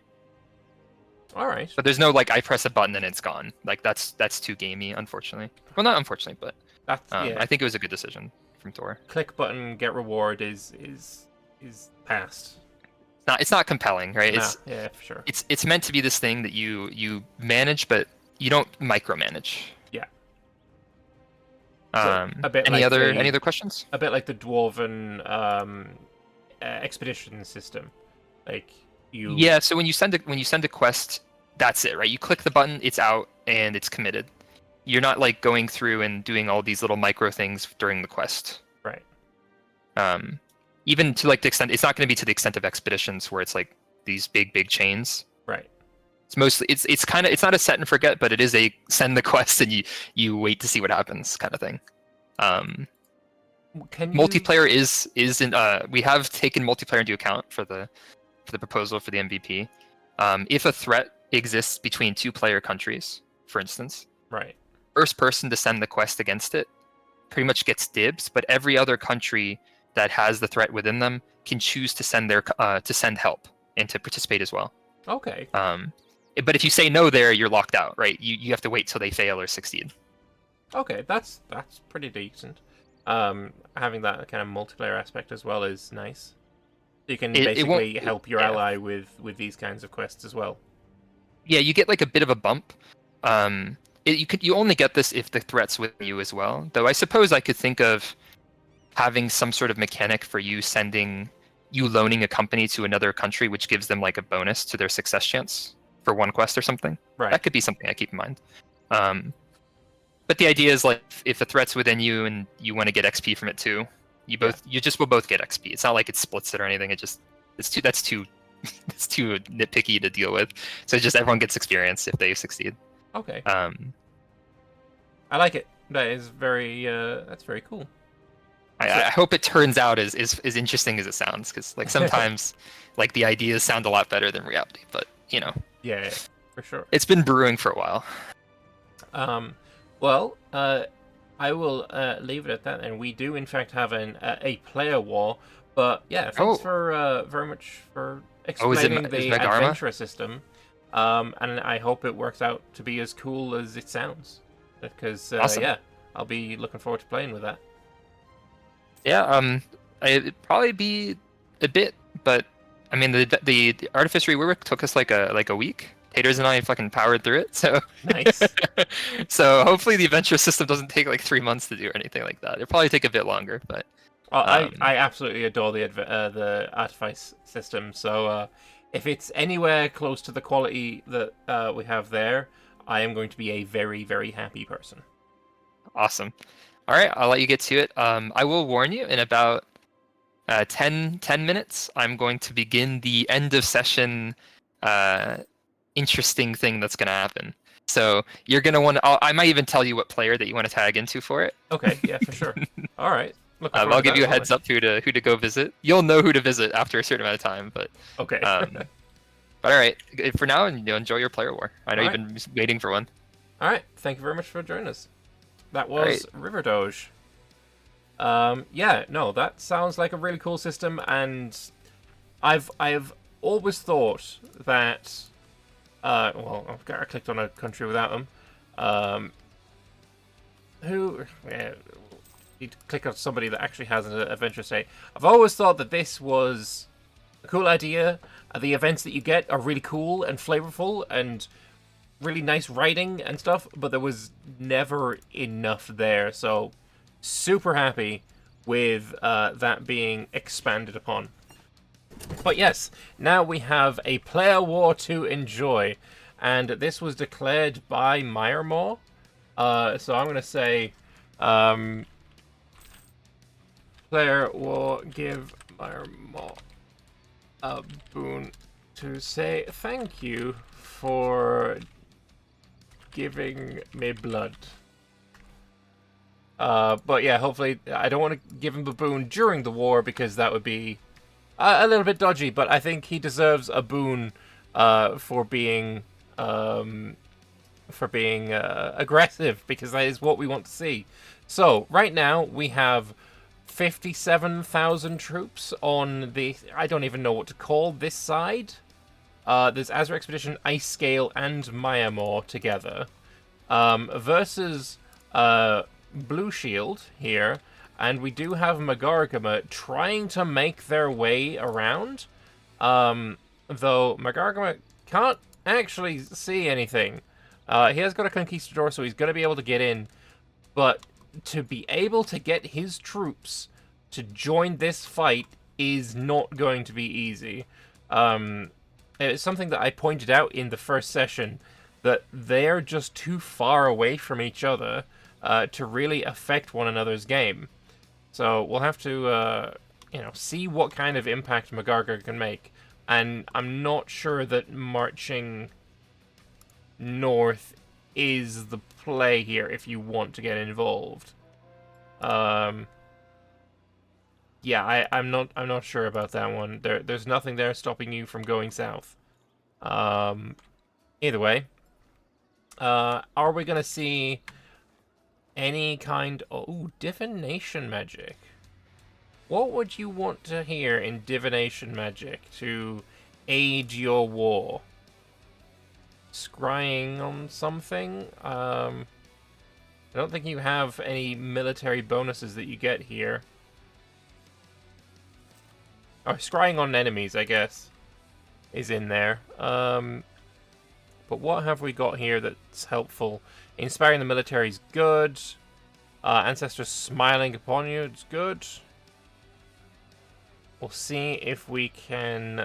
S1: All right.
S2: But there's no like I press a button and it's gone. Like that's too gamey, unfortunately. Well, not unfortunately, but I think it was a good decision from Tor.
S1: Click button, get reward is past.
S2: It's not compelling, right?
S1: Yeah, for sure.
S2: It's meant to be this thing that you manage, but you don't micromanage.
S1: Yeah.
S2: A bit any other questions?
S1: A bit like the Dwarven expedition system, like you.
S2: Yeah. So when you send a quest, that's it, right? You click the button, it's out, and it's committed. You're not like going through and doing all these little micro things during the quest.
S1: Right.
S2: Even to like the extent, it's not going to be to the extent of expeditions where it's like these big chains.
S1: Right.
S2: It's mostly it's not a set and forget, but it is a send the quest and you wait to see what happens kind of thing. Multiplayer is in we have taken multiplayer into account for the proposal for the MVP. If a threat exists between two player countries, for instance,
S1: right,
S2: first person to send the quest against it pretty much gets dibs, but every other country that has the threat within them can choose to send help and to participate as well.
S1: Okay.
S2: But if you say no there, you're locked out, right? You have to wait till they fail or succeed.
S1: Okay, that's pretty decent. Having that kind of multiplayer aspect as well is nice. You can basically help your ally with these kinds of quests as well.
S2: Yeah, you get like a bit of a bump. You only get this if the threat's with you as well. Though I suppose I could think of having some sort of mechanic for you loaning a company to another country, which gives them like a bonus to their success chance for one quest or something.
S1: Right.
S2: That could be something I keep in mind. But the idea is like if the threat's within you and you want to get XP from it too, you just will both get XP. It's not like it splits it or anything. That's too it's too nitpicky to deal with. So just everyone gets experience if they succeed.
S1: Okay. I like it. That is that's very cool.
S2: I hope it turns out as interesting as it sounds, because like sometimes like the ideas sound a lot better than reality, but you know.
S1: Yeah, for sure.
S2: It's been brewing for a while.
S1: Well, I will leave it at that, and we do in fact have a player war. But yeah, thanks for very much for explaining the adventure system. And I hope it works out to be as cool as it sounds, because
S2: awesome.
S1: Yeah, I'll be looking forward to playing with that.
S2: Yeah, it'd probably be a bit, but I mean the artificery rework took us like a week. Taters and I fucking powered through it, so
S1: nice.
S2: So hopefully the adventure system doesn't take like 3 months to do or anything like that. It'll probably take a bit longer, but
S1: I absolutely adore the artifice system. So if it's anywhere close to the quality that we have there, I am going to be a very, very happy person.
S2: Awesome. All right, I'll let you get to it. I will warn you, in about 10 minutes, I'm going to begin the end of session interesting thing that's going to happen. So you're going to want to... I might even tell you what player that you want to tag into for it.
S1: Okay, yeah, for sure. All right.
S2: I'll give you a heads up who to go visit. You'll know who to visit after a certain amount of time, but...
S1: Okay.
S2: But all right, for now, enjoy your player war. I know you've been waiting for one.
S1: All right, thank you very much for joining us. That was RiverDoge. Yeah, no, that sounds like a really cool system, and I've always thought that. Well, I clicked on a country without them. You click on somebody that actually has an adventure state. I've always thought that this was a cool idea. The events that you get are really cool and flavorful and really nice writing and stuff, but there was never enough there. So super happy with that being expanded upon. But yes, now we have a player war to enjoy, and this was declared by Meyermore. So I'm going to say player war, give Meyermore a boon to say thank you for giving me blood. But yeah, hopefully, I don't want to give him a boon during the war because that would be a little bit dodgy, but I think he deserves a boon for being aggressive, because that is what we want to see. So right now we have 57,000 troops on the... I don't even know what to call this side. There's Azure Expedition, Ice Scale, and Meyermore together versus Blue Shield here. And we do have Magargama trying to make their way around, though Magargama can't actually see anything. He has got a Conquistador, so he's going to be able to get in, but to be able to get his troops to join this fight is not going to be easy. It's something that I pointed out in the first session, that they're just too far away from each other to really affect one another's game. So we'll have to, see what kind of impact Magarga can make. And I'm not sure that marching north is the play here if you want to get involved. Yeah, I'm not sure about that one. There's nothing there stopping you from going south. Either way, are we gonna see any kind of divination magic? What would you want to hear in divination magic to aid your war? Scrying on something? I don't think you have any military bonuses that you get here. Oh, scrying on enemies, I guess, is in there. But what have we got here that's helpful? Inspiring the military is good. Ancestors smiling upon you, it's good. We'll see if we can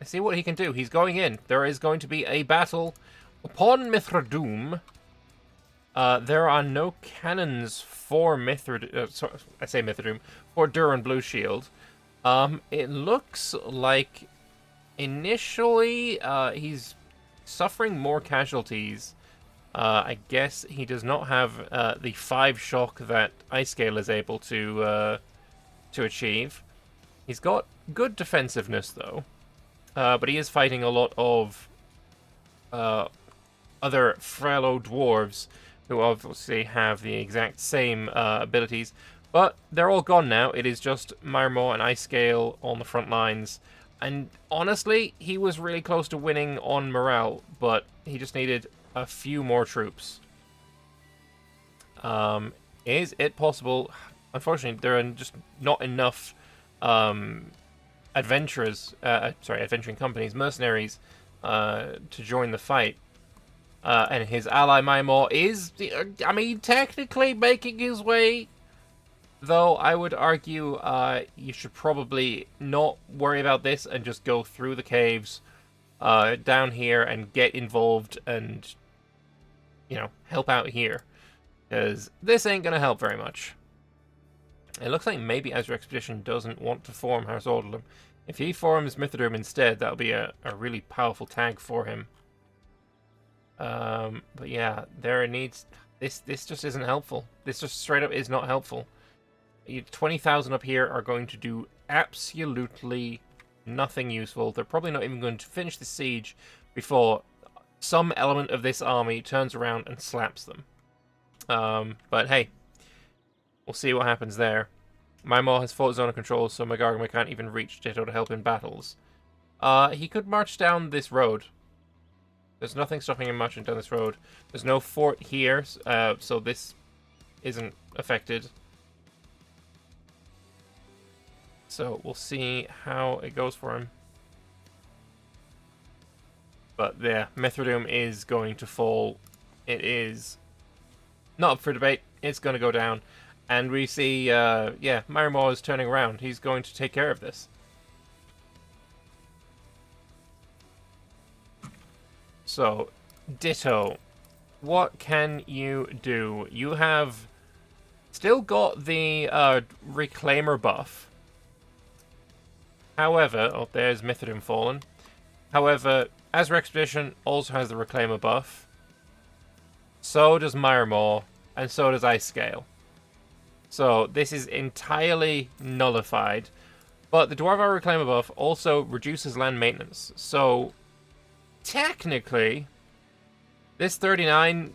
S1: see what he can do. He's going in. There is going to be a battle upon Mithradoom. There are no cannons for Mithradoom, for Duran Blue Shield. It looks like initially he's suffering more casualties. I guess he does not have the 5 shock that Ice Scale is able to achieve. He's got good defensiveness though, but he is fighting a lot of other Frello dwarves who obviously have the exact same abilities. But they're all gone now. It is just Meyermore and Ice Scale on the front lines. And honestly, he was really close to winning on morale, but he just needed a few more troops. Is it possible? Unfortunately, there are just not enough adventuring companies, mercenaries, to join the fight. And his ally Meyermore is, technically making his way Though I would argue you should probably not worry about this and just go through the caves down here and get involved and, you know, help out here. Because this ain't going to help very much. It looks like maybe Azure Expedition doesn't want to form House Orderlum. If he forms Mithradoom instead, that'll be a really powerful tag for him. But yeah, there needs... This just isn't helpful. This just straight up is not helpful. 20,000 up here are going to do absolutely nothing useful. They're probably not even going to finish the siege before some element of this army turns around and slaps them. But hey, we'll see what happens there. Maimor has fought zone of control, so Magargama can't even reach Ditto to help in battles. He could march down this road. There's nothing stopping him marching down this road. There's no fort here, so this isn't affected. So we'll see how it goes for him. But yeah, Mithradoom is going to fall. It is not up for debate. It's going to go down. And we see, yeah, Marimor is turning around. He's going to take care of this. So, Ditto, what can you do? You have still got the Reclaimer buff. However, oh, there's Mithradoom fallen. However, Azure Expedition also has the Reclaimer buff. So does Miramore, and so does Ice Scale. So this is entirely nullified. But the Dwarven Reclaimer buff also reduces land maintenance. So technically, this 39,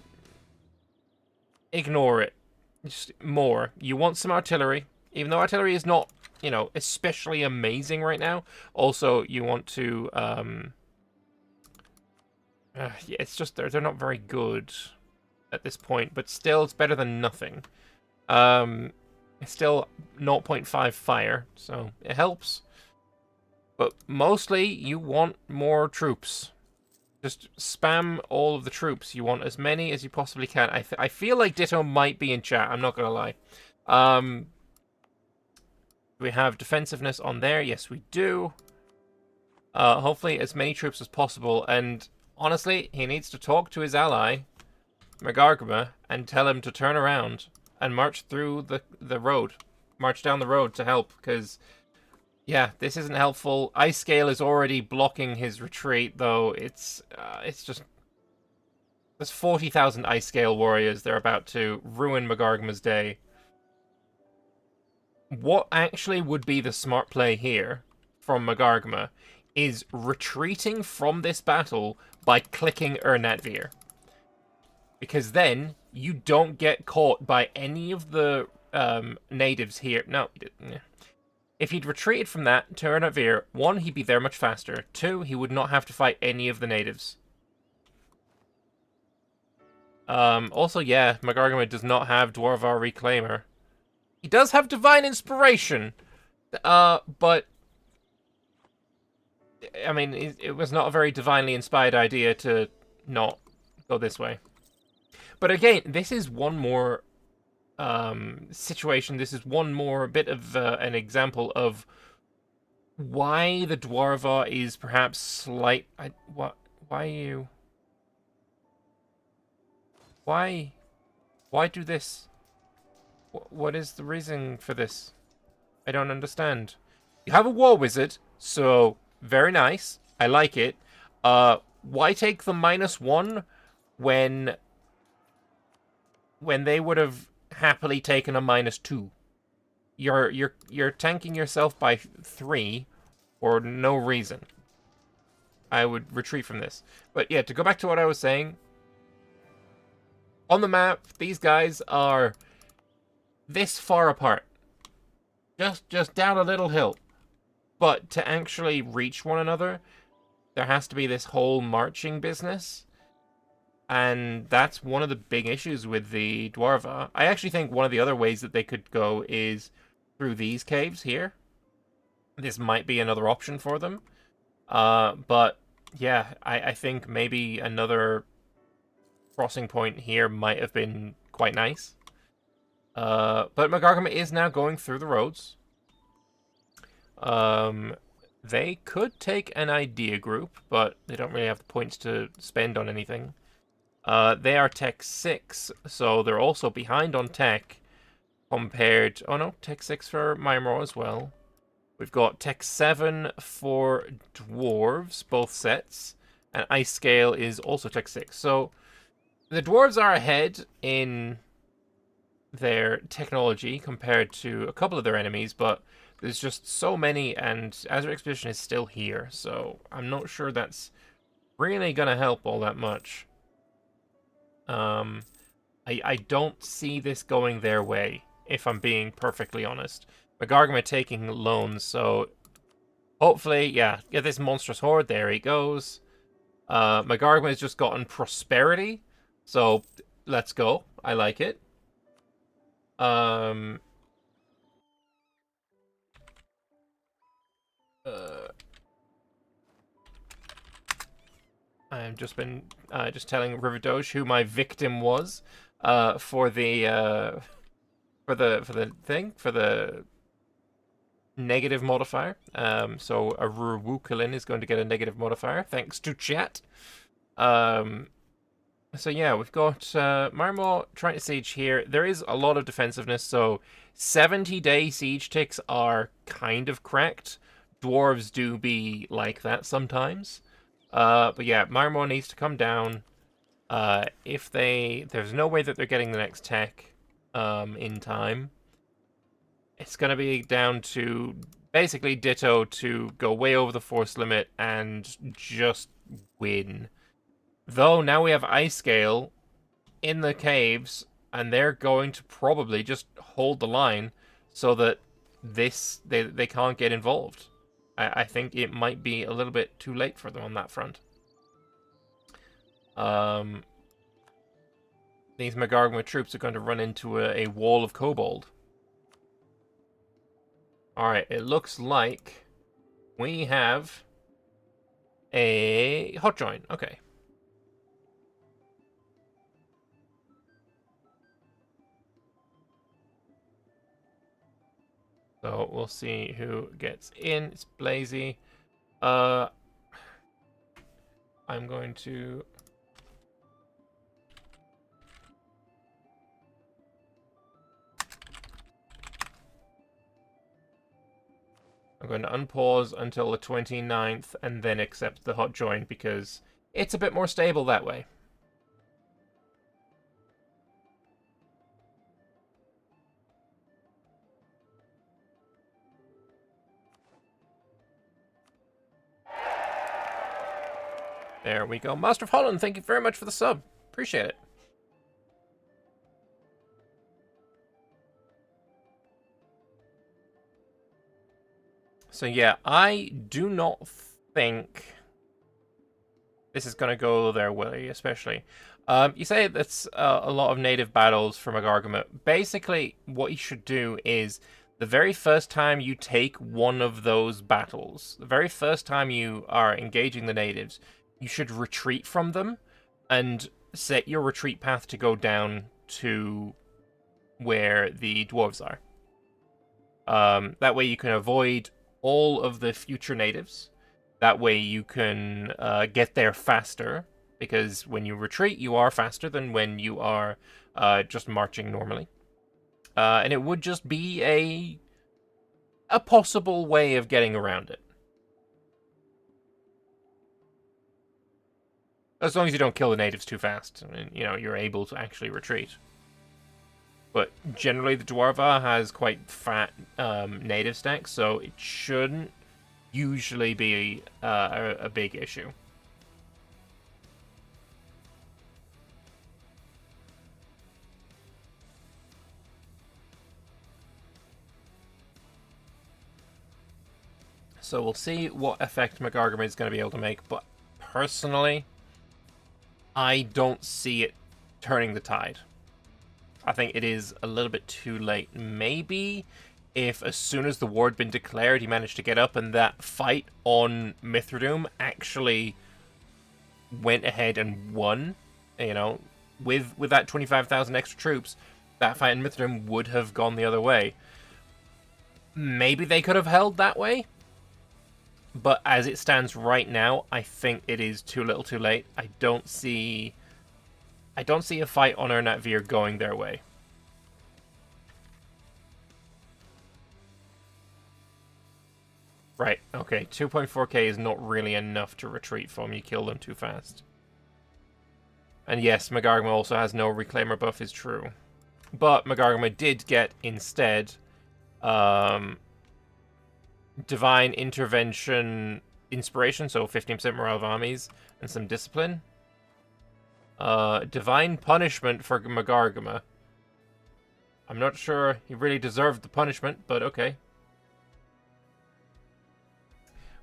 S1: ignore it. Just more. You want some artillery, even though artillery is not, you know, especially amazing right now. Also, you want to, yeah, it's just they're not very good at this point, but still, it's better than nothing. It's still 0.5 fire, so it helps. But mostly, you want more troops. Just spam all of the troops. You want as many as you possibly can. I feel like Ditto might be in chat. I'm not gonna lie. We have defensiveness on there. Yes, we do. Hopefully, as many troops as possible. And honestly, he needs to talk to his ally, Magargama, and tell him to turn around and march through the road. March down the road to help, because, yeah, this isn't helpful. Ice Scale is already blocking his retreat, though. It's just... There's 40,000 Ice Scale warriors. They're about to ruin Magargama's day. What actually would be the smart play here from Magargama is retreating from this battle by clicking Ernatvir. Because then you don't get caught by any of the natives here. No, if he'd retreated from that to Ernatvir, 1, he'd be there much faster. 2, he would not have to fight any of the natives. Also, yeah, Magargama does not have Dwarvar Reclaimer. He does have Divine Inspiration, but I mean, it was not a very divinely inspired idea to not go this way. But again, this is one more situation. This is one more bit of an example of why the Dwarva is perhaps slight. Why are you? Why do this? What is the reason for this? I don't understand. You have a war wizard, so very nice. I like it. Why take the -1 when they would have happily taken a -2? You're tanking yourself by 3 for no reason. I would retreat from this. But yeah, to go back to what I was saying, on the map, these guys are this far apart. Just down a little hill. But to actually reach one another, there has to be this whole marching business. And that's one of the big issues with the Dwarva. I actually think one of the other ways that they could go is through these caves here. This might be another option for them. But yeah, I think maybe another crossing point here might have been quite nice. But Magargama is now going through the roads. They could take an idea group, but they don't really have the points to spend on anything. They are Tech 6, so they're also behind on tech compared... Oh no, Tech 6 for Mymor as well. We've got Tech 7 for Dwarves, both sets, and Ice Scale is also Tech 6. So the Dwarves are ahead in their technology compared to a couple of their enemies, but there's just so many, and Azure Expedition is still here, so I'm not sure that's really going to help all that much. I don't see this going their way, if I'm being perfectly honest. Magargama taking loans, so hopefully, yeah, get this monstrous horde. There he goes. Magargama has just gotten prosperity, so let's go. I like it. I've just been just telling RiverDoge who my victim was for the negative modifier. So a Ruwukalin is going to get a negative modifier thanks to chat. So yeah, we've got Marmor trying to siege here. There is a lot of defensiveness, so 70-day siege ticks are kind of cracked. Dwarves do be like that sometimes. But yeah, Marmor needs to come down. There's no way that they're getting the next tech in time. It's going to be down to basically Ditto to go way over the force limit and just win. Though now we have Ice Scale in the caves, and they're going to probably just hold the line so that they can't get involved. I think it might be a little bit too late for them on that front. These Magargama troops are going to run into a wall of kobold. Alright, it looks like we have a hot join. Okay. So we'll see who gets in. It's Blazy. I'm going to... I'm going to unpause until the 29th and then accept the hot join because it's a bit more stable that way. There we go. Master of Holland, thank you very much for the sub. Appreciate it. So yeah, I do not think this is going to go their way, especially. You say that's a lot of native battles from Magargama. Basically, what you should do is the very first time you take one of those battles, the very first time you are engaging the natives, you should retreat from them and set your retreat path to go down to where the dwarves are. That way you can avoid all of the future natives. That way you can get there faster, because when you retreat, you are faster than when you are just marching normally. And it would just be a possible way of getting around it. As long as you don't kill the natives too fast, and you're able to actually retreat. But generally, the Dwarva has quite fat native stacks, so it shouldn't usually be a big issue. So we'll see what effect Magargama is going to be able to make, but personally, I don't see it turning the tide. I think it is a little bit too late. Maybe if as soon as the war had been declared, he managed to get up and that fight on Mithradoom actually went ahead and won, with that 25,000 extra troops, that fight in Mithrin would have gone the other way. Maybe they could have held that way, but as it stands right now, I think it is too little too late. I don't see a fight on Ernat Veer going their way. Right, okay, 2.4k is not really enough to retreat from. You kill them too fast. And yes, Magargama also has no Reclaimer buff, is true. But Magargama did get, instead, Divine Intervention Inspiration, so 15% morale of armies, and some Discipline. Divine Punishment for Magargama. I'm not sure he really deserved the punishment, but okay.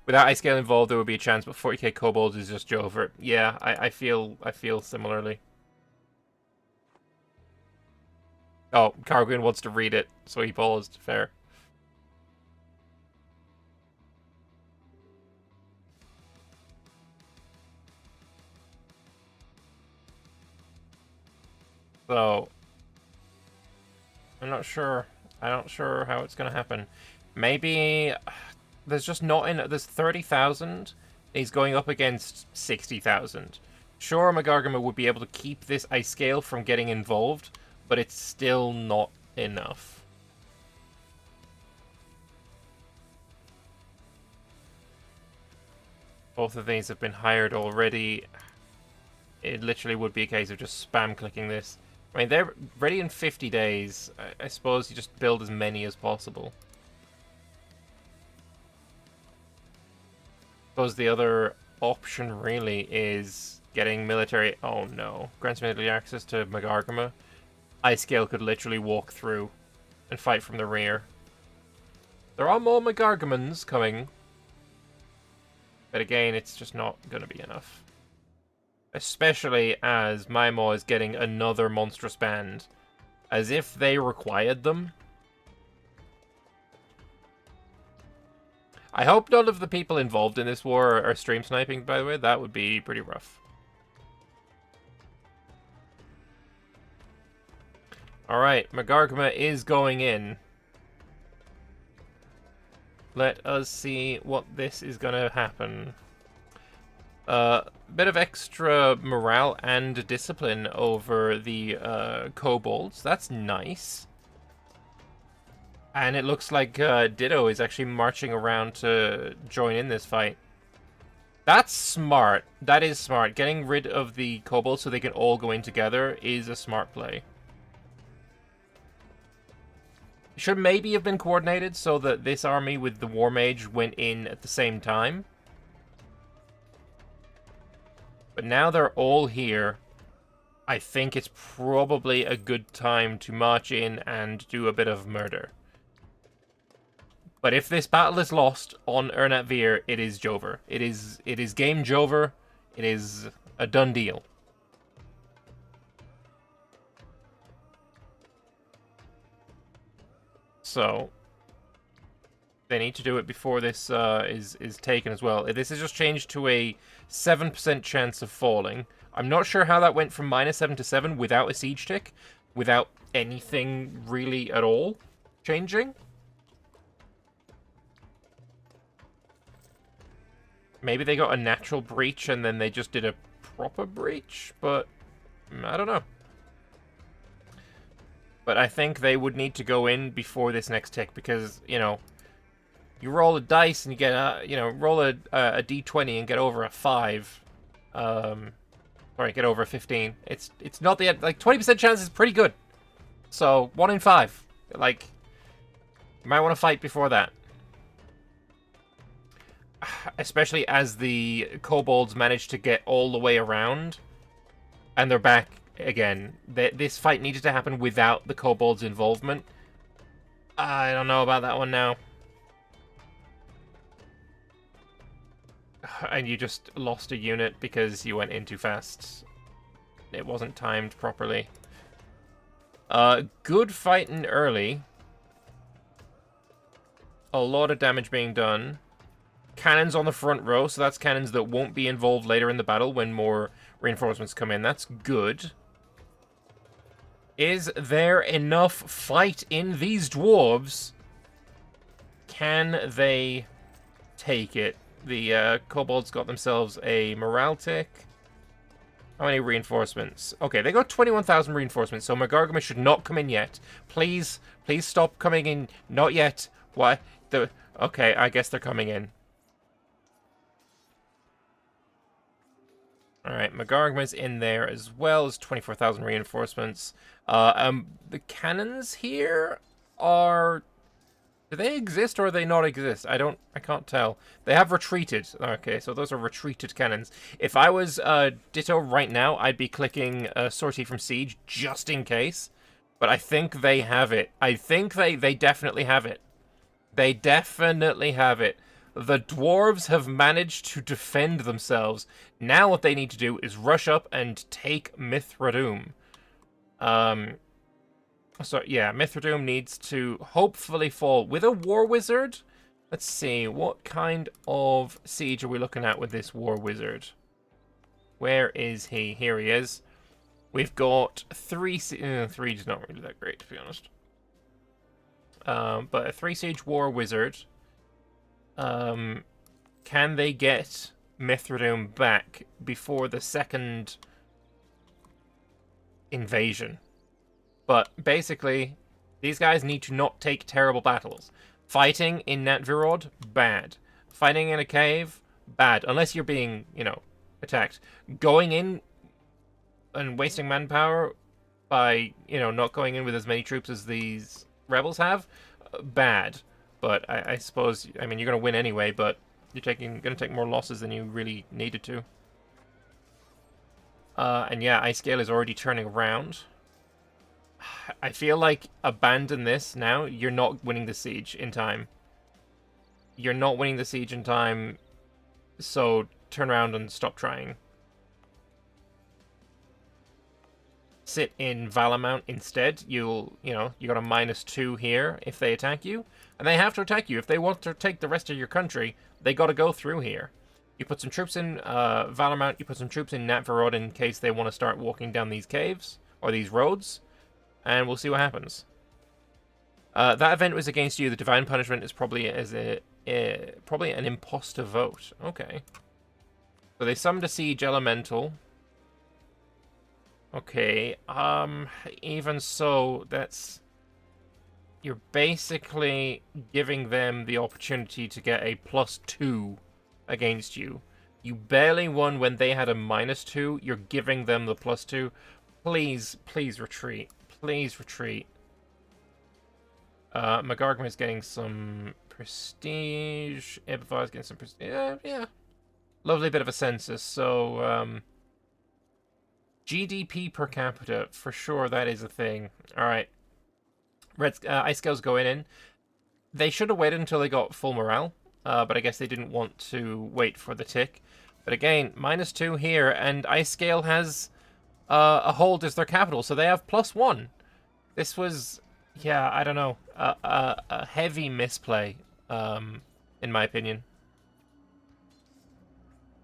S1: Without ice scale involved, there would be a chance, but 40k kobolds is just Jover. Yeah, I feel similarly. Oh, Cargwin wants to read it, so he paused. Fair. So, I'm not sure. I'm not sure how it's gonna happen. Maybe there's just not in. There's 30,000. He's going up against 60,000. Sure, Magargama would be able to keep this ice scale from getting involved, but it's still not enough. Both of these have been hired already. It literally would be a case of just spam clicking this. I mean, they're ready in 50 days. I suppose you just build as many as possible. I suppose the other option really is getting military... Oh no. Grants military access to Magargama. Ice Scale could literally walk through and fight from the rear. There are more Magargamans coming. But again, it's just not going to be enough. Especially as Maimor is getting another monstrous band. As if they required them. I hope none of the people involved in this war are stream sniping, by the way. That would be pretty rough. Alright, Magargama is going in. Let us see what this is going to happen. Bit of extra morale and discipline over the kobolds. That's nice. And it looks like Ditto is actually marching around to join in this fight. That's smart. That is smart. Getting rid of the kobolds so they can all go in together is a smart play. Should maybe have been coordinated so that this army with the War Mage went in at the same time. But now they're all here. I think it's probably a good time to march in and do a bit of murder. But if this battle is lost on Ernat Veer, it is Jover. It is game Jover. It is a done deal. So they need to do it before this is taken as well. This is just changed to a 7% chance of falling. I'm not sure how that went from -7 to 7 without a siege tick, without anything really at all changing. Maybe they got a natural breach and then they just did a proper breach, but I don't know. But I think they would need to go in before this next tick because, you know, you roll a dice and you get a, you know, roll a d20 and get over a 5. Sorry, get over a 15. It's not the, like, 20% chance is pretty good. So, 1 in 5. Like, you might want to fight before that. Especially as the kobolds manage to get all the way around. And they're back again. This fight needed to happen without the kobolds' involvement. I don't know about that one now. And you just lost a unit because you went in too fast. It wasn't timed properly. Good fighting early. A lot of damage being done. Cannons on the front row, so that's cannons that won't be involved later in the battle when more reinforcements come in. That's good. Is there enough fight in these dwarves? Can they take it? The kobolds got themselves a morale tick. How many reinforcements? Okay, they got 21,000 reinforcements, so Magargama should not come in yet. Please, please stop coming in. Not yet. Why? Okay, I guess they're coming in. Alright, Magargama's in there as well as 24,000 reinforcements. The cannons here are... Do they exist or do they not exist? I can't tell. They have retreated. Okay, so those are retreated cannons. If I was Ditto right now, I'd be clicking Sortie from Siege just in case. But I think they have it. I think they definitely have it. They definitely have it. The dwarves have managed to defend themselves. Now what they need to do is rush up and take Mithradoom. So, yeah, Mithradoom needs to hopefully fall with a War Wizard. Let's see, what kind of siege are we looking at with this War Wizard? Where is he? Here he is. We've got 3 3 is not really that great, to be honest. But a 3 siege War Wizard. Can they get Mithradoom back before the second invasion? But basically, these guys need to not take terrible battles. Fighting in Natvirod, bad. Fighting in a cave, bad. Unless you're being, attacked. Going in and wasting manpower by, not going in with as many troops as these rebels have, bad. But I suppose, you're going to win anyway, but you're going to take more losses than you really needed to. And yeah, Ice Scale is already turning around. I feel like abandon this now. You're not winning the siege in time. You're not winning the siege in time, so turn around and stop trying. Sit in Valamount instead. You got a -2 here if they attack you. And they have to attack you. If they want to take the rest of your country, they got to go through here. You put some troops in Valamount, you put some troops in Natvarod in case they want to start walking down these caves, or these roads. And we'll see what happens. That event was against you. The divine punishment is probably probably an imposter vote. Okay. So they summoned a siege elemental. Okay. Even so, you're basically giving them the opportunity to get a +2 against you. You barely won when they had a -2. You're giving them the +2. Please, please retreat. Please retreat. Magargama is getting some prestige. Epivar is getting some prestige. Yeah. Lovely bit of a census. So, GDP per capita, for sure that is a thing. Alright. Ice Scale's going in. They should have waited until they got full morale, but I guess they didn't want to wait for the tick. But again, -2 here, and Ice Scale has a hold as their capital, so they have +1. This was, yeah, I don't know, a heavy misplay, in my opinion.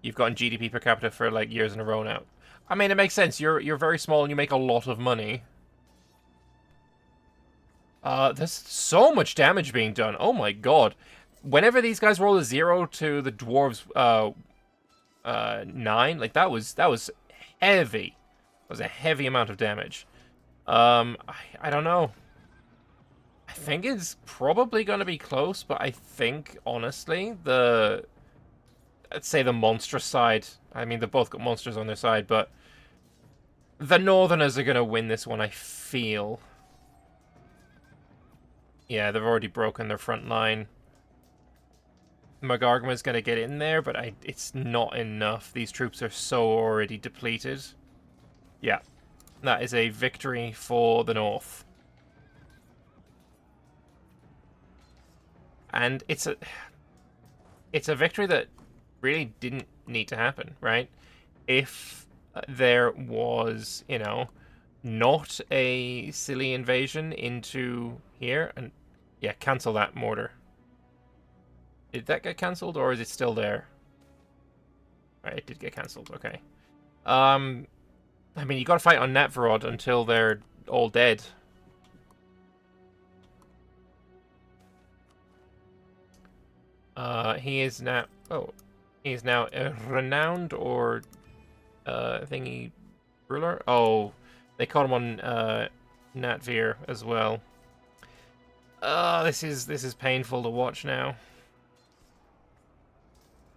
S1: You've gotten GDP per capita for like years in a row now. I mean, it makes sense. You're very small and you make a lot of money. There's so much damage being done. Oh my god. Whenever these guys roll a 0 to the dwarves 9, like that was heavy. That was a heavy amount of damage. I don't know. I think it's probably going to be close, but I think, honestly, I'd say the monstrous side. I mean, they've both got monsters on their side, but the Northerners are going to win this one, I feel. Yeah, they've already broken their front line. Magargama's going to get in there, but it's not enough. These troops are so already depleted. Yeah. That is a victory for the North. And it's a victory that really didn't need to happen, right? If there was, not a silly invasion into here, and yeah, cancel that mortar. Did that get cancelled, or is it still there? Right, it did get cancelled, okay. I mean, you gotta fight on Natvarod until they're all dead. He is now. Oh, he is now a renowned or thingy ruler. Oh, they caught him on Natvir as well. This is painful to watch now.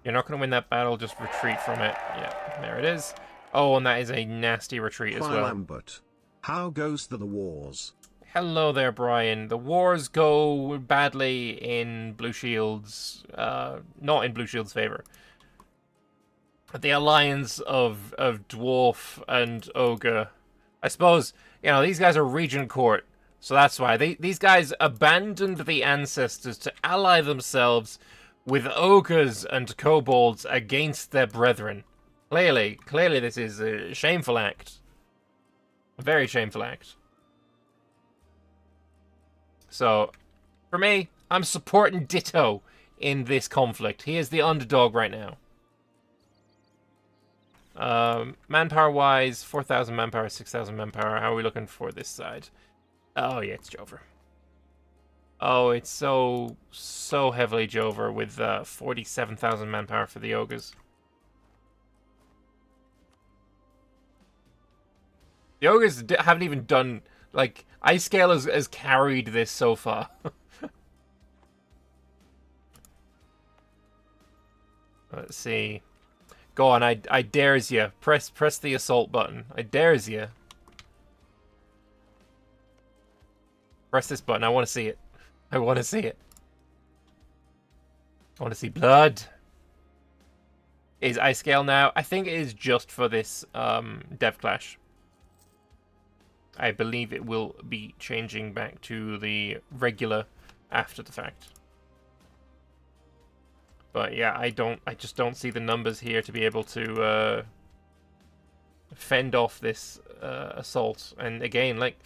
S1: You're not going to win that battle, just retreat from it. Yeah, there it is. Oh, and that is a nasty retreat as well.
S4: Lambert, how goes the wars?
S1: Hello there, Brian. The wars go badly in Blue Shield's... not in Blue Shield's favor. The alliance of Dwarf and Ogre. I suppose, you know, these guys are Regent Court, so that's why. These guys abandoned the ancestors to ally themselves with ogres and kobolds against their brethren. Clearly this is a shameful act. A very shameful act. So, for me, I'm supporting Ditto in this conflict. He is the underdog right now. Manpower-wise, 4,000 manpower, 6,000 manpower. How are we looking for this side? Oh, yeah, it's Jover. Oh, it's so heavily Jover with 47,000 manpower for the ogres. The ogres haven't even done, like, Ice Scale has carried this so far. Let's see. Go on, I dares you. Press the assault button. I dares you. Press this button. I want to see it. I want to see it. I want to see blood. Is Ice Scale now? I think it is just for this DevClash. I believe it will be changing back to the regular after the fact. But yeah, I just don't see the numbers here to be able to fend off this assault. And again, like,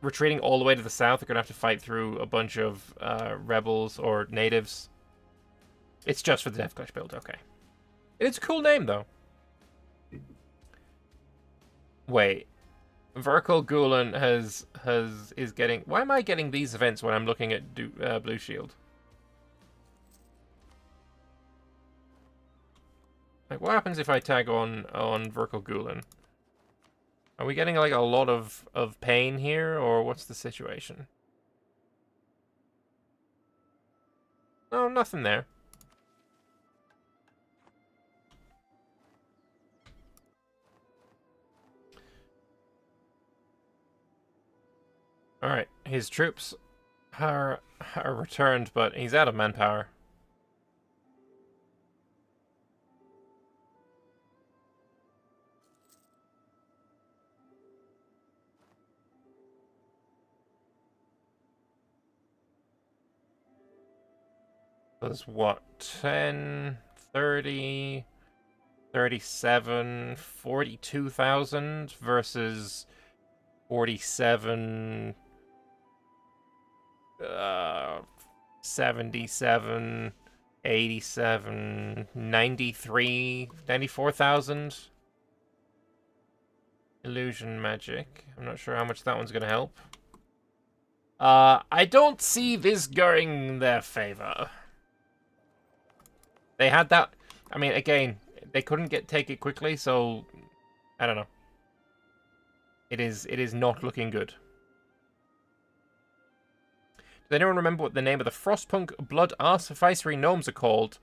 S1: retreating all the way to the south, they're going to have to fight through a bunch of rebels or natives. It's just for the DevClash build, okay. It's a cool name, though. Wait. Verkal Gulen is getting... Why am I getting these events when I'm looking at Blue Shield? Like, what happens if I tag on Verkal Gulen? Are we getting, like, a lot of pain here, or what's the situation? No, nothing there. Alright, his troops are returned, but he's out of manpower. Was what, 10, 30, 37, 42,000 versus 47, 77, 87, 93, 94,000. Illusion magic. I'm not sure how much that one's going to help. I don't see this going in their favor. They had that... I mean, again, they couldn't take it quickly, so... I don't know. It is not looking good. Does anyone remember what the name of the Frostpunk Blood Artificery Gnomes are called?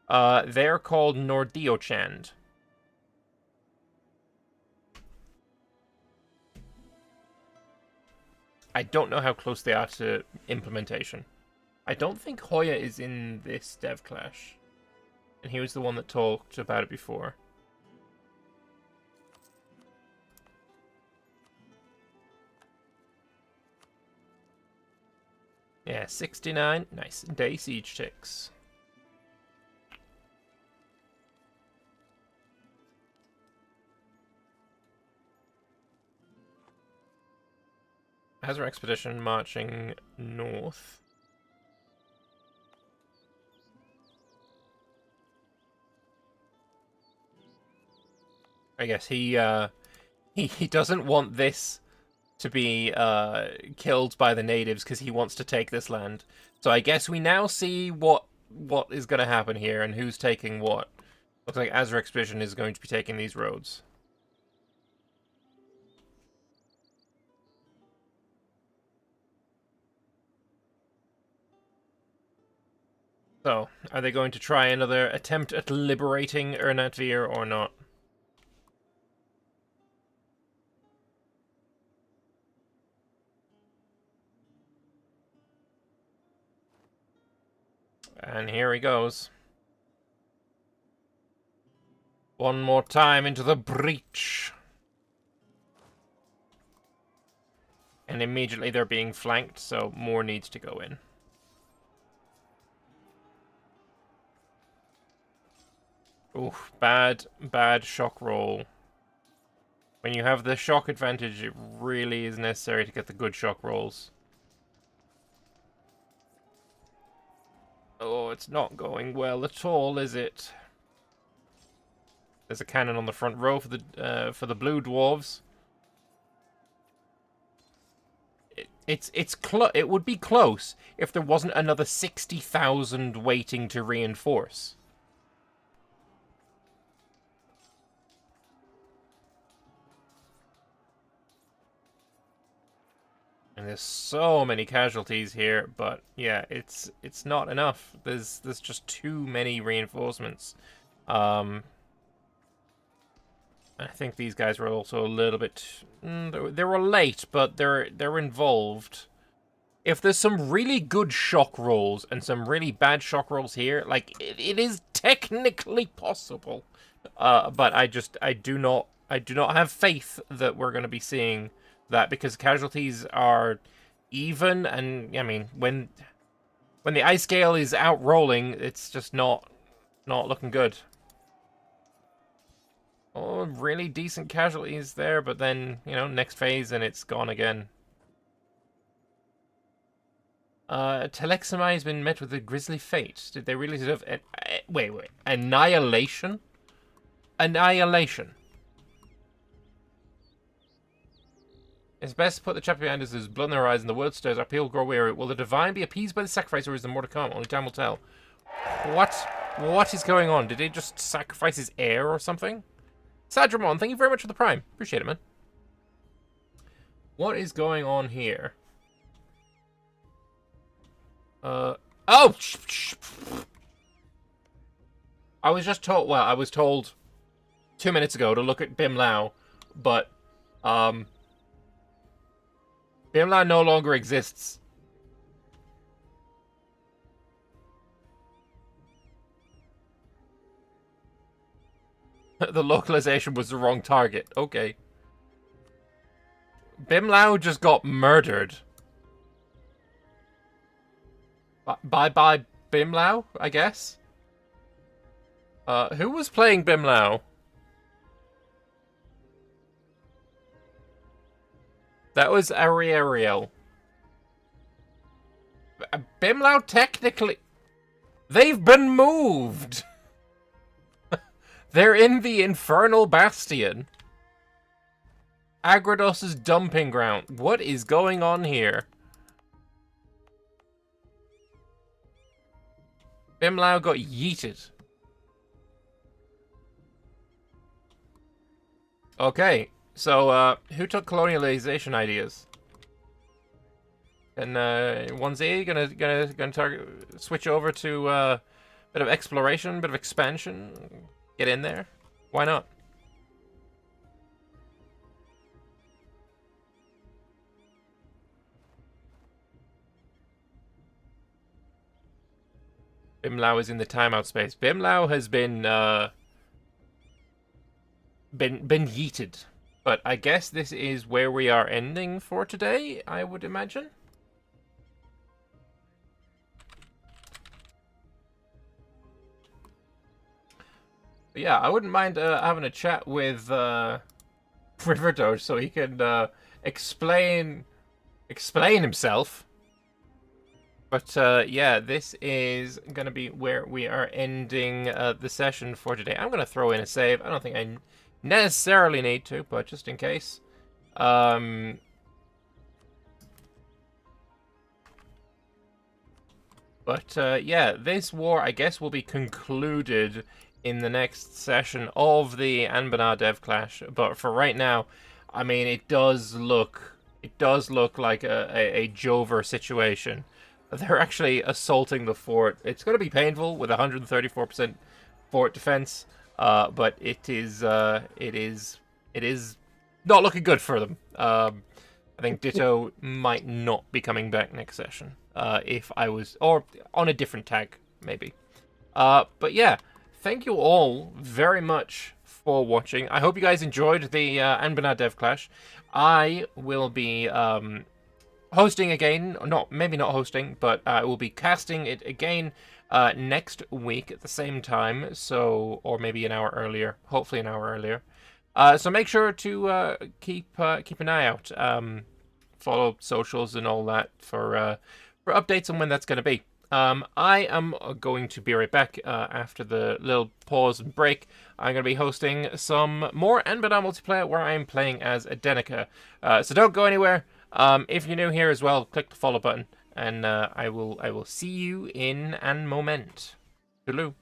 S1: They're called Nordiochand. I don't know how close they are to implementation. I don't think Hoya is in this DevClash. And he was the one that talked about it before. Yeah, 69. Nice. Day siege ticks. How's our expedition marching north? I guess he doesn't want this to be killed by the natives because he wants to take this land. So I guess we now see what is going to happen here and who's taking what. Looks like Azure Expedition is going to be taking these roads. So, are they going to try another attempt at liberating Ernatvir or not? And here he goes. One more time into the breach. And immediately they're being flanked, so more needs to go in. Oof, bad shock roll. When you have the shock advantage, it really is necessary to get the good shock rolls. Oh, it's not going well at all, is it? There's a cannon on the front row for the blue dwarves. It would be close if there wasn't another 60,000 waiting to reinforce. And there's so many casualties here, but yeah, it's not enough. There's just too many reinforcements. I think these guys were also a little bit. They were late, but they're involved. If there's some really good shock rolls and some really bad shock rolls here, like it is technically possible, but I do not have faith that we're going to be seeing that, because casualties are even, and I mean when the ice scale is out rolling, it's just not looking good. Oh, really decent casualties there, but then, you know, next phase and it's gone again. Telexamai has been met with a grisly fate. Did they really deserve wait, annihilation? Annihilation. It's best to put the chapter behind us. There's blood in their eyes and the word stirs. Our people grow weary. Will the divine be appeased by the sacrifice, or is there more to come? Only time will tell. What is going on? Did they just sacrifice his heir or something? Sadramon, thank you very much for the prime. Appreciate it, man. What is going on here? Oh! I was just told, well, I was told 2 minutes ago to look at Bim Lao, but, Bim Lao no longer exists. The localization was the wrong target. Okay. Bim Lao just got murdered. Bye-bye Bim Lao, I guess? Who was playing Bim Lao? That was Ariel. Bim Lao technically... They've been moved! They're in the Infernal Bastion. Agrados' dumping ground. What is going on here? Bim Lao got yeeted. Okay, so who took colonialization ideas? And 1Z gonna target, switch over to bit of exploration, bit of expansion. Get in there. Why not? Bim Lao is in the timeout space. Bim Lao has been yeeted. But I guess this is where we are ending for today, I would imagine. But yeah, I wouldn't mind having a chat with RiverDoge so he can explain himself. But yeah, this is going to be where we are ending the session for today. I'm going to throw in a save. I don't think I necessarily need to, but just in case. But yeah, this war, I guess, will be concluded in the next session of the Anbennar DevClash. But for right now, I mean, it does look like a Jover situation. They're actually assaulting the fort. It's going to be painful with 134% fort defense, but it is not looking good for them. I think Ditto might not be coming back next session. If I was, or on a different tag, maybe. But yeah, thank you all very much for watching. I hope you guys enjoyed the Anbennar DevClash. I will be hosting again, maybe not hosting, but I will be casting it again next week at the same time, so, or maybe an hour earlier, hopefully an hour earlier. So make sure to keep an eye out. Follow socials and all that for updates on when that's going to be. I am going to be right back after the little pause and break. I'm going to be hosting some more Anbennar multiplayer where I'm playing as Adenica. So don't go anywhere. If you're new here as well, click the follow button, and I will see you in an moment. Toodaloo.